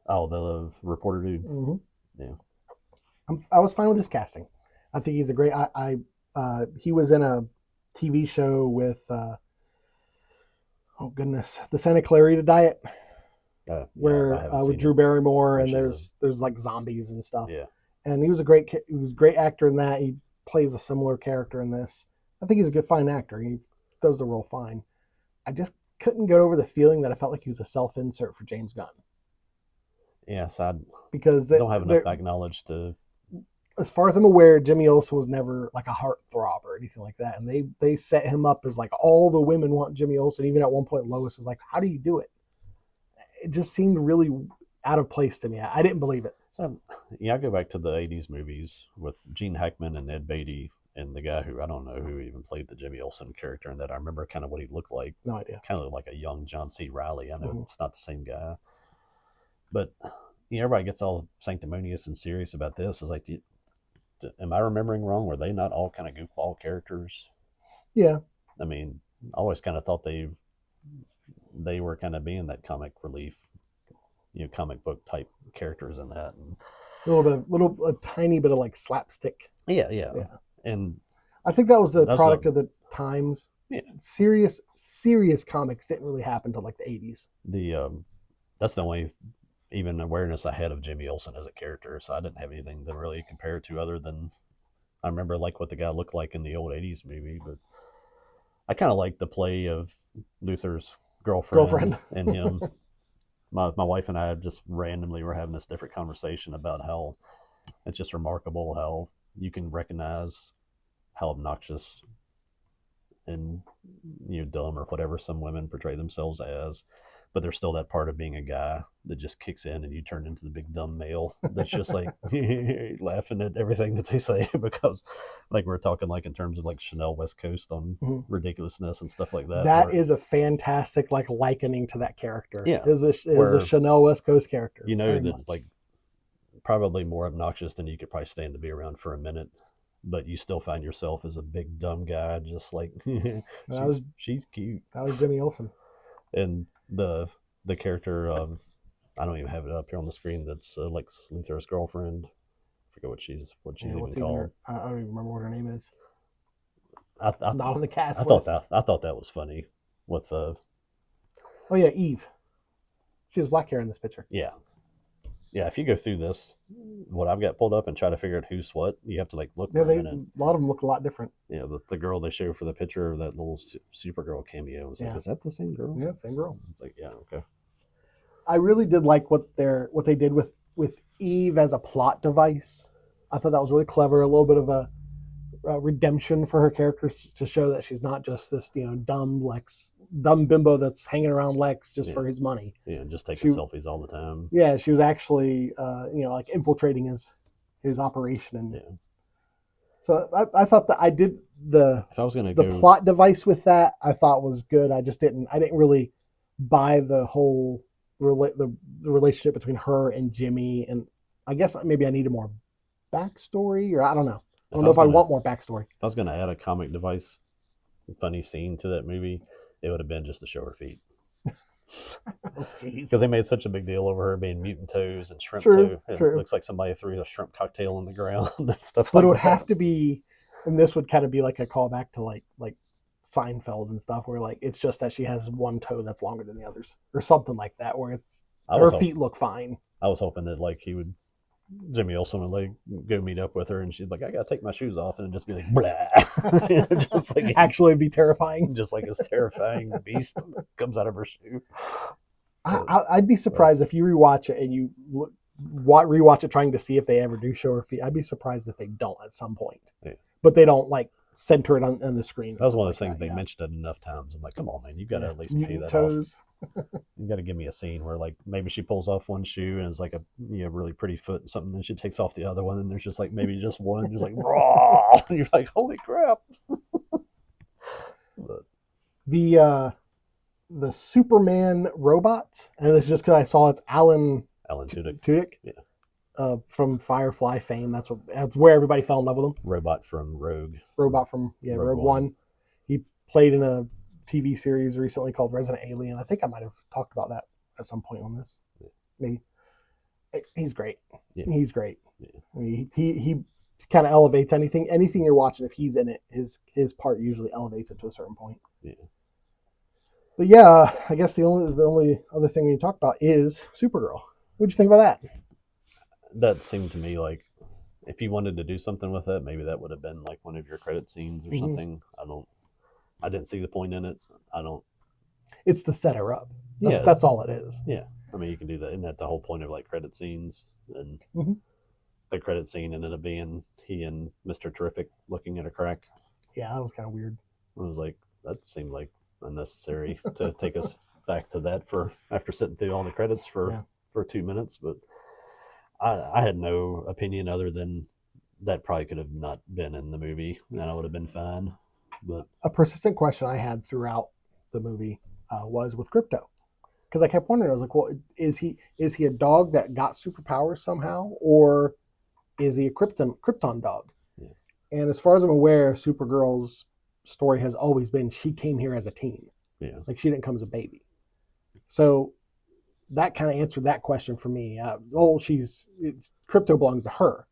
Oh, the reporter dude. Mm-hmm. Yeah. I was fine with his casting. I think he's a great. He was in a TV show with oh goodness, the Santa Clarita Diet, where with Drew Barrymore, and there's like zombies and stuff. Yeah. And he was a great actor in that. He plays a similar character in this. I think he's a fine actor. He does the role fine. I just couldn't get over the feeling that I felt like he was a self-insert for James Gunn. Yes, I because they don't have enough back knowledge to. As far as I'm aware, Jimmy Olsen was never like a heartthrob or anything like that, and they set him up as like all the women want Jimmy Olsen. Even at one point, Lois is like, "How do you do it?" It just seemed really out of place to me. I didn't believe it. So, yeah, I go back to the '80s movies with Gene Hackman and Ed Beatty and the guy who I don't know who even played the Jimmy Olsen character in that. I remember kind of what he looked like. No idea. Kind of like a young John C. Reilly. I know it's not the same guy, but everybody gets all sanctimonious and serious about this. Is like, am I remembering wrong? Were they not all kind of goofball characters? Yeah. I mean, I always kind of thought they were kind of being that comic relief, comic book type characters in that, and a tiny bit of like slapstick. Yeah. And I think that was the product of the times. Yeah. Serious comics didn't really happen until like the 80s. That's the only even awareness I had of Jimmy Olsen as a character, so I didn't have anything to really compare to other than I remember like what the guy looked like in the old '80s movie. But I kind of like the play of Luther's girlfriend and him. My wife and I just randomly were having this different conversation about how it's just remarkable how you can recognize how obnoxious and dumb or whatever some women portray themselves as, but there's still that part of being a guy that just kicks in and you turn into the big dumb male that's just like laughing at everything that they say because like we're talking like in terms of like Chanel West Coast on Mhm. ridiculousness and stuff like that. That is a fantastic like likening to that character. Yeah, Is a where Chanel West Coast character. you know very that much. like probably more obnoxious than you could probably stand to be around for a minute, but you still find yourself as a big dumb guy, just like she's cute. That was Jimmy Olsen. And the character I don't even have it up here on the screen. That's Lex Luthor's girlfriend. I forget what she's even called. I don't even remember what her name is. I Not on the cast I list. thought that was funny with the. Oh yeah, Eve. She has black hair in this picture. Yeah. If you go through this, what I've got pulled up and try to figure out who's what, you have to like look for a minute. A lot of them look a lot different. Yeah, the girl they show for the picture of that little Supergirl cameo was like, is that the same girl? Yeah, same girl. It's like, yeah, okay. I really did like what they did with Eve as a plot device. I thought that was really clever. A little bit of a redemption for her character to show that she's not just this dumb bimbo that's hanging around Lex just for his money. Yeah, and just taking selfies all the time. Yeah, she was actually like infiltrating his operation, and so I thought that I did the plot device with that. I thought was good. I didn't really buy the whole the relationship between her and Jimmy, and I guess maybe I needed more backstory, or I don't know. I don't know if I want more backstory. If I was going to add a comic device, funny scene to that movie, it would have been just to show her feet. Because they made such a big deal over her being mutant toes and shrimp toe. It looks like somebody threw a shrimp cocktail on the ground and stuff. But it would have to be, and this would kind of be like a callback to like Seinfeld and stuff, where like it's just that she has one toe that's longer than the others, or something like that, where her feet look fine. I was hoping that like Jimmy Olsen would like go meet up with her, and she's like, "I gotta take my shoes off," and just be like, "Blah," just like actually be terrifying, just like this terrifying beast comes out of her shoe. I'd be surprised if you rewatch it and you rewatch it trying to see if they ever do show her feet. I'd be surprised if they don't at some point. Yeah. But they don't like center it on the screen. That was one of those things they mentioned it enough times. I'm like, come on, man, you got to at least pay that toes off. You got to give me a scene where like maybe she pulls off one shoe and it's like a really pretty foot and something, then she takes off the other one and there's just like maybe just one, just like raw, and you're like, holy crap. But the Superman robot, and this is just because I saw it's Alan Tudyk. Yeah. From Firefly fame. That's where everybody fell in love with him. Robot from Rogue Rogue One. He played in a TV series recently called Resident Alien. I think I might have talked about that at some point on this. Yeah. Maybe. He's great. Yeah. He's great. Yeah. I mean, he kind of elevates anything you're watching. If he's in it, his part usually elevates it to a certain point. Yeah. But yeah, I guess the only other thing we can talk about is Supergirl. What'd you think about that? That seemed to me like if you wanted to do something with it, maybe that would have been like one of your credit scenes or something. I didn't see the point in it. It's to set her up. Yeah, that's all it is. Yeah, I mean you can do that. Isn't that the whole point of like credit scenes? And the credit scene ended up being he and Mr. Terrific looking at a crack. Yeah, that was kind of weird. I was like, that seemed like unnecessary to take us back to that after sitting through all the credits for 2 minutes, but. I had no opinion other than that probably could have not been in the movie, and I would have been fine. But a persistent question I had throughout the movie was with Crypto, because I kept wondering. I was like, well, is he a dog that got superpowers somehow, or is he a Krypton dog? Yeah. And as far as I'm aware, Supergirl's story has always been she came here as a teen. Yeah, like she didn't come as a baby. So. That kind of answered that question for me. Crypto belongs to her.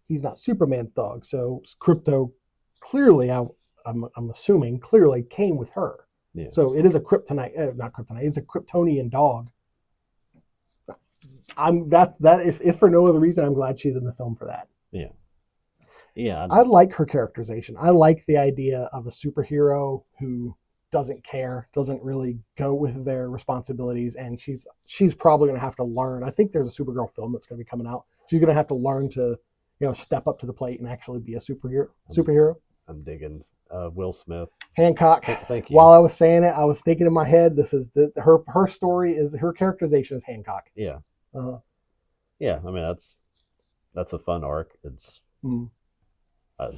He's not Superman's dog, so Crypto clearly, I'm assuming, clearly came with her. Yeah. So it is a Kryptonite, not Kryptonite. It's a Kryptonian dog. If for no other reason, I'm glad she's in the film for that. Yeah, yeah. I like her characterization. I like the idea of a superhero who doesn't care, doesn't really go with their responsibilities, and she's probably going to have to learn. I think there's a Supergirl film that's going to be coming out. She's going to have to learn to, step up to the plate and actually be a superhero. I'm digging Will Smith. Hancock. Thank you. While I was saying it, I was thinking in my head, this is her story is her characterization is Hancock. Yeah. Uh, Yeah. I mean, that's a fun arc. It's mm. uh,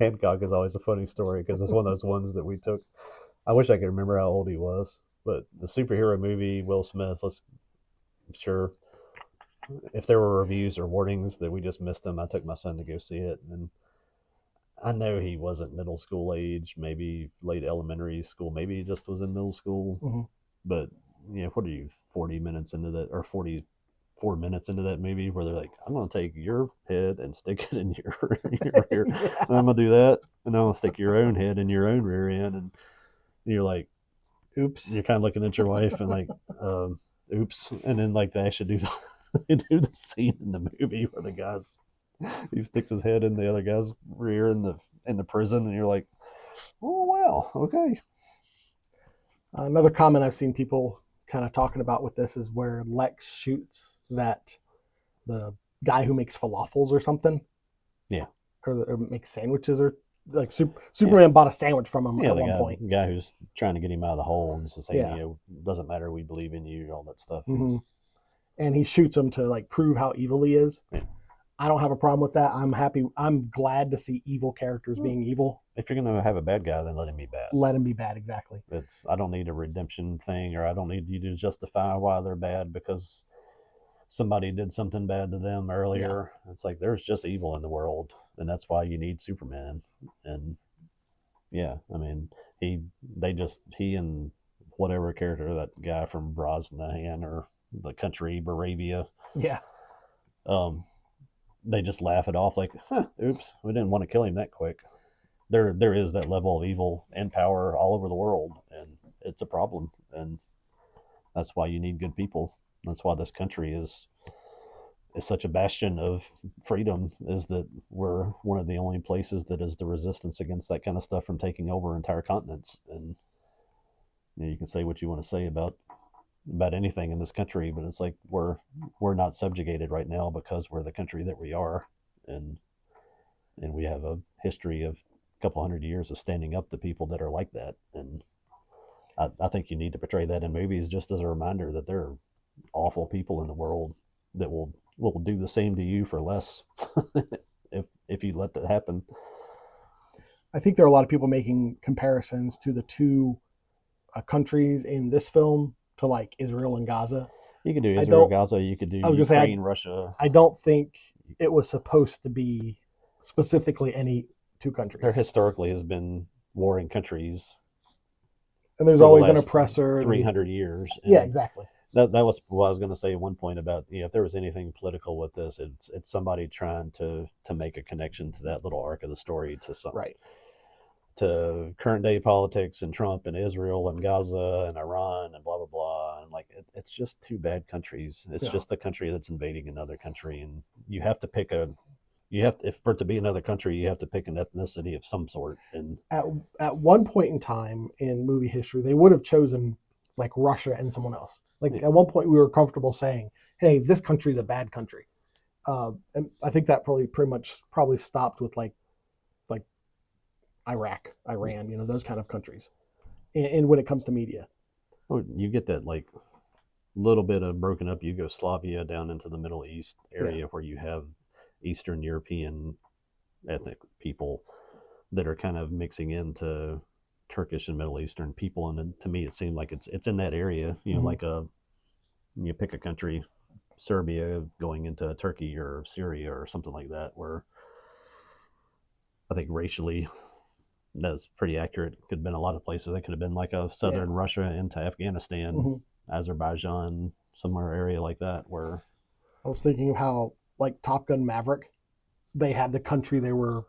Hancock is always a funny story because it's one of those ones that we took. I wish I could remember how old he was, but the superhero movie, Will Smith. Sure, if there were reviews or warnings that we just missed them, I took my son to go see it, and I know he wasn't middle school age, maybe late elementary school, maybe he just was in middle school. Mm-hmm. But what are you 40 minutes into that, or 44 minutes into that movie where they're like, I'm gonna take your head and stick it in your rear, Yeah. and I'm gonna do that, and I'm gonna stick your own head in your own rear end, and you're like, Oops. you're kind of looking at your wife and like, oops, and then like they actually do they do the scene in the movie where the guy's he sticks his head in the other guy's rear in the prison, and you're like, oh wow, okay. Another comment I've seen people kind of talking about with this is where Lex shoots the guy who makes falafels or something. Yeah. Or makes sandwiches or like Superman bought a sandwich from him at the one guy, point. guy who's trying to get him out of the hole and just saying, Yeah. Doesn't matter, we believe in you, all that stuff. Mm-hmm. And he shoots him to like prove how evil he is. Yeah. I don't have a problem with that. I'm happy. I'm glad to see evil characters being evil. If you're gonna have a bad guy, then let him be bad. Let him be bad, exactly. I don't need a redemption thing, or I don't need you to justify why they're bad because somebody did something bad to them earlier. Yeah. It's like there's just evil in the world, and that's why you need Superman. And yeah, I mean, he and whatever character, that guy from Brosnan or the country Moravia, yeah, they just laugh it off like, oops, we didn't want to kill him that quick. There is that level of evil and power all over the world, and it's a problem, and that's why you need good people. That's why this country is such a bastion of freedom, is that we're one of the only places that is the resistance against that kind of stuff from taking over entire continents. And you can say what you want to say about anything in this country, but it's like we're not subjugated right now because we're the country that we are, and we have a history of a couple hundred years of standing up to people that are like that. And I think you need to portray that in movies just as a reminder that there are awful people in the world that will do the same to you for less if you let that happen. I think there are a lot of people making comparisons to the two countries in this film to like Israel and Gaza. You could do Israel, Gaza. You could do Ukraine, Russia. I don't think it was supposed to be specifically any two countries. There historically has been warring countries, and there's always an oppressor. 300 years. Yeah, exactly. That was what I was going to say at one point about, if there was anything political with this, it's somebody trying to make a connection to that little arc of the story to something. Right. To current day politics and Trump and Israel and Gaza and Iran and blah blah blah, and like it's just two bad countries. It's just a country that's invading another country, and you have to pick if for it to be another country, you have to pick an ethnicity of some sort. And at one point in time in movie history, they would have chosen like Russia and someone else. Like at one point, we were comfortable saying, "Hey, this country's a bad country," and I think that probably stopped with like Iraq, Iran, those kind of countries. And when it comes to media, you get that like little bit of broken up Yugoslavia down into the Middle East area where you have Eastern European ethnic people that are kind of mixing into Turkish and Middle Eastern people, and to me it seemed like it's in that area. Like you pick a country, Serbia going into Turkey or Syria or something like that, where I think racially that's pretty accurate. Could have been a lot of places. That could have been like a southern Russia into Afghanistan, Azerbaijan, somewhere area like that. Where I was thinking of how like Top Gun Maverick, they had the country they were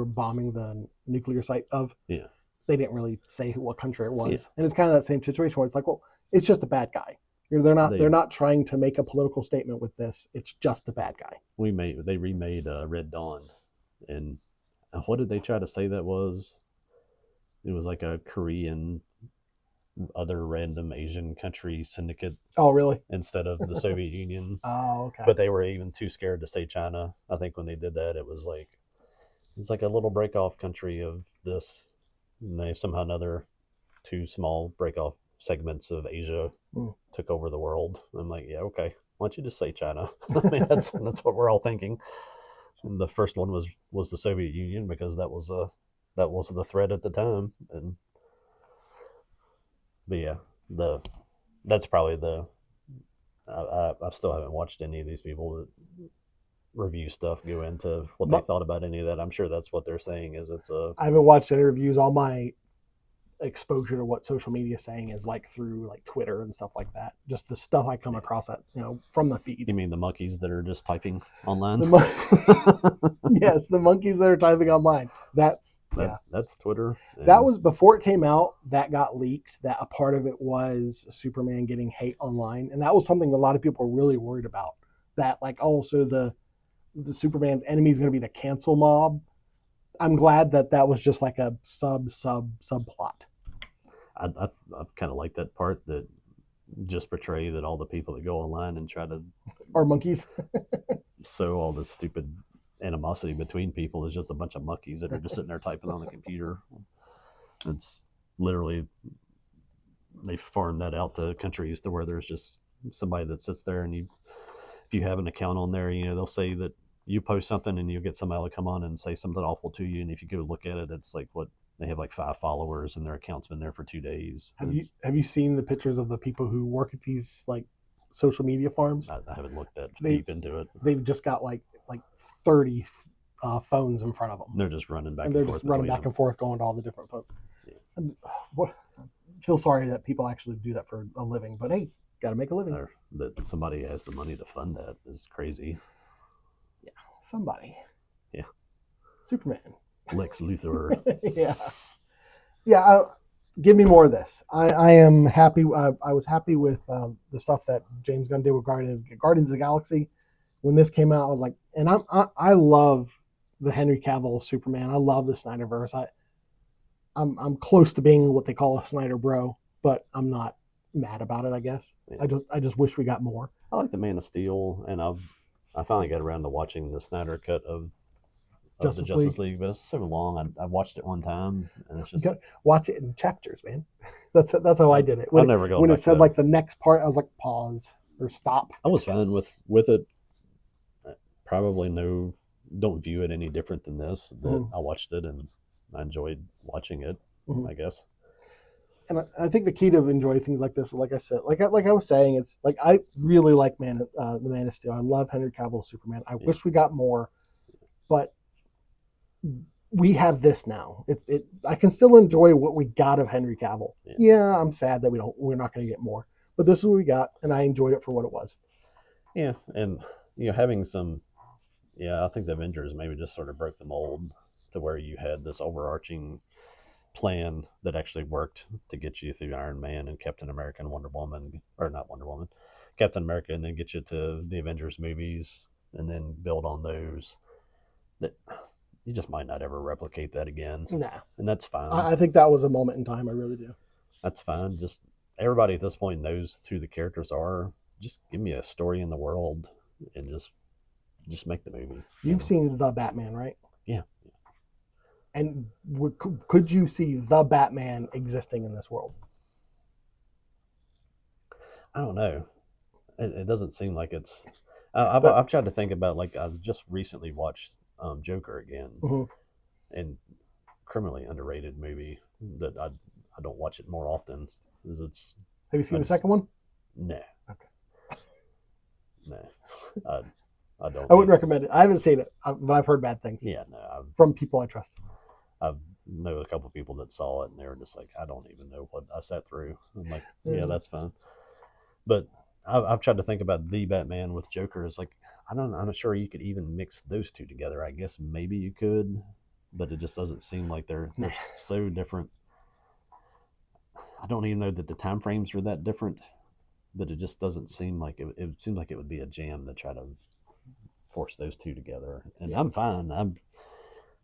bombing the nuclear site of. Yeah. They didn't really say what country it was, and it's kind of that same situation where it's like, well, it's just a bad guy. They're not trying to make a political statement with this. It's just a bad guy. They remade Red Dawn, and what did they try to say that was? It was like a Korean, other random Asian country syndicate. Oh, really? Instead of the Soviet Union. Oh, okay. But they were even too scared to say China. I think when they did that, it was like it's like a little break off country of this. And they somehow another two small break off segments of Asia took over the world. I'm like, yeah, okay. Why don't you just say China? I mean, that's what we're all thinking. And the first one was the Soviet Union because that was the threat at the time. And but yeah, the that's probably the I still haven't watched any of these people that review stuff go into what they thought about any of that. I'm sure that's what they're saying is it's a. I haven't watched any reviews. All my exposure to what social media is saying is like through like Twitter and stuff like that. Just the stuff I come across that from the feed. You mean the monkeys that are just typing online? Yes, the monkeys that are typing online. That's Twitter. That was before it came out. That got leaked. That a part of it was Superman getting hate online, and that was something a lot of people were really worried about. That like, oh, so the Superman's enemy is going to be the cancel mob. I'm glad that was just like a subplot. I kind of like that part that just portray that all the people that go online and try to are monkeys. sow all this stupid animosity between people is just a bunch of monkeys that are just sitting there typing on the computer. It's literally they farmed that out to countries to where there's just somebody that sits there and if you have an account on there, they'll say that you post something and you get somebody to come on and say something awful to you, and if you go look at it, it's like what they have like 5 followers and their account's been there for 2 days. Have you seen the pictures of the people who work at these like social media farms? I haven't looked that deep into it. They've just got like 30 phones in front of them. They're just running back and and forth. They're just running back and forth, going to all the different phones. Yeah. I feel sorry that people actually do that for a living, but hey, got to make a living. Or that somebody has the money to fund that is crazy. Yeah, somebody. Yeah. Superman. Lex Luthor. Yeah. Give me more of this. I am happy. I was happy with the stuff that James Gunn did with Guardians of the Galaxy. When this came out, I was like, and I love the Henry Cavill Superman. I love the Snyderverse. I'm close to being what they call a Snyder bro, but I'm not mad about it. I guess I just wish we got more. I like the Man of Steel, and I finally got around to watching the Snyder cut of the Justice League, but it's so long. I watched it one time, and it's just watch it in chapters, man. That's how I did it. When it said like the next part, I was like pause or stop. I was fine with it. Probably don't view it any different than this. That I watched it and I enjoyed watching it. I guess. And I think the key to enjoy things like this, like I said, like I was saying, it's like I really like the Man of Steel. I love Henry Cavill's Superman. I wish we got more, but we have this now. I can still enjoy what we got of Henry Cavill. Yeah, I'm sad that we're not going to get more, but this is what we got, and I enjoyed it for what it was. Yeah, and having some, I think the Avengers maybe just sort of broke the mold to where you had this overarching plan that actually worked to get you through Iron Man and Captain America and Wonder Woman, or not Wonder Woman, Captain America, and then get you to the Avengers movies and then build on those. That you just might not ever replicate that again. Nah. And that's fine. I think that was a moment in time. I really do. That's fine. Just everybody at this point knows who the characters are. Just give me a story in the world and just make the movie. You've seen The Batman, right? Yeah. And could you see The Batman existing in this world? I don't know. It doesn't seem like it's... I've tried to think about, like, I just recently watched Joker again. And criminally underrated movie that I don't watch it more often. Have you seen the second one? No. Okay. No. I don't. I wouldn't recommend it. I haven't seen it, but I've heard bad things. Yeah, no. From people I trust. I know a couple of people that saw it, and they were just like, I don't even know what I sat through. I'm like, yeah, that's fine. But I've tried to think about the Batman with Joker. It's like, I'm not sure you could even mix those two together. I guess maybe you could, but it just doesn't seem like they're so different. I don't even know that the time frames are that different, but it just doesn't seem like it seems like it would be a jam to try to force those two together. And I'm fine.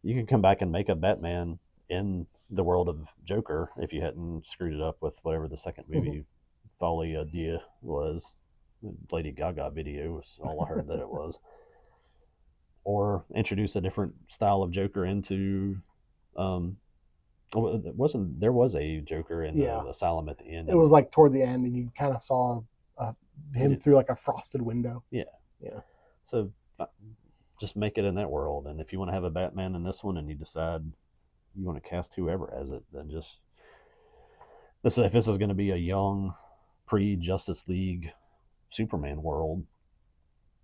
You can come back and make a Batman in the world of Joker if you hadn't screwed it up with whatever the second movie Folie à Deux was. Lady Gaga video was all I heard that it was. or introduce a different style of Joker into. Um, it wasn't there was a Joker in Yeah, the asylum at the end, it and was like toward the end, and you kind of saw him yeah, through like a frosted window. yeah. Yeah, So just make it in that world, and if you want to have a Batman in this one, and you decide you want to cast whoever as it, then just this if this is going to be a young pre Justice League Superman world,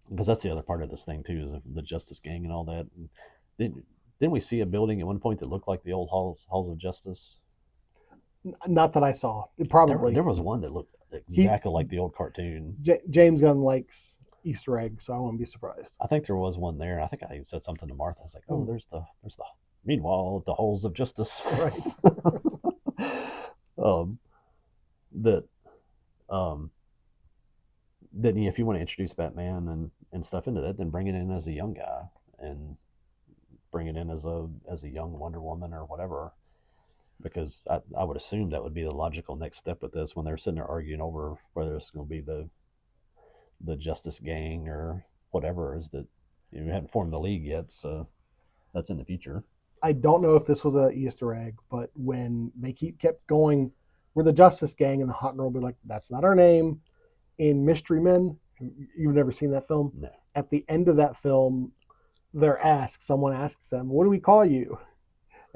because that's the other part of this thing too, is the Justice Gang and all that. And didn't we see a building at one point that looked like the old halls of Justice? not that I saw. There Probably was one that looked he exactly like the old cartoon. James Gunn likes Easter eggs, so I wouldn't be surprised. I think there was one there. I think I even said something to Martha. I was like, "Oh, Mm. there's the meanwhile the halls of justice." Right. um, that um, then if you want to introduce Batman and stuff into that, then bring it in as a young guy and bring it in as a young Wonder Woman or whatever. Because I would assume that would be the logical next step with this when they're sitting there arguing over whether it's going to be the Justice Gang or whatever. Is that we haven't formed the league yet, so that's in the future. I don't know if this was a Easter egg, but when they kept going, we're the Justice Gang, and the Hot Girl will be like, "That's not our name." In Mystery Men, you've never seen that film. No. At the end of that film, someone asks them, "What do we call you?"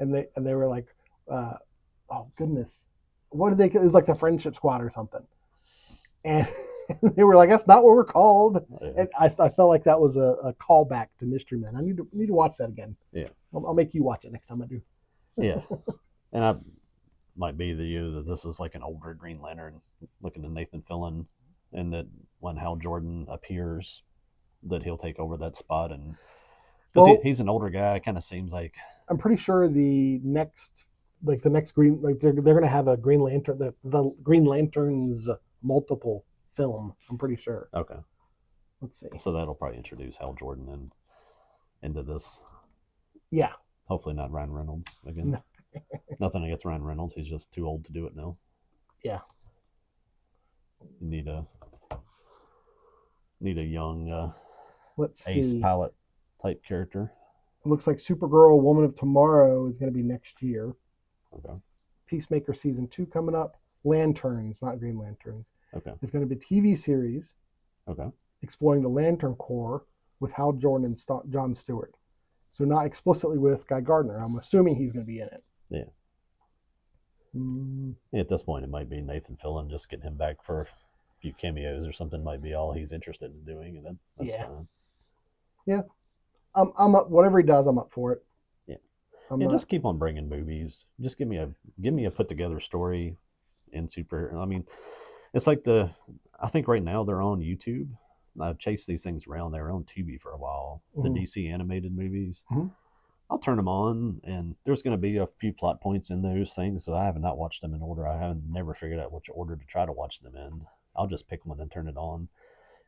And they were like, "Oh goodness, what did they? It was like the Friendship Squad or something." And they were like, "That's not what we're called." Yeah. And I felt like that was a callback to Mystery Men. I need to watch that again. Yeah. I'll make you watch it next time I do. Yeah. And I might be the you that this is like an older Green Lantern looking to Nathan Fillion, and that when Hal Jordan appears, that he'll take over that spot. And because Well, he's an older guy, it kind of seems like I'm pretty sure the next green, like they're gonna have a Green Lantern, the Green Lanterns multiple film. I'm pretty sure. okay. Let's see. So that'll probably introduce Hal Jordan into this. Yeah. Hopefully not Ryan Reynolds again. Nothing against Ryan Reynolds. He's just too old to do it now. Yeah. You need a young Let's ace see. pilot type character. It looks like Supergirl, Woman of Tomorrow is going to be next year. Okay. Peacemaker season 2 coming up. Lanterns, not Green Lanterns. Okay. It's going to be a TV series. Okay. Exploring the Lantern Corps with Hal Jordan and John Stewart. So not explicitly with Guy Gardner. I'm assuming he's going to be in it. Yeah. Mm. At this point, it might be Nathan Fillion, just getting him back for a few cameos or something might be all he's interested in doing, and that's fine. Yeah. I'm up. Whatever he does, I'm up for it. Yeah. Just keep on bringing movies. Just give me a put together story in super. I mean, it's like I think right now they're on YouTube. I've chased these things around. They were on Tubi for a while. Mm-hmm. The DC animated movies. Mm-hmm. I'll turn them on, and there's going to be a few plot points in those things. So I have not watched them in order. I have never figured out which order to try to watch them in. I'll just pick one and turn it on.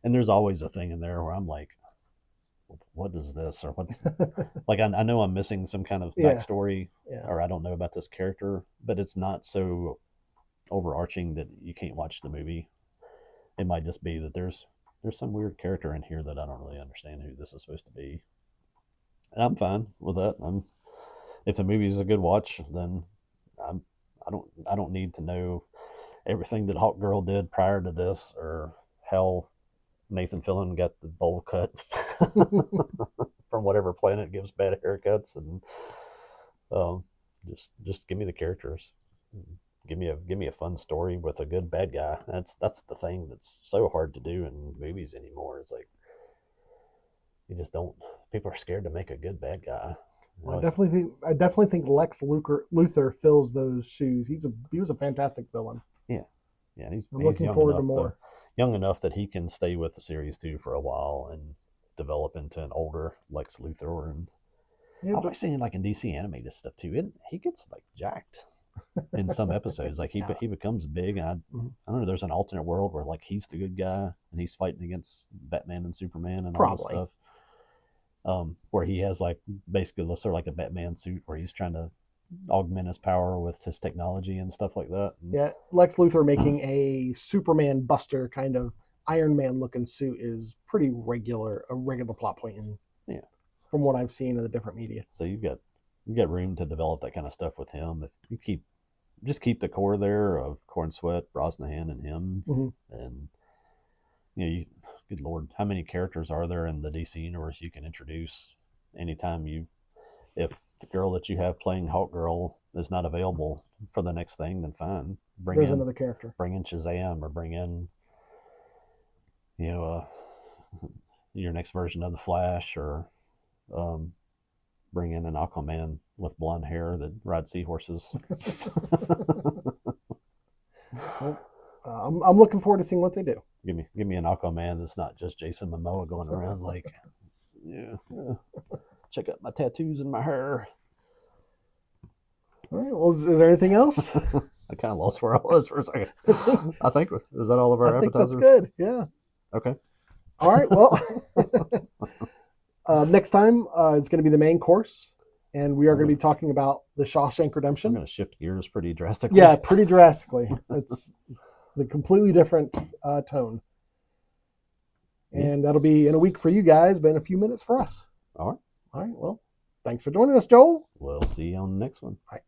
And there's always a thing in there where I'm like, what is this? Or what's like, I know I'm missing some kind of backstory, or I don't know about this character, but it's not so overarching that you can't watch the movie. It might just be that there's some weird character in here that I don't really understand who this is supposed to be. And I'm fine with that. If the movie is a good watch, then I don't need to know everything that Hawk Girl did prior to this, or how Nathan Fillion got the bowl cut from whatever planet gives bad haircuts, and just give me the characters. Give me a fun story with a good bad guy. That's the thing that's so hard to do in movies anymore. It's like you just don't. People are scared to make a good bad guy. Well, I definitely think Lex Luthor fills those shoes. He was a fantastic villain. Yeah, he's looking forward to more. Young enough that he can stay with the series too for a while and develop into an older Lex Luthor. And I was seeing like in DC animated stuff too. He gets like jacked in some episodes. Like he becomes big. And I don't know. There's an alternate world where like he's the good guy and he's fighting against Batman and Superman and all this stuff. Where he has like basically sort of like a Batman suit where he's trying to augment his power with his technology and stuff like that. Yeah, Lex Luthor making a Superman Buster kind of Iron Man looking suit is a regular plot point in from what I've seen in the different media. So you've got room to develop that kind of stuff with him. If you keep the core there of Corn Sweat, Brosnahan, and him, and good Lord, how many characters are there in the DC universe you can introduce anytime if the girl that you have playing Hawk Girl is not available for the next thing, then fine. There's another character. Bring in Shazam, or bring in, your next version of the Flash, or bring in an Aquaman with blonde hair that rides seahorses. Well, I'm looking forward to seeing what they do. Give me an Aquaman that's not just Jason Momoa going around like, check out my tattoos and my hair. All right. Well, is there anything else? I kind of lost where I was for a second. I think, is that all of our I think appetizers? that's good. Yeah. Okay. All right. Well, next time it's going to be the main course, and we are going to be talking about the Shawshank Redemption. I'm going to shift gears pretty drastically. Yeah, pretty drastically. It's the completely different tone. And that'll be in a week for you guys, but in a few minutes for us. All right. All right. Well, thanks for joining us, Joel. We'll see you on the next one. All right.